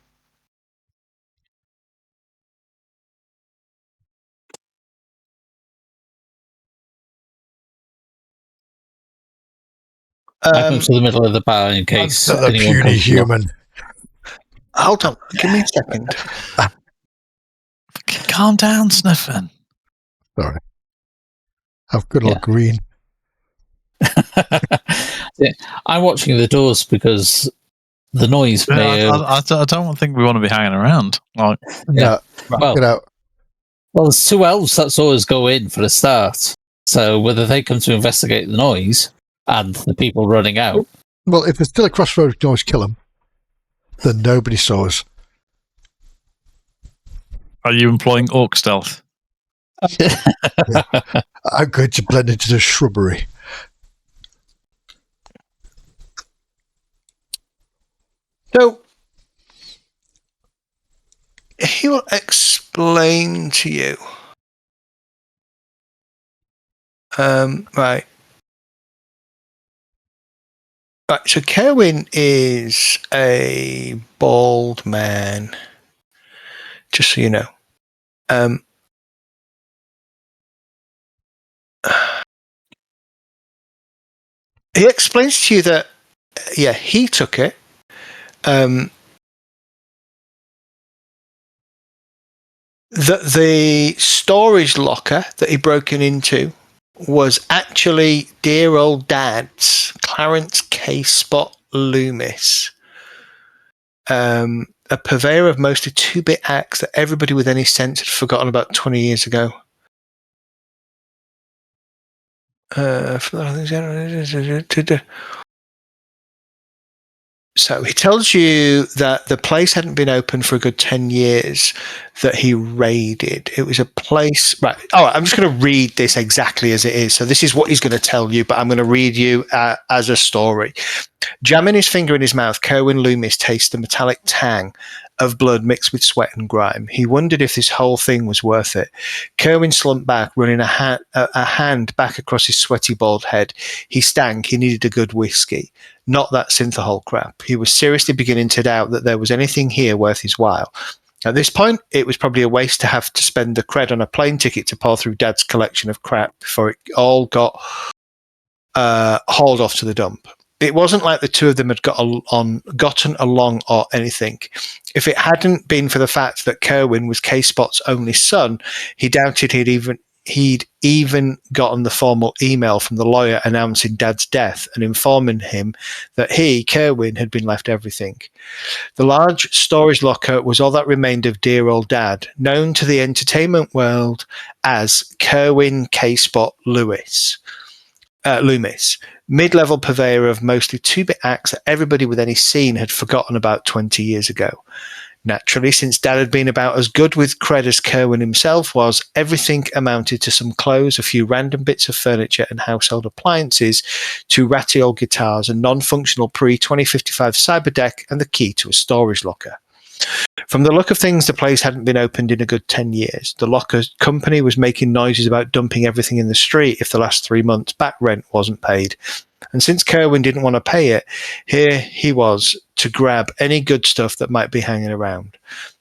I come to the middle of the bar in case the anyone puny comes human. Hold on, give me a second. Calm down, Sniffin. Sorry. Have good luck, Green. I'm watching the doors because the noise may I don't think we want to be hanging around. Like, Get out. Well, there's 2 elves that's always go in for a start. So whether they come to investigate the noise and the people running out. Well, if it's still a crossroad, we can always kill them. Then nobody saw us. Are you employing orc stealth? I'm going to blend into the shrubbery. So he will explain to you. Right. Right, so Kerwin is a bald man, just so you know. He explains to you that, he took it. The storage locker that he broken into was actually dear old Dad's, Clarence K. Spot Loomis, a purveyor of mostly 2-bit acts that everybody with any sense had forgotten about 20 years ago. So he tells you that the place hadn't been open for a good 10 years that he raided. It was a place... Right. All right, I'm just going to read this exactly as it is. So this is what he's going to tell you, but I'm going to read you as a story. Jamming his finger in his mouth, Kerwin Loomis tasted the metallic tang of blood mixed with sweat and grime. He wondered if this whole thing was worth it. Kerwin slumped back, running a hand back across his sweaty bald head. He stank. He needed a good whiskey. Not that synthahol crap. He was seriously beginning to doubt that there was anything here worth his while. At this point, it was probably a waste to have to spend the cred on a plane ticket to pour through Dad's collection of crap before it all got hauled off to the dump. It wasn't like the two of them had gotten along or anything. If it hadn't been for the fact that Kerwin was K-Spot's only son, he doubted he'd even gotten the formal email from the lawyer announcing Dad's death and informing him that he, Kerwin, had been left everything. The large storage locker was all that remained of dear old Dad, known to the entertainment world as Kerwin K-Spot Loomis, mid-level purveyor of mostly 2-bit acts that everybody with any scene had forgotten about 20 years ago. Naturally, since Dad had been about as good with cred as Kerwin himself was, everything amounted to some clothes, a few random bits of furniture and household appliances, two ratty old guitars, a non-functional pre-2055 cyberdeck, and the key to a storage locker. From the look of things, the place hadn't been opened in a good 10 years. The locker company was making noises about dumping everything in the street if the last 3 months' back rent wasn't paid. And since Kerwin didn't want to pay it, here he was to grab any good stuff that might be hanging around.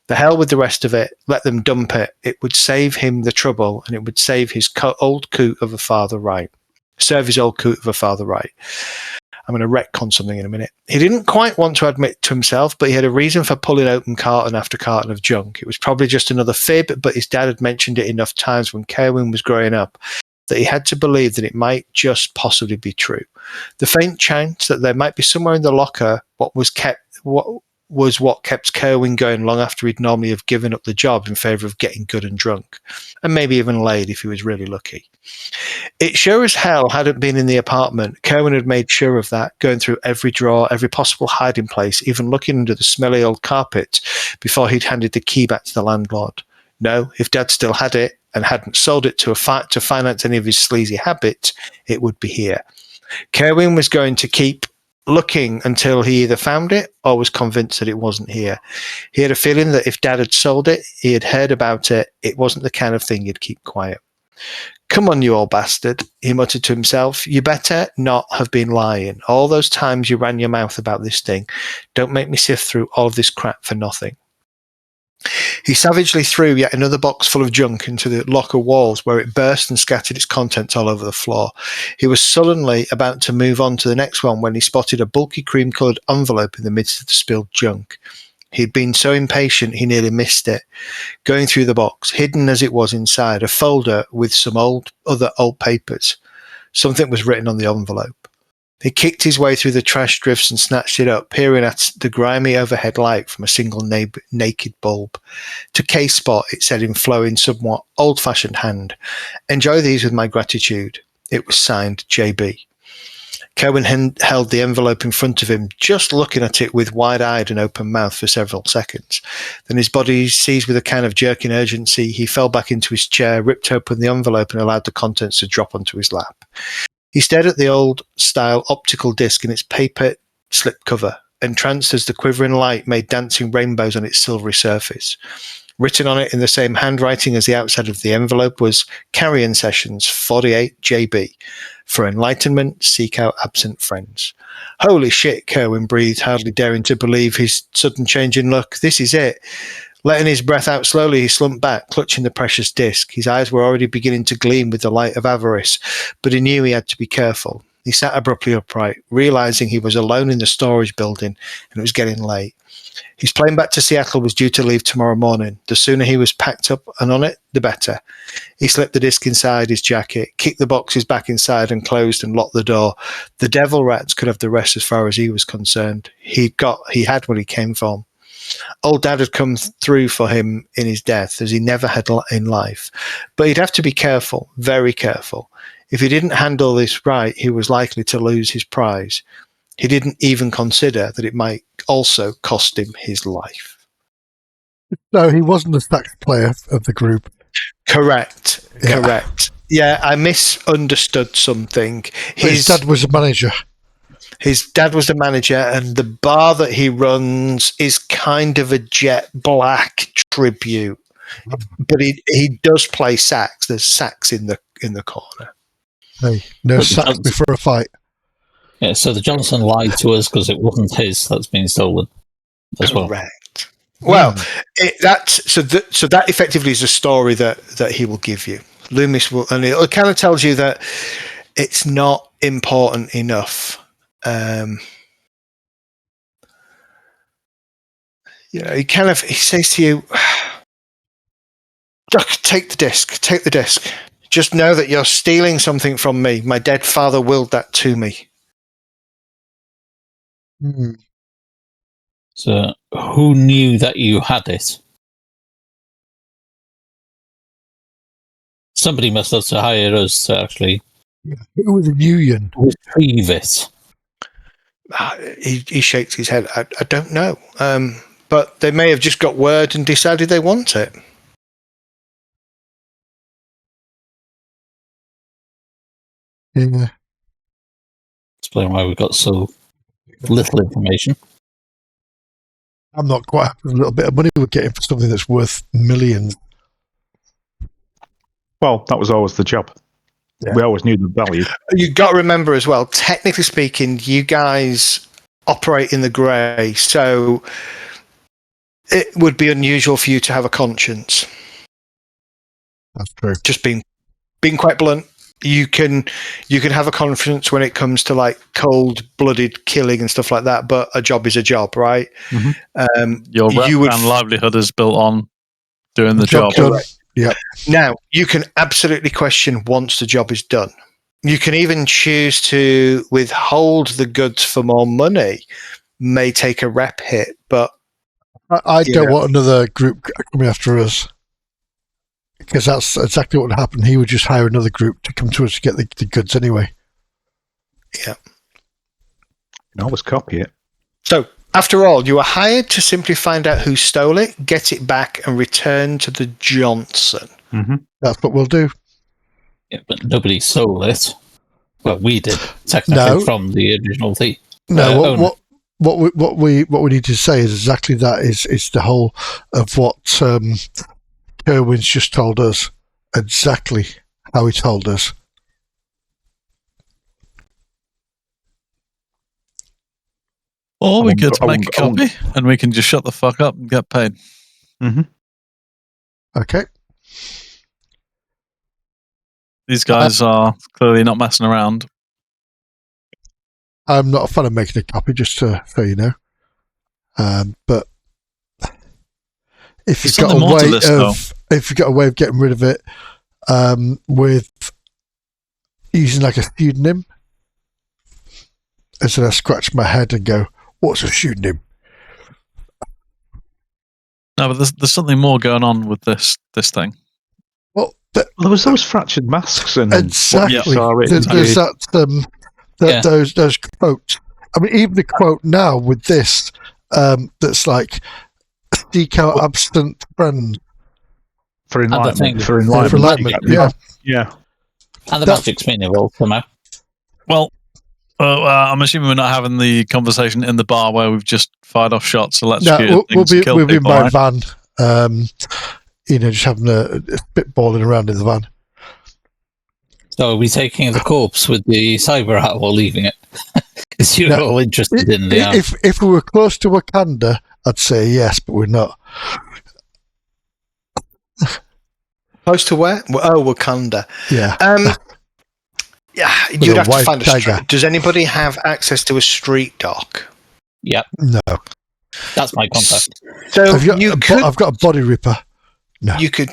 The hell with the rest of it. Let them dump it. It would save him the trouble, and it would save his old coot of a father right. Serve his old coot of a father right. I'm going to retcon something in a minute. He didn't quite want to admit to himself, but he had a reason for pulling open carton after carton of junk. It was probably just another fib, but his dad had mentioned it enough times when Kerwin was growing up that he had to believe that it might just possibly be true. The faint chance that there might be somewhere in the locker what kept Kerwin going long after he'd normally have given up the job in favour of getting good and drunk, and maybe even laid if he was really lucky. It sure as hell hadn't been in the apartment. Kerwin had made sure of that, going through every drawer, every possible hiding place, even looking under the smelly old carpet before he'd handed the key back to the landlord. No, if Dad still had it and hadn't sold it to finance any of his sleazy habits, it would be here. Kerwin was going to keep looking until he either found it or was convinced that it wasn't here. He had a feeling that if Dad had sold it, he had heard about it, it wasn't the kind of thing he'd keep quiet. Come on, you old bastard, he muttered to himself. You better not have been lying. All those times you ran your mouth about this thing. Don't make me sift through all of this crap for nothing. He savagely threw yet another box full of junk into the locker walls, where it burst and scattered its contents all over the floor. He was sullenly about to move on to the next one when he spotted a bulky cream-coloured envelope in the midst of the spilled junk. He'd been so impatient he nearly missed it. Going through the box, hidden as it was inside, a folder with some other old papers. Something was written on the envelope. He kicked his way through the trash drifts and snatched it up, peering at the grimy overhead light from a single naked bulb. To K-Spot, it said in flowing, somewhat old-fashioned hand, "Enjoy these with my gratitude." It was signed JB. Kerwin held the envelope in front of him, just looking at it with wide-eyed and open mouth for several seconds. Then his body seized with a kind of jerking urgency. He fell back into his chair, ripped open the envelope, and allowed the contents to drop onto his lap. He stared at the old-style optical disc in its paper slipcover, entranced as the quivering light made dancing rainbows on its silvery surface. Written on it in the same handwriting as the outside of the envelope was Carrion Sessions 48 JB. For enlightenment, seek out absent friends. Holy shit, Kerwin breathed, hardly daring to believe his sudden change in luck. This is it. Letting his breath out slowly, he slumped back, clutching the precious disc. His eyes were already beginning to gleam with the light of avarice, but he knew he had to be careful. He sat abruptly upright, realizing he was alone in the storage building and it was getting late. His plane back to Seattle was due to leave tomorrow morning. The sooner he was packed up and on it, the better. He slipped the disc inside his jacket, kicked the boxes back inside and closed and locked the door. The devil rats could have the rest as far as he was concerned. He had what he came for. Old Dad had come through for him in his death, as he never had in life. But he'd have to be careful, very careful. If he didn't handle this right, he was likely to lose his prize. He didn't even consider that it might also cost him his life. No, he wasn't the sax player of the group. Correct. Yeah, I misunderstood something. His dad was a manager. His dad was the manager, and the bar that he runs is kind of a Jet Black tribute. But he does play sax. There's sax in the corner. Hey, no sax before a fight. Yeah, so the Johnson lied to us because it wasn't his that's been stolen as well. Correct. Well, that effectively is a story that he will give you. Loomis will, and it kind of tells you that it's not important enough. He says to you, "Duck, take the disc. Just know that you're stealing something from me. My dead father willed that to me." So, who knew that you had it? Somebody must have to hire us to actually Who was the union? retrieve it. He shakes his head. I don't know. but they may have just got word and decided they want it. Yeah. Explain why we've got so little information. I'm not quite happy with a little bit of money we're getting for something that's worth millions. Well, that was always the job. Yeah. We always knew the value. You've got to remember as well, technically speaking, you guys operate in the grey, so it would be unusual for you to have a conscience. That's true. Just being quite blunt. You can have a conscience when it comes to like cold-blooded killing and stuff like that, but a job is a job, right? Mm-hmm. Your rep and livelihood is built on doing the job. Done. Yep. Now, you can absolutely question once the job is done. You can even choose to withhold the goods for more money, may take a rep hit, but I don't want another group coming after us. Because that's exactly what would happen. He would just hire another group to come to us to get the goods anyway. Yeah. You can always copy it. So, after all, you were hired to simply find out who stole it, get it back, and return to the Johnson. Mm-hmm. That's what we'll do. Yeah, but nobody stole it. Well, we did, technically, from the original thief. No, what we need to say is exactly that. Is the whole of what Kerwin's just told us, exactly how he told us. Or we could make a copy and we can just shut the fuck up and get paid. Mm-hmm. Okay. These guys are clearly not messing around. I'm not a fan of making a copy, just so you know. But if you've got a way of getting rid of it with using like a pseudonym, and so I scratch my head and go, "What's a pseudonym?" No, but there's something more going on with this thing. Well, there was those fractured masks and exactly. There's that those quotes. I mean, even the quote now with this that's like seek out absent friend for enlightenment. For enlightenment. Yeah. And the magic's been evolved somehow. Well, I'm assuming we're not having the conversation in the bar where we've just fired off shots. We'll be by van. Just having a spitballing around in the van. So are we taking the corpse with the cyber hat or leaving it? Because you're all interested in the... If we were close to Wakanda, I'd say yes, but we're not. Close to where? Oh, Wakanda. Yeah. Yeah, you'd have to find a street. Does anybody have access to a street dock? Yep. No. That's my contact. So I've got a body ripper. No. You could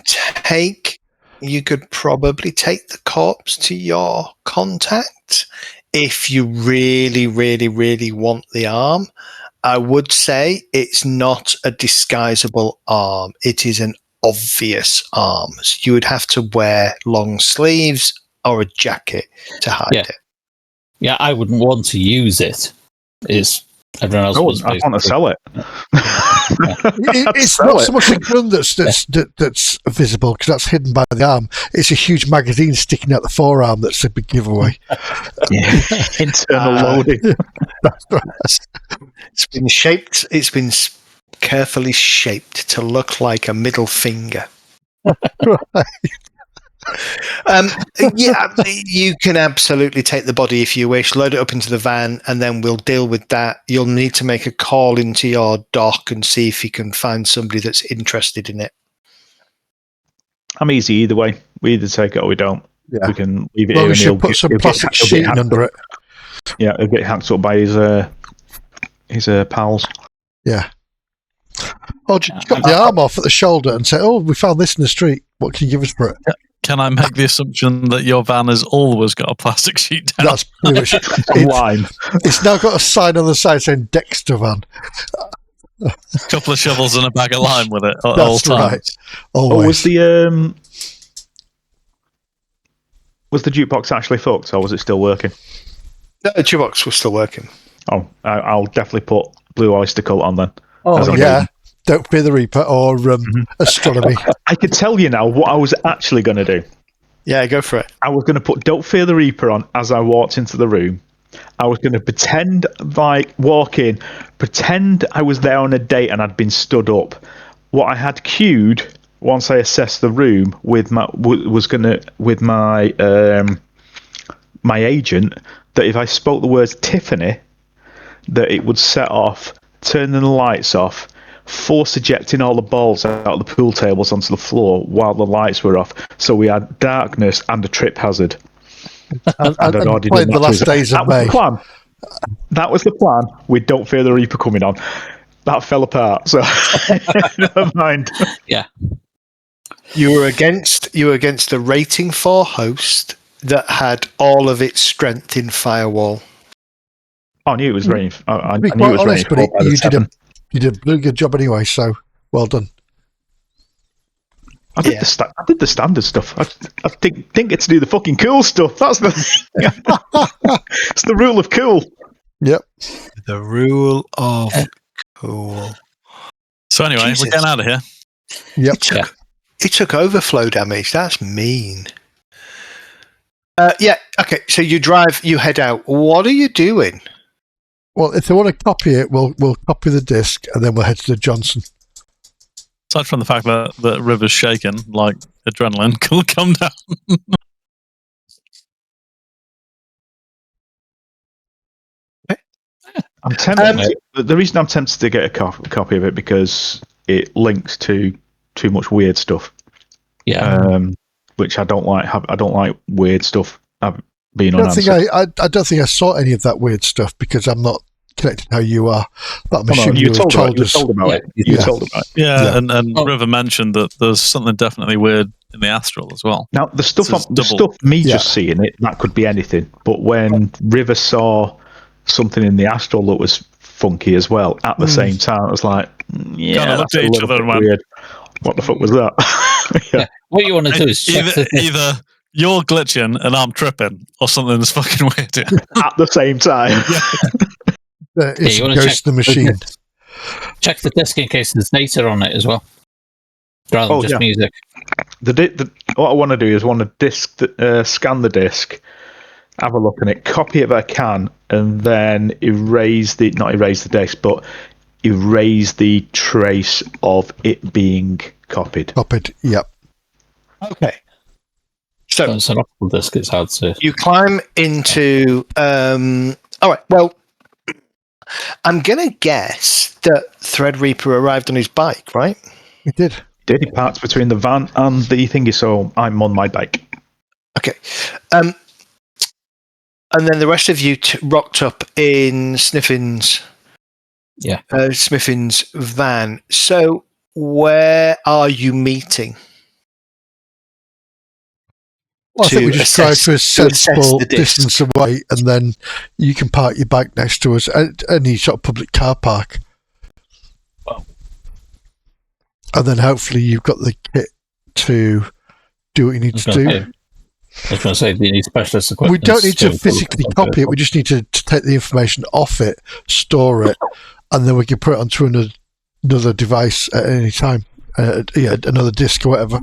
probably take the corpse to your contact if you really, really, really want the arm. I would say it's not a disguisable arm. It is an obvious arm. So you would have to wear long sleeves or a jacket to hide it. Yeah, I wouldn't want to use it. Everyone else was. I want to sell it. It's not so much a gun that's visible because that's hidden by the arm. It's a huge magazine sticking out the forearm that's a big giveaway. Internal loading. That's right. It's been shaped. It's been carefully shaped to look like a middle finger. Right. You can absolutely take the body if you wish, load it up into the van, and then we'll deal with that. You'll need to make a call into your dock and see if you can find somebody that's interested in it. I'm easy either way. We either take it or we don't. Yeah. We can leave it well, here. We should put some plastic sheeting under it. Yeah, it'll get hacked up by his pals. Yeah. Or just cut the arm off at the shoulder and say, "Oh, we found this in the street. What can you give us for it?" Can I make the assumption that your van has always got a plastic sheet down? That's pretty much it's now got a sign on the side saying Dexter van. A couple of shovels and a bag of lime with it at That's all times. Right. Always. Was the jukebox actually fucked, or was it still working? No, the jukebox was still working. Oh, I'll definitely put Blue Oyster Cult on then. Oh, yeah. Don't Fear the Reaper or astronomy. I can tell you now what I was actually going to do. Yeah, go for it. I was going to put Don't Fear the Reaper on as I walked into the room. I was going to pretend, walk in, pretend I was there on a date and I'd been stood up. What I had queued once I assessed the room with my my agent, that if I spoke the words Tiffany, that it would set off, turning the lights off, force ejecting all the balls out of the pool tables onto the floor while the lights were off. So we had darkness and a trip hazard. And played the last days of May. That was the plan. We Don't Fear the Reaper coming on. That fell apart. So never mind. Yeah. You were against the rating 4 host that had all of its strength in Firewall. I knew it was raining. I To be knew it quite was honest, raining. but you did a really good job anyway. So well done. I did the standard stuff. I didn't get to do the fucking cool stuff. That's the it's the rule of cool. Yep. The rule of cool. So anyway, Jesus. we're getting out of here. Yep. It took overflow damage. That's mean. Yeah. Okay. So you head out. What are you doing? Well, if they want to copy it, we'll copy the disc and then we'll head to the Johnson. Aside from the fact that River's shaking, like adrenaline will come down. I'm tempted. The reason I'm tempted to get a copy of it because it links to too much weird stuff. Yeah. Which I don't like. I don't like weird stuff being I don't think I saw any of that weird stuff because I'm not connected how you are. But I'm assuming you told us. You told about it. You told about it. Yeah. And River mentioned that there's something definitely weird in the astral as well. Now the stuff, just seeing it, that could be anything. But when River saw something in the astral that was funky as well at the same time, it was like, kind of looked at each other and went, weird. What the fuck was that? Yeah. What you want to do is either you're glitching and I'm tripping, or something's fucking weird here. At the same time. It's a ghost in the machine. Check the disc in case there's data on it as well, rather than just music. What I want to do is scan the disc, have a look at it, copy it if I can, and then erase the disc, but erase the trace of it being copied. Yep. Okay. So it's an optical disc. It's hard to. You climb into. All right. Well, I'm gonna guess that Threadreaper arrived on his bike, right? He did. He parked between the van and the thingy, so I'm on my bike. Okay. And then the rest of you rocked up in Sniffin's van. So where are you meeting? Well, I think we just drive to a sensible distance away, and then you can park your bike next to us at any sort of public car park. Wow. And then hopefully you've got the kit to do what you need to do. I was going to say, do you need specialist equipment? We don't need to physically copy it. We just need to take the information off it, store it, and then we can put it onto another device at any time. Another disc or whatever.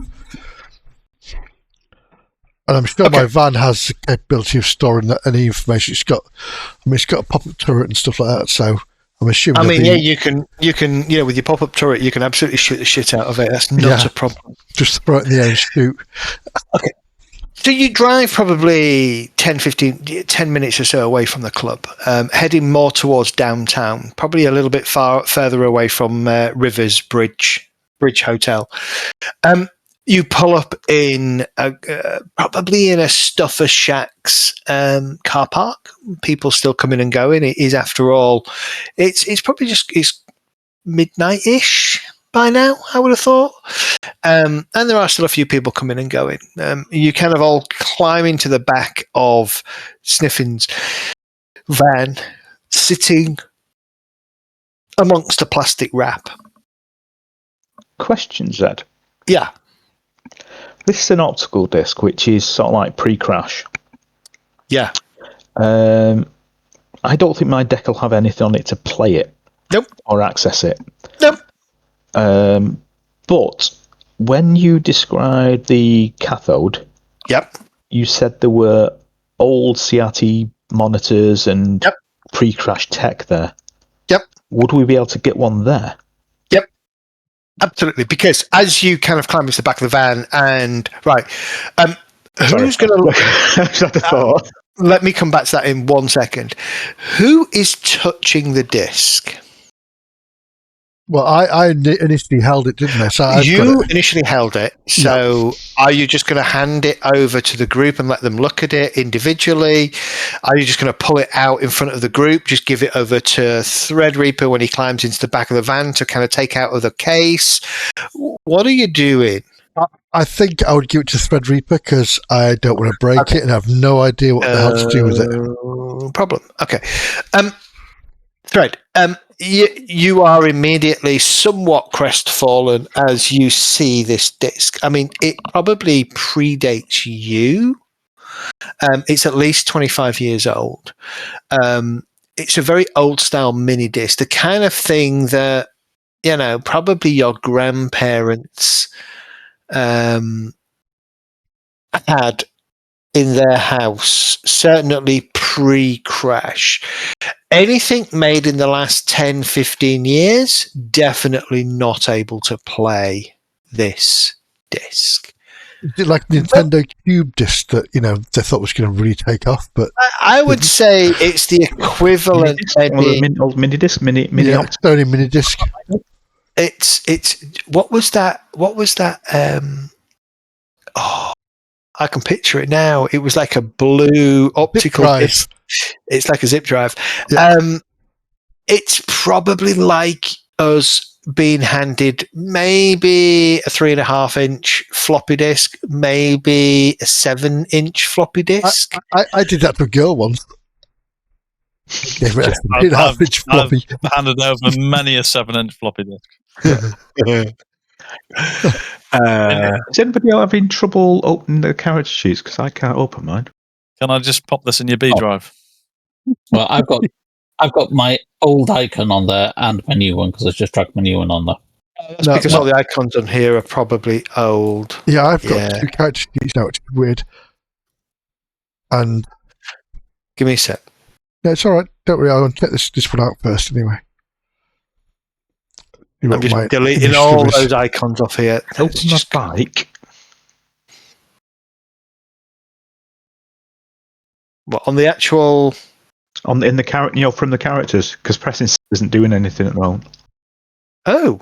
And I'm sure my van has the capability of storing any information. It's got a pop-up turret and stuff like that. So I'm assuming. You can, with your pop-up turret, you can absolutely shoot the shit out of it. That's not a problem. Just throw it in the air and shoot. Okay. So you drive probably 10 minutes or so away from the club, heading more towards downtown, probably a little bit further away from Rivers Bridge Hotel. You pull up in probably in a Stuffer Shacks car park. People still coming and going. It is, after all, it's probably it's midnight-ish by now, I would have thought. And there are still a few people coming and going. You kind of all climb into the back of Sniffin's van, sitting amongst a plastic wrap. Question, Zed. Yeah. This is an optical disc, which is sort of like pre-crash. Yeah. I don't think my deck will have anything on it to play it. Nope. Or access it. Nope. But when you described the cathode, Yep. you said there were old CRT monitors and pre-crash tech there. Yep. Would we be able to get one there? Yep. Absolutely. Because as you kind of climb into the back of the van and who's going to had a thought. let me come back to that in 1 second. Who is touching the disc? Well, I initially held it, didn't I? So I've got You it. initially held it. So are you just going to hand it over to the group and let them look at it individually? Are you just going to pull it out in front of the group, just give it over to Threadreaper when he climbs into the back of the van to kind of take out of the case? What are you doing? I think I would give it to Threadreaper because I don't want to break it and I have no idea what the hell to do with it. Problem. Okay. Thread, you are immediately somewhat crestfallen as you see this disc. I mean, it probably predates you. It's at least 25 years old. It's a very old style mini disc, the kind of thing that, probably your grandparents had in their house, certainly pre-crash. Anything made in the last 10, 15 years, definitely not able to play this disc. Is it like Nintendo Cube disc that, they thought was going to really take off? But I would say it's the equivalent. Old mini disc, mini. Yeah, it's only mini disc. It's what was that? I can picture it now. It was like a blue optical disc. It's like a zip drive. Yeah. It's probably like us being handed maybe a 3.5-inch floppy disk, maybe a 7-inch floppy disk. I did that to a girl once. Gave it a 3.5-inch floppy. I've handed over many a 7-inch floppy disk. Is anybody else having trouble opening the character sheets? Because I can't open mine. Can I just pop this in your B drive? Well, I've got my old icon on there and my new one because I just dragged my new one on there. That's because all the icons on here are probably old. Yeah, I've got 2 character sheets now, which is weird. And give me a sec. No, it's all right. Don't worry. I'll check this one out first anyway. I'm just deleting all those icons off here. Open my bike. What, on the actual? In the character, from the characters, because pressing isn't doing anything at the moment. Oh,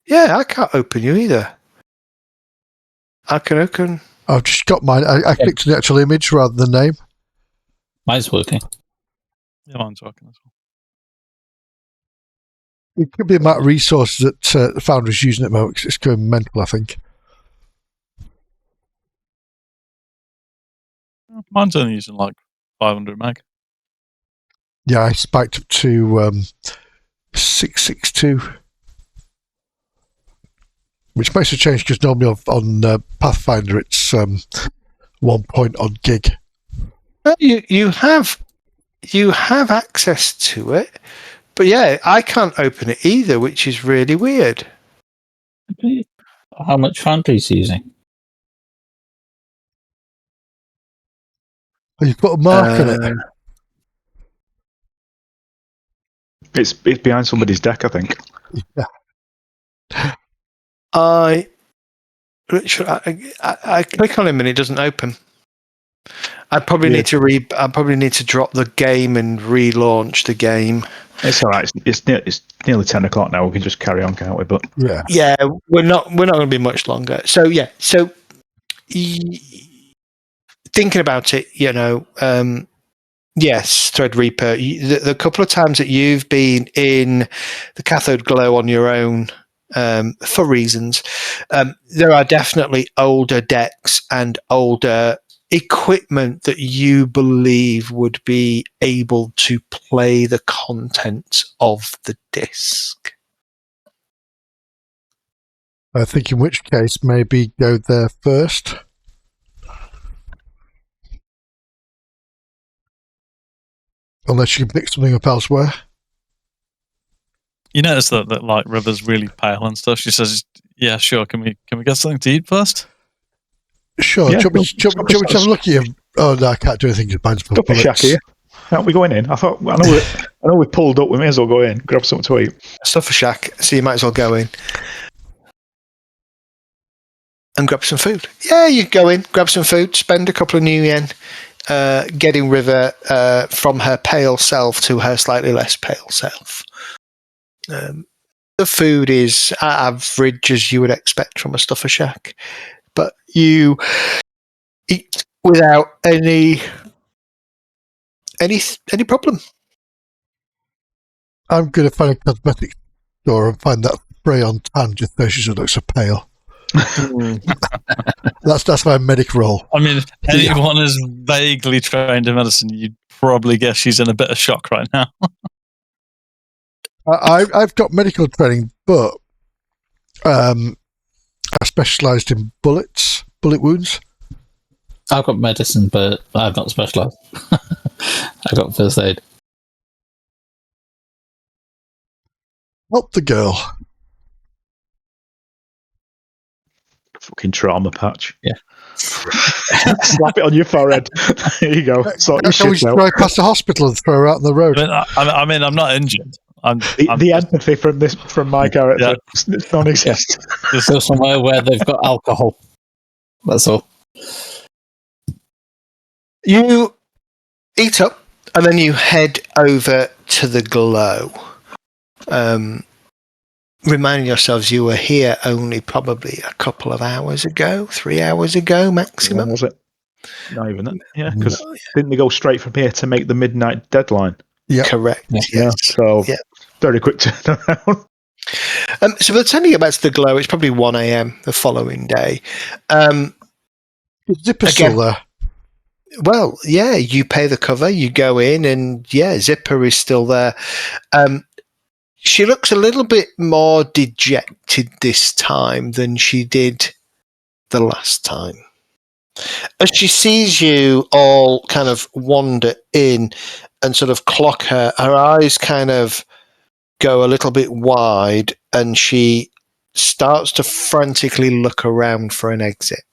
yeah, I can't open you either. I can open. I've just got mine. I clicked on the actual image rather than name. Mine's working. Yeah, mine's working as well. It could be a matter of resources that the Foundry's using at the moment because it's going mental, I think. Mine's only using like 500 meg. Yeah, I spiked up to 662, which makes a change because normally on Pathfinder it's 1 point on gig. Well, you have access to it, but yeah, I can't open it either, which is really weird. How much Foundry's using? Oh, you've got a mark on it. It's behind somebody's deck, I think. Yeah. I click on him and it doesn't open. I probably need to drop the game and relaunch the game. It's all right. It's nearly 10 o'clock now. We can just carry on, can't we? But yeah, we're not going to be much longer. So yeah, thinking about it, yes, Threadreaper. The couple of times that you've been in the cathode glow on your own, for reasons, there are definitely older decks and older equipment that you believe would be able to play the contents of the disc. I think in which case maybe go there first. Unless you can pick something up elsewhere. You notice that like River's really pale and stuff. She says, "Yeah, sure. Can we get something to eat first?" Sure. Yeah, do you want me to have a look at you? Oh, no, I can't do anything. Mine's for Stop a shack bullets. here. Aren't we going in? I know we pulled up. We may as well go in, grab something to eat. Stuff a shack, so you might as well go in and grab some food. Yeah, you go in, grab some food, spend a couple of new yen getting River from her pale self to her slightly less pale self. The food is average as you would expect from a stuffer shack, but you eat without any problem. I'm going to find a cosmetic store and find that spray on tan just so she looks so pale. That's my medic role. I mean, if anyone is vaguely trained in medicine, you'd probably guess she's in a bit of shock right now. I've got medical training, but I specialised in bullet wounds. I've got medicine, but I've not specialised. I got first aid. Help the girl. Fucking trauma patch. Yeah. Slap it on your forehead. There you go. Sort your Can we shit out. drive past the hospital and throw her out on the road? I mean, I'm not injured. The empathy from my character it's non-existent. Just go somewhere where they've got alcohol. That's all. You eat up, and then you head over to the glow. Reminding yourselves you were here only probably a couple of hours ago, 3 hours ago maximum. Was it? Not even that. Yeah, because didn't they go straight from here to make the midnight deadline? Yeah, correct. Yeah. Yes. So very quick turnaround. So by the time you get back to the glow, it's probably 1 a.m. the following day. Zipper's still there. Well, yeah, you pay the cover, you go in, and Zipper is still there. She looks a little bit more dejected this time than she did the last time. As she sees you all kind of wander in and sort of clock her eyes kind of go a little bit wide, and she starts to frantically look around for an exit.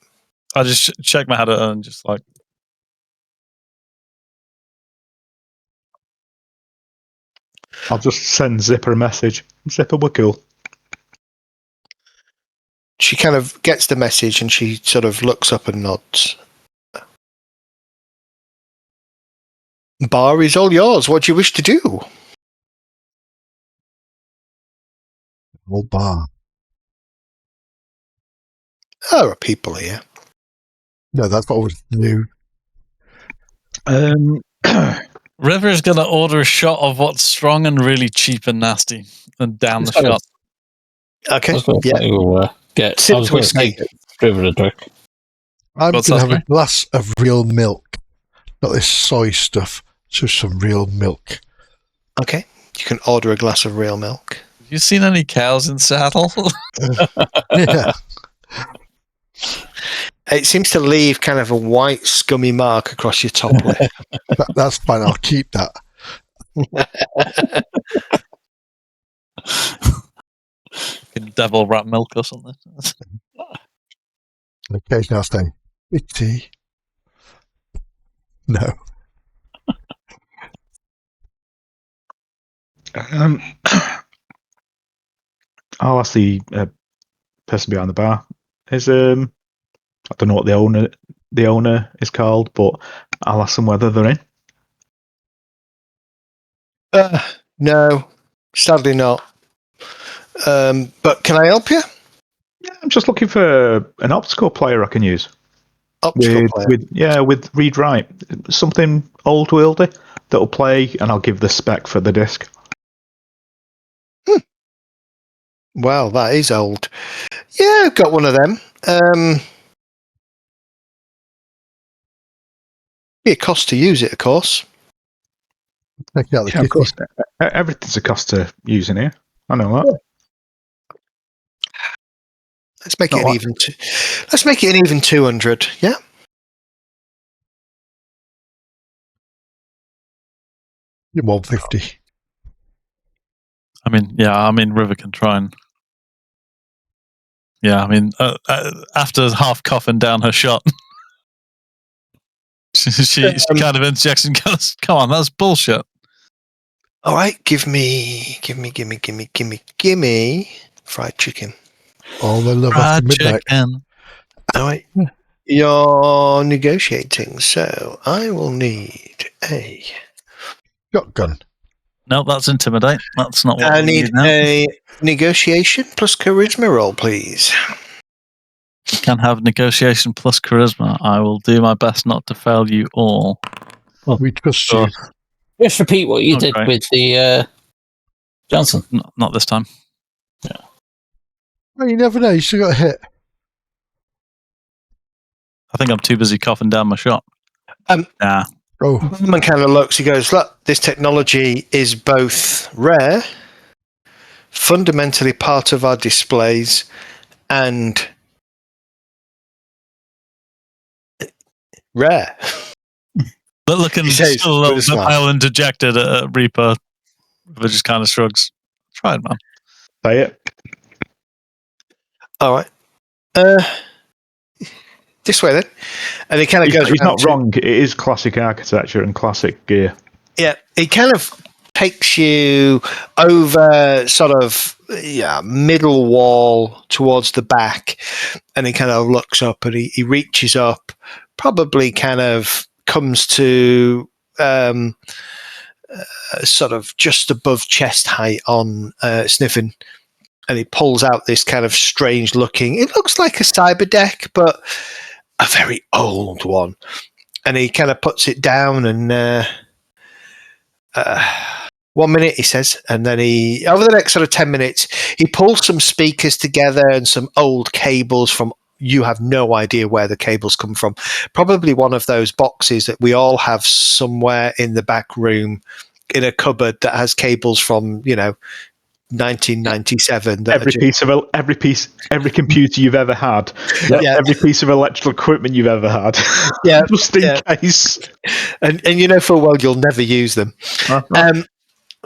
I just shake my head at her and just like, I'll just send Zipper a message. Zipper, we're cool. She kind of gets the message and she sort of looks up and nods. Bar is all yours. What do you wish to do? Old bar. There are people here. No, that's what was new. River's going to order a shot of what's strong and really cheap and nasty and down the shot. Okay. I was going to Sipped whiskey. River a drink. I'm going What's to that, have a sorry? glass of real milk. Not this soy stuff. Just some real milk. Okay. You can order a glass of real milk. Have you seen any cows in Seattle? Yeah. It seems to leave kind of a white, scummy mark across your top lip. That's fine. I'll keep that. Devil rat milk or something. Occasionally I'll say, "Bitty." No. I'll ask the person behind the bar. Is I don't know what the owner is called, but I'll ask them whether they're in. No, sadly not. But can I help you? Yeah, I'm just looking for an optical player I can use. Optical player. With read write, something old wieldy that'll play, and I'll give the spec for the disc. Well, that is old. Yeah, I've got one of them. Be a cost to use it, of course. Take it out of the Yeah, of kitty. course. Everything's a cost to using here. I know that. Let's make Not it an like- even. Let's make it an even 200. Yeah. You're 150. I mean, River can try and. Yeah, I mean, after half coughing down her shot, she kind of interjects and goes, "Come on, that's bullshit." All right, give me fried chicken. All the love Fried after midnight. chicken. All right, you're negotiating, so I will need a. Shotgun. No, that's intimidate. That's not what I we need now. a negotiation plus charisma roll, please. You can have negotiation plus charisma. I will do my best not to fail you all. We trust Sure. you. Just repeat what you did Okay. with the Johnson. Not this time. Oh, you never know. You still got a hit. I think I'm too busy coughing down my shot. Nah. Oh, Barman kind of looks. He goes, "Look, this technology is both rare, fundamentally part of our displays, and rare." But looking He says still a little with a bit smile. pale and dejected at Reaper, but just kind of shrugs. Try it, man. Say it. All right. This way then. And he kind of goes. He's around not to- wrong. It is classic architecture and classic gear. Yeah, he kind of takes you over sort of middle wall towards the back, and he kind of looks up and he reaches up, probably kind of comes to sort of just above chest height on Sniffin, and he pulls out this kind of strange looking, it looks like a cyber deck, but a very old one, and he kind of puts it down and 1 minute, he says, and then he, over the next sort of 10 minutes, he pulls some speakers together and some old cables from, you have no idea where the cables come from. Probably one of those boxes that we all have somewhere in the back room in a cupboard that has cables from, 1997. That Every computer you've ever had, every piece of electrical equipment you've ever had, just in case. And you know full well you'll never use them.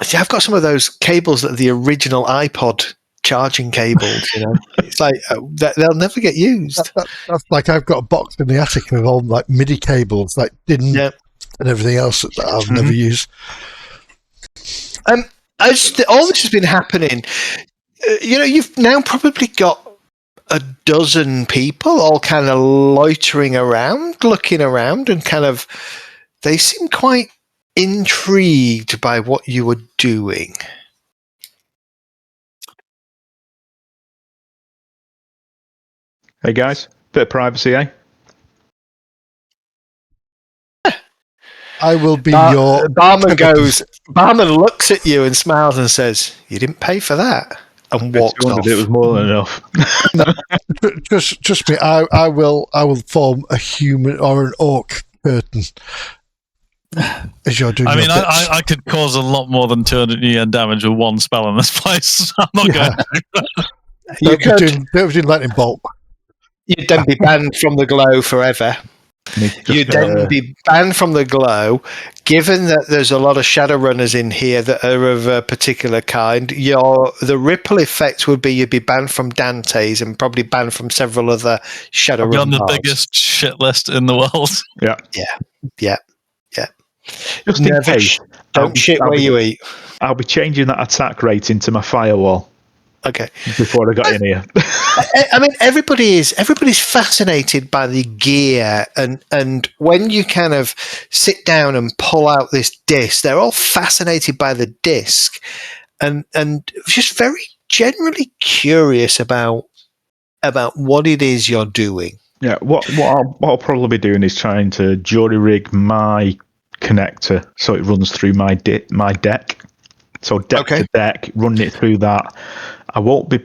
See, I've got some of those cables that are the original iPod charging cables. It's like they'll never get used. that's like I've got a box in the attic of all like MIDI cables, like DIN and everything else that I've never used. All this has been happening. You've now probably got a dozen people all kind of loitering around, looking around, and kind of they seem quite intrigued by what you were doing. Hey guys, bit of privacy, eh? I will be your barman looks at you and smiles and says, "You didn't pay for that," and walks off. It was more than enough. Trust me. I will form a human or an orc curtain as you're doing. I mean, your bits. I could cause a lot more than 200 yen damage with one spell in this place. I'm not going to. You could. Don't be doing lightning bolt. You'd then be banned from the glow forever. You'd then be banned from the glow. Given that there's a lot of Shadowrunners in here that are of a particular kind, the ripple effect would be you'd be banned from Dante's and probably banned from several other Shadowrun. I'll be on the bars. biggest shit list in the world. Yeah. Just in case, Don't shit where you eat. I'll be changing that attack rate into my firewall. Okay. Before I got in here. I mean, everybody's fascinated by the gear, and when you kind of sit down and pull out this disc, they're all fascinated by the disc, and just very generally curious about what it is you're doing. Yeah, what I'll probably be doing is trying to jury rig my connector so it runs through my deck. So deck to deck, running it through that. I won't be,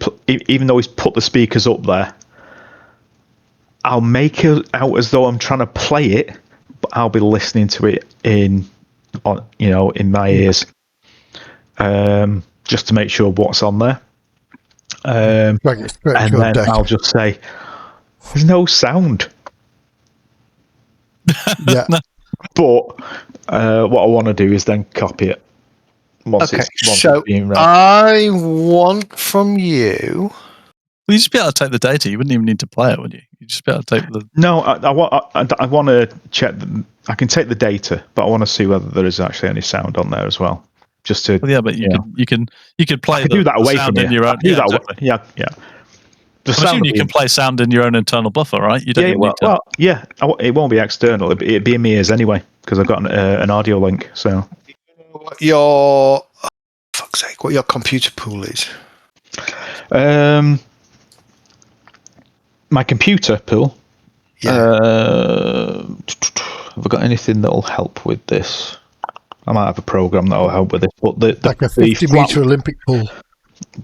even though he's put the speakers up there, I'll make it out as though I'm trying to play it, but I'll be listening to it in my ears, just to make sure what's on there. And then I'll just say, "There's no sound." Yeah. But what I want to do is then copy it. once Okay, it's so being read. I want from you. Well, you just be able to take the data. You wouldn't even need to play it, would you? You just be able to take the. No, I want to check. I can take the data, but I want to see whether there is actually any sound on there as well. Just to Well, yeah, but you could play I could do that the away sound from in you. your I own. can do Yeah, that exactly. yeah. The I'm sound assuming will you be can play sound in your own internal buffer, right? You don't even need to. well, yeah. It won't be external. It'd be in my ears anyway because I've got an audio link. So Your fuck's sake, what your computer pool is? My computer pool. Yeah. Have I got anything that'll help with this? I might have a program that'll help with this. But Like a 50-meter Olympic pool.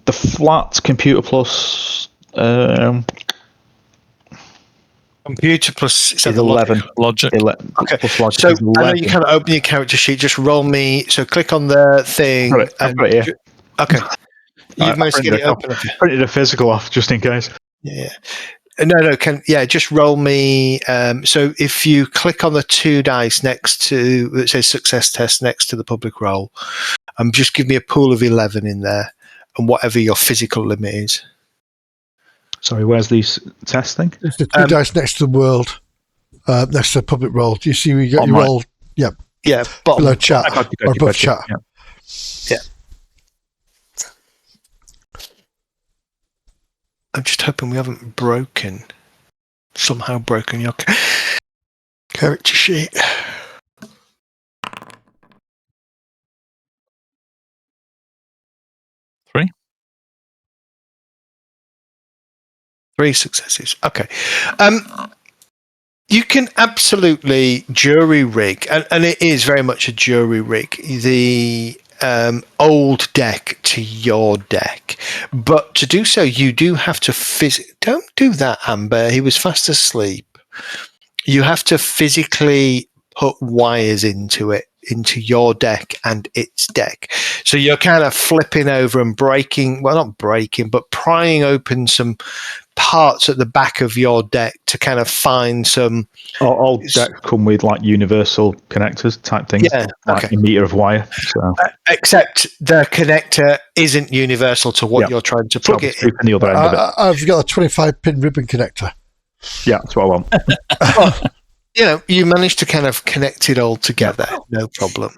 The flat Computer Plus Computer plus is 11. Logic. Okay, Plus logic so is 11. I know you kind of open your character sheet. Just roll me. So click on the thing. I've got it here. Okay, you've I managed to get it open. printed a physical off just in case. Yeah. No. Just roll me. So if you click on the 2 dice next to it says success test next to the public role, just give me a pool of 11 in there, and whatever your physical limit is. Sorry, where's these testing? It's the 2 dice next to the world, next to the public roll. Do you see where you got On your right. roll? Yeah. Yeah, bottom. Below chat or above chat. Yeah. I'm just hoping we haven't somehow broken your character sheet. Three successes. Okay. You can absolutely jury rig, and it is very much a jury rig, the old deck to your deck. But to do so, you do have to don't do that, Amber. He was fast asleep. You have to physically put wires into your deck and its deck. So you're kind of flipping over and not breaking, but prying open some parts at the back of your deck to kind of find some. All decks come with like universal connectors type things. Yeah, like a meter of wire. So. Except the connector isn't universal to what you're trying to plug it in. The other end of it. I've got a 25-pin ribbon connector. Yeah, that's what I want. Well, you managed to kind of connect it all together. No problem.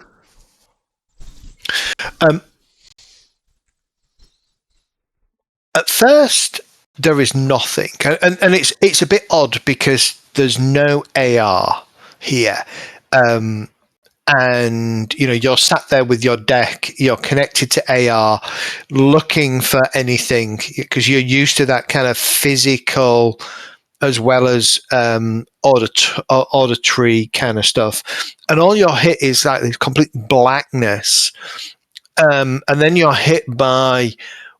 At first, there is nothing, and it's a bit odd because there's no AR here, and you're sat there with your deck, you're connected to AR, looking for anything because you're used to that kind of physical as well as auditory kind of stuff, and all you're hit is like this complete blackness, and then you're hit by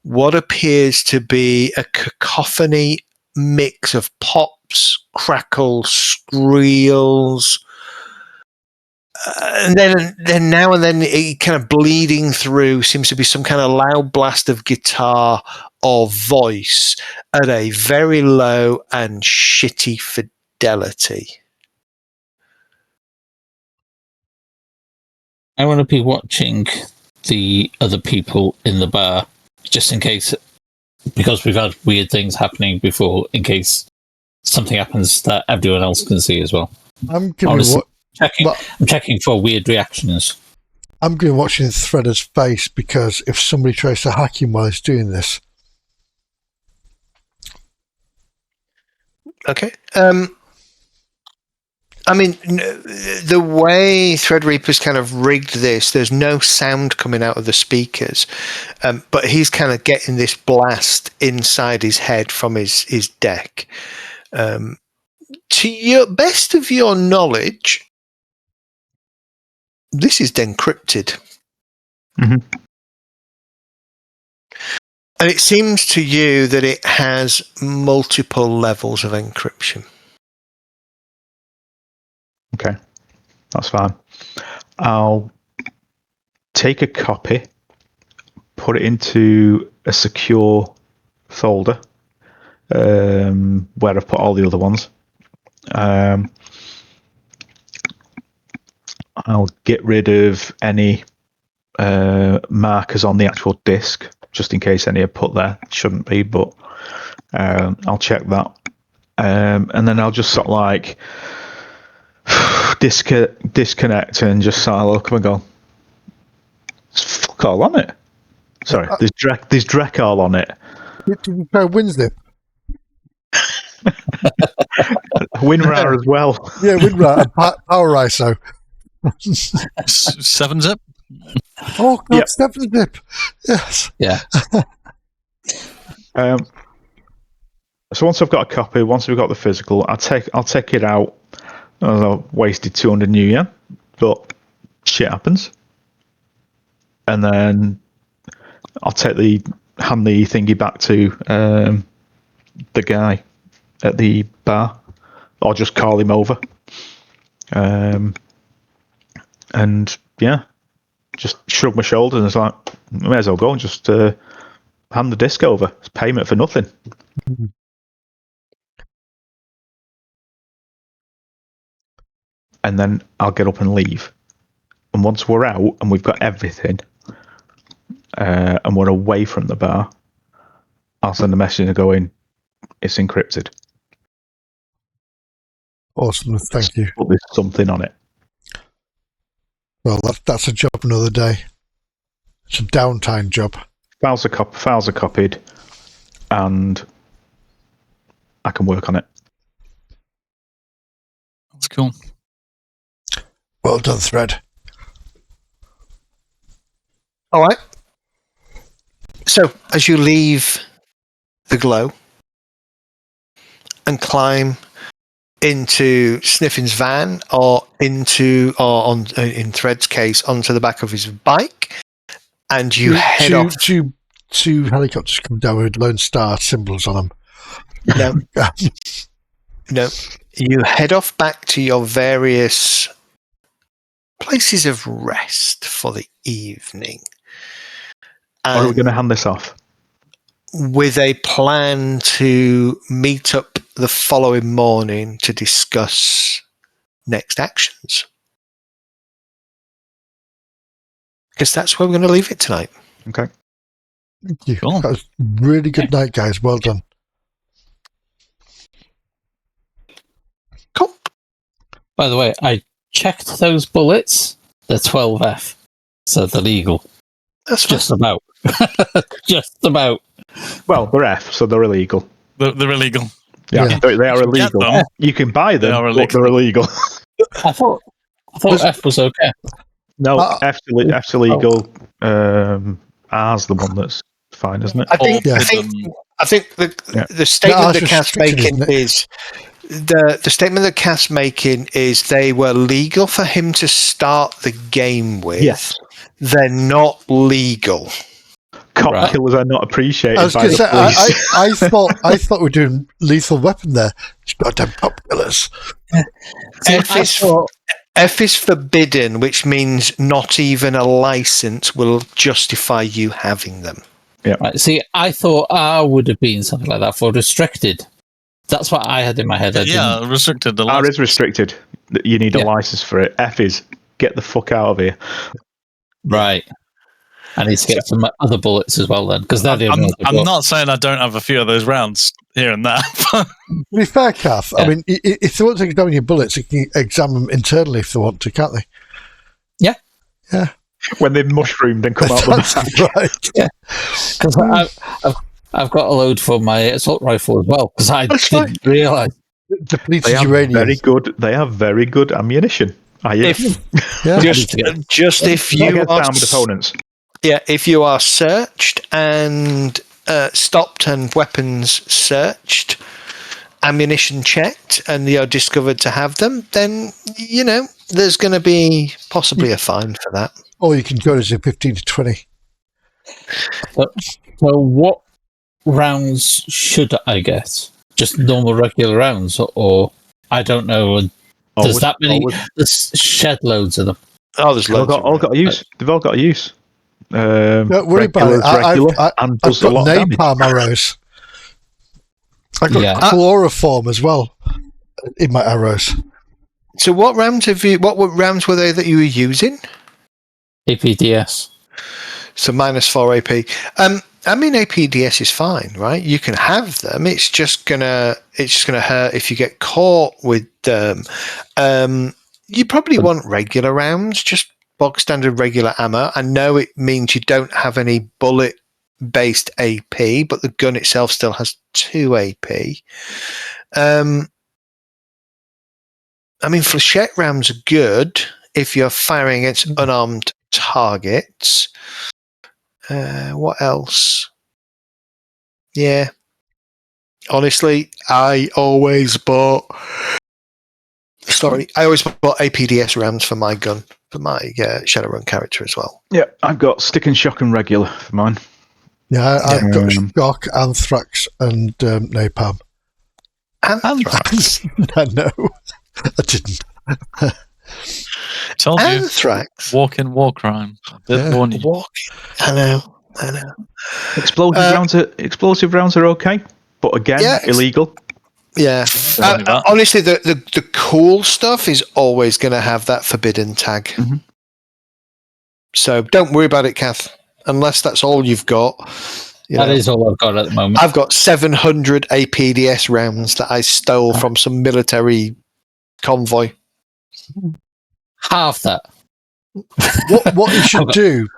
what appears to be a cacophony mix of pops, crackles, squeals, and then now and then it kind of bleeding through seems to be some kind of loud blast of guitar or voice at a very low and shitty fidelity. I want to be watching the other people in the bar just in case, because we've had weird things happening before, in case something happens that everyone else can see as well. I'm checking for weird reactions. I'm going to watch Threader's face because if somebody tries to hack him while he's doing this. Okay. I mean, the way Threadreaper's kind of rigged this, there's no sound coming out of the speakers, but he's kind of getting this blast inside his head from his deck. To your best of your knowledge, this is encrypted. Mm-hmm. And it seems to you that it has multiple levels of encryption. Okay, that's fine. I'll take a copy, put it into a secure folder where I've put all the other ones. I'll get rid of any markers on the actual disc, just in case any are put there. Shouldn't be, but I'll check that. And then I'll just sort of like disconnect and just sort of look up and go, there's fuck all on it. Sorry, there's Drek all on it. Did you try WinZip? WinRAR as well. Yeah, WinRAR and Power ISO. 7-zip. Oh God, Yep. 7-zip. Yes. Yeah. So once I've got a copy, once we've got the physical, I'll take it out. I've wasted 200 new yen, but shit happens. And then I'll hand the thingy back to the guy at the bar, or just call him over. And yeah, just shrug my shoulders and it's like, may as well go and just hand the disc over. It's payment for nothing. And then I'll get up and leave. And once we're out and we've got everything, and we're away from the bar, I'll send a message going, it's encrypted. Awesome. Thank you. But there's something on it. Well, that's a job another day. It's a downtime job. Files are copied, and I can work on it. That's cool. Well done, Thread. All right. So, as you leave the glow and climb into Sniffin's van, or in Thread's case, onto the back of his bike, and you head off. Two helicopters come down with Lone Star symbols on them. No, you head off back to your various places of rest for the evening. Or are we going to hand this off? With a plan to meet up the following morning to discuss next actions. Because that's where we're going to leave it tonight. Okay. Thank you. Cool. That was a really good night, guys. Well done. Cool. By the way, I checked those bullets. They're 12F, so they're legal. That's fine. Just about. Just about. Well, they're F, so they're illegal. They're illegal. Yeah, Yeah. They are You can get illegal. them. You can buy them, They are but they're illegal. I thought F was okay. No, Uh, F's illegal. R's the one that's fine, isn't it? I think the statement that Cass making is the statement that Cass making is they were legal for him to start the game with. Yes. They're not legal. Cop Right. killers are not appreciated I was by going the to say, police. I thought we were doing Lethal Weapon there. It's goddamn cop killers. F is forbidden, which means not even a license will justify you having them. Right. See, I thought R would have been something like that for restricted. That's what I had in my head. Yeah, restricted. The R is restricted. You need a license for it. F is get the fuck out of here. Right. I need to get some other bullets as well then, because they're the only ones I've I'm got. not saying I don't have a few of those rounds here and there. To be fair, Kath, I mean, if they want to examine your bullets, they can examine them internally if they want to, can't they? Yeah. Yeah. When they've mushroomed and come out the back. That's right. Yeah. Because I've got a load for my assault rifle as well, because I didn't realise. Depleted They have uranium. very good. They have very good ammunition. If you are armed opponents. Yeah, if you are searched and stopped and weapons searched, ammunition checked, and you're discovered to have them, then, you know, there's going to be possibly a fine for that. Or you can go to 15 to 20. So what rounds should I get? Just normal regular rounds, or I don't know. There's that many. There's shed loads of them. Oh, there's loads. All got use. They've all got use. Don't worry about it. I've got napalm arrows. I've got chloroform as well in my arrows. So what rounds were they that you were using? APDS. So -4 AP. I mean, APDS is fine, right? You can have them. It's just gonna hurt if you get caught with them. You probably want regular rounds, just bog standard regular ammo. I know it means you don't have any bullet-based AP, but the gun itself still has 2 AP. I mean, flechette rounds are good if you're firing against unarmed targets. What else? Yeah. Honestly, I always bought APDS rounds for my gun, for my Shadowrun character as well. Yeah, I've got stick and shock and regular for mine. Yeah, I've got shock, anthrax, and napalm. Anthrax? I know. I didn't. Told you. Anthrax? Walk-in war crime. I did warn you. I know. Explosive rounds are okay, but again, illegal. Yeah. Honestly, the cool stuff is always going to have that forbidden tag. Mm-hmm. So don't worry about it, Kath. Unless that's all you've got. That is all I've got at the moment. I've got 700 APDS rounds that I stole from some military convoy. Half that. What you should do?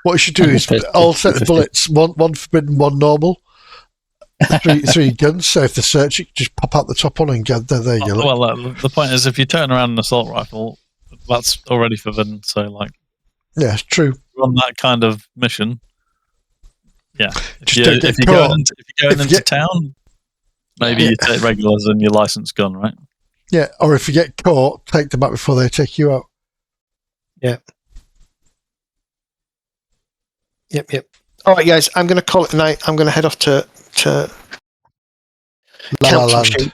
What you should do is all set the bullets, one forbidden, one normal. Three guns. So if they search it, just pop out the top one and get there. You go. Well, the point is, if you turn around an assault rifle, that's already forbidden. So, yeah, it's true. On that kind of mission, yeah. If Just you're going into town, maybe you take regulars and your licensed gun, right? Yeah, or if you get caught, take them out before they take you out. Yeah. Yep. All right, guys, I'm going to call it a night. I'm going to head off to La La Land.